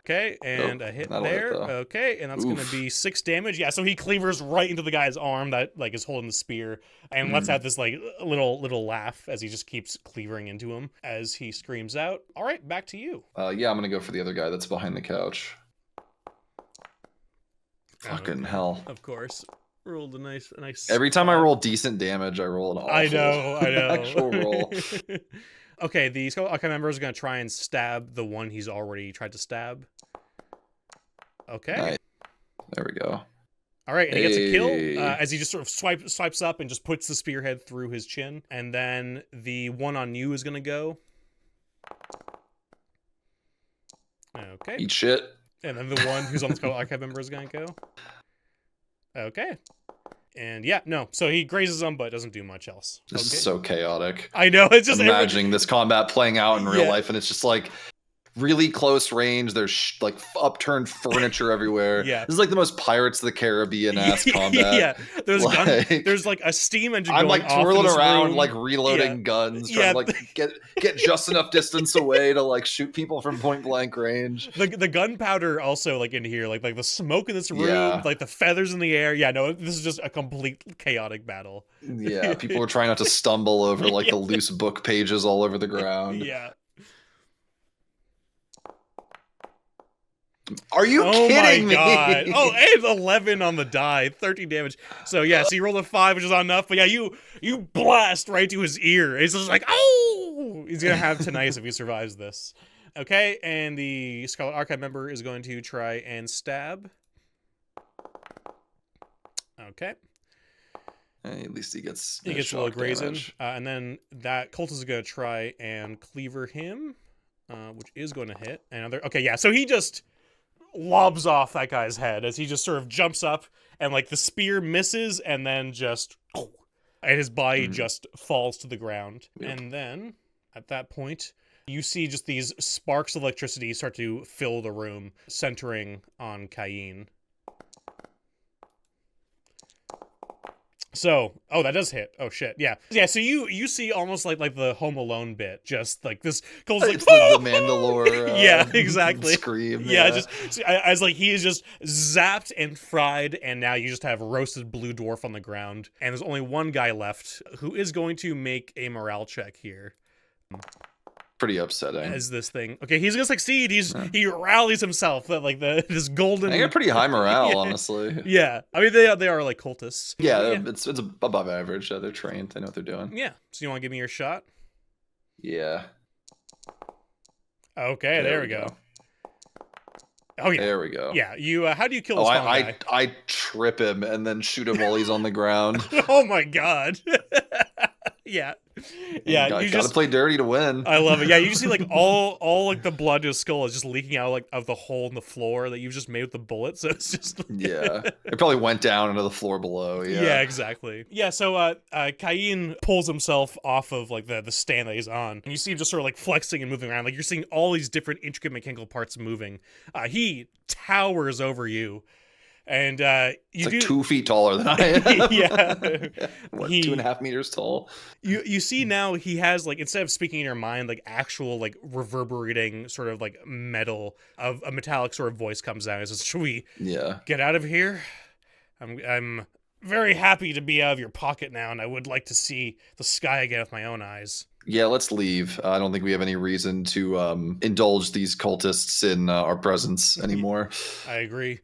Okay, and a hit there. Okay, and that's going to be 6 damage. Yeah, so he cleavers right into the guy's arm that like is holding the spear, and lets out this like little laugh as he just keeps cleavering into him as he screams out. All right, back to you. Yeah, I'm gonna go for the other guy that's behind the couch. Fucking hell! Of course. Rolled a nice. Every time I roll decent damage, I roll an awful. I know. actual roll. Okay, the Scarlet Archive member is going to try and stab the one he's already tried to stab. Okay. Nice. There we go. All right, and he gets a kill as he just sort of swipes up and just puts the spearhead through his chin. And then the one on you is going to go. Okay. Eat shit. And then the one who's on the Scarlet Archive member is going to go. Okay. And yeah, no. So he grazes them, but doesn't do much else. This is so chaotic. I know. It's just imagining this combat playing out in real life, and it's just like really close range. There's like upturned furniture everywhere. Yeah. This is like the most Pirates of the Caribbean ass combat. Yeah. There's like a steam engine I'm going like twirling around, room. like reloading guns, trying to like get just enough distance away to like shoot people from point blank range. The gunpowder also like in here, like the smoke in this room, like the feathers in the air. Yeah, no, this is just a complete chaotic battle. Yeah, people are trying not to stumble over like the loose book pages all over the ground. Yeah. Are you kidding me? God. Oh, and 11 on the die, 13 damage. So yeah, so you rolled a 5, which is not enough. But yeah, you blast right to his ear. It's just like, oh, he's gonna have tinnitus if he survives this. Okay, and the Scarlet Archive member is going to try and stab. Okay. At least he gets a little grazing, and then that cultist is gonna try and cleaver him, which is going to hit. Okay, yeah. So he just lobs off that guy's head as he just sort of jumps up and like the spear misses and then just and his body just falls to the ground. And then at that point you see just these sparks of electricity start to fill the room, centering on Cayenne. So, that does hit. Oh shit, yeah. So you see almost like the Home Alone bit, just like this goes like the Mandalore. Yeah, exactly. Scream. Yeah, just as like he is just zapped and fried, and now you just have roasted blue dwarf on the ground, and there's only one guy left who is going to make a morale check here. Pretty upsetting. As this thing, okay, he's gonna succeed. He rallies himself. Like this golden. They got pretty high morale, honestly. Yeah, I mean they are like cultists. Yeah, it's above average. They're trained. They know what they're doing. Yeah. So you want to give me your shot? Yeah. Okay, there we go. Oh yeah. There we go. Yeah. You. How do you kill this guy? I trip him and then shoot him while he's on the ground. Oh my god. Yeah. Yeah, you you gotta just play dirty to win. I love it. Yeah, you see like all like the blood to his skull is just leaking out like of the hole in the floor that you've just made with the bullet. So it's just Yeah, it probably went down into the floor below. yeah, exactly. Yeah, so Cain pulls himself off of like the stand that he's on, and you see him just sort of like flexing and moving around. Like you're seeing all these different intricate mechanical parts moving. He towers over you. And you it's like do 2 feet taller than I am. yeah. What, 2.5 meters tall? You see now he has like, instead of speaking in your mind, like actual like reverberating sort of like metal of a metallic sort of voice comes out and says, "Should we get out of here? I'm very happy to be out of your pocket now, and I would like to see the sky again with my own eyes." Yeah, let's leave. I don't think we have any reason to indulge these cultists in our presence anymore. I agree.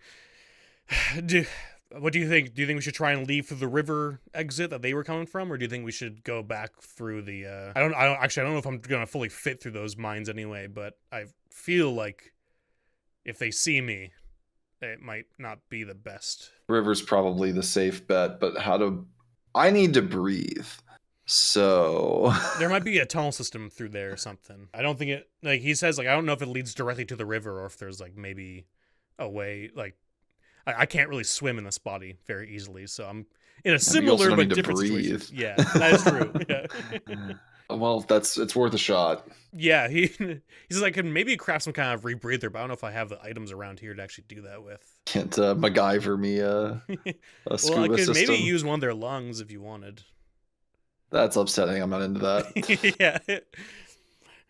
What do you think? Do you think we should try and leave through the river exit that they were coming from, or do you think we should go back through the? I don't know if I'm gonna fully fit through those mines anyway, but I feel like if they see me, it might not be the best. River's probably the safe bet, but I need to breathe. So there might be a tunnel system through there or something. I don't think it. Like he says, like I don't know if it leads directly to the river or if there's like maybe a way like. I can't really swim in this body very easily, so I'm in a similar but different situation. Yeah, that is true. Yeah. Well, it's worth a shot. Yeah, he says I could maybe craft some kind of rebreather, but I don't know if I have the items around here to actually do that with. Can't MacGyver me a scuba well, I could system. maybe use one of their lungs if you wanted. That's upsetting. I'm not into that. Yeah.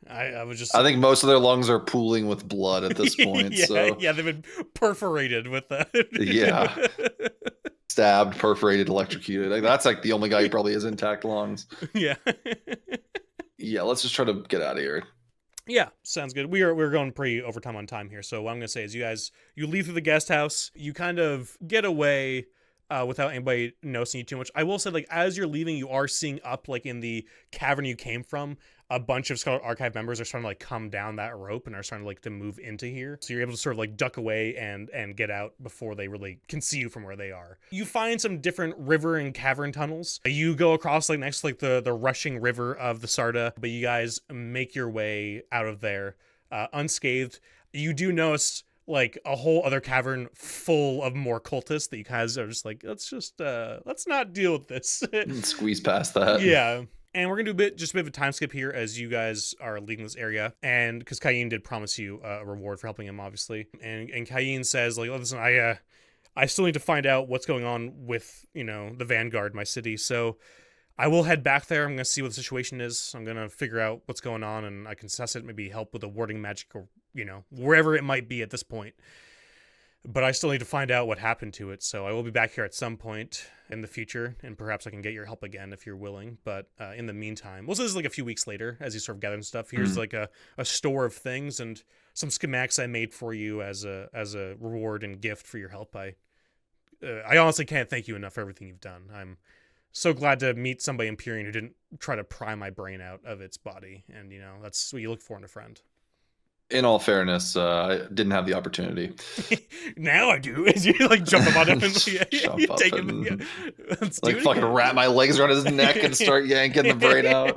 I was just. I think most of their lungs are pooling with blood at this point. Yeah, they've been perforated with that. Yeah, stabbed, perforated, electrocuted. Like, that's like the only guy who probably has intact lungs. Yeah. Yeah, let's just try to get out of here. Yeah, sounds good. We're going pretty overtime on time here. So what I'm gonna say is, you leave through the guest house. You kind of get away. Without anybody noticing you too much. I will say, like, as you're leaving, you are seeing up, like, in the cavern you came from, a bunch of Scarlet Archive members are starting to, like, come down that rope and are starting to, like, to move into here. So you're able to sort of, like, duck away and get out before they really can see you from where they are. You find some different river and cavern tunnels. You go across, like, next to, like, the rushing river of the Sarda, but you guys make your way out of there unscathed. You do notice like a whole other cavern full of more cultists that you guys are just like, let's not deal with this. Squeeze past that. Yeah. And we're gonna do just a bit of a time skip here as you guys are leaving this area, and because Cain did promise you a reward for helping him, obviously. And Cain says, like, oh, listen, I still need to find out what's going on with, the Vanguard, my city. So I will head back there. I'm going to see what the situation is. I'm going to figure out what's going on, and I can assess it, maybe help with the warding magic or, wherever it might be at this point. But I still need to find out what happened to it, so I will be back here at some point in the future, and perhaps I can get your help again if you're willing. But in the meantime, this is like a few weeks later, as you sort of gather stuff. Here's like a store of things and some schematics I made for you as a reward and gift for your help. I honestly can't thank you enough for everything you've done. I'm so glad to meet somebody in Pyrrhion who didn't try to pry my brain out of its body, and that's what you look for in a friend. In all fairness, I didn't have the opportunity. Now I do. As you like jump up on him and you take him. Yeah. Like fucking wrap my legs around his neck and start yanking the brain out.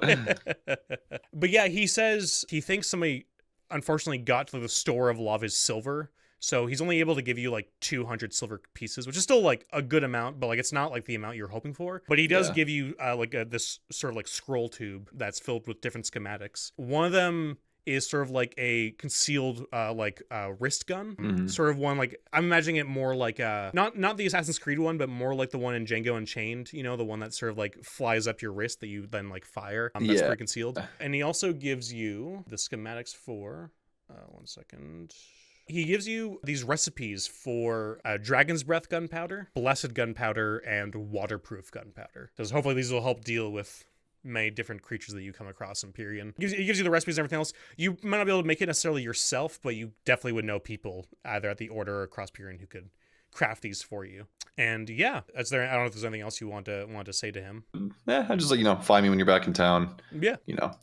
But yeah, he says he thinks somebody unfortunately got to the store of a lot of his silver. So he's only able to give you like 200 silver pieces, which is still like a good amount, but like it's not like the amount you're hoping for. But he does give you this sort of like scroll tube that's filled with different schematics. One of them is sort of like a concealed wrist gun, sort of one like I'm imagining it more like not the Assassin's Creed one, but more like the one in Django Unchained. The one that sort of like flies up your wrist that you then like fire. That's very concealed. And he also gives you the schematics for 1 second. He gives you these recipes for Dragon's Breath gunpowder, Blessed gunpowder, and Waterproof gunpowder. Because hopefully these will help deal with many different creatures that you come across in Pyrrhion. He gives you the recipes and everything else. You might not be able to make it necessarily yourself, but you definitely would know people either at the Order or across Pyrrhion who could craft these for you. And yeah, I don't know if there's anything else you want to say to him. I just find me when you're back in town. Yeah.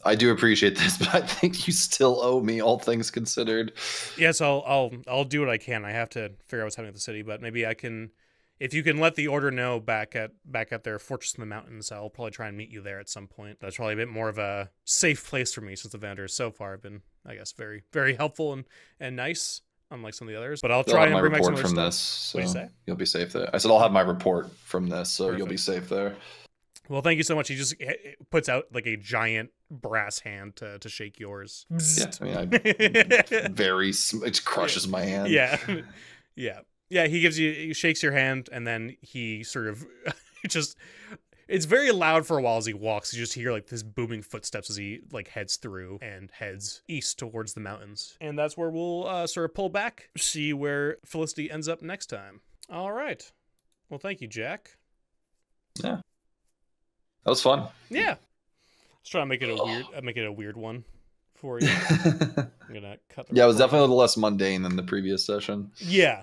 I do appreciate this, but I think you still owe me, all things considered. Yes, I'll do what I can. I have to figure out what's happening with the city, but maybe I can if you can let the order know back at their fortress in the mountains, I'll probably try and meet you there at some point. That's probably a bit more of a safe place for me since the Venators so far have been, I guess, very, very helpful and nice, unlike some of the others. But I'll try and bring back some report other from stuff. this, so What'd you say? you'll be safe there. I said I'll have my report from this, so Perfect. you'll be safe there. Well, thank you so much. He just puts out like a giant brass hand to shake yours. Yeah, I mean, it crushes my hand. Yeah, yeah. He shakes your hand, and then he sort of it's very loud for a while as he walks. You just hear like this booming footsteps as he like heads through and heads east towards the mountains. And that's where we'll sort of pull back, see where Felicity ends up next time. All right. Well, thank you, Jack. Yeah. That was fun. Yeah. Let's try to make it a weird one for you. I'm gonna cut the Yeah, it was definitely a little less mundane than the previous session. Yeah.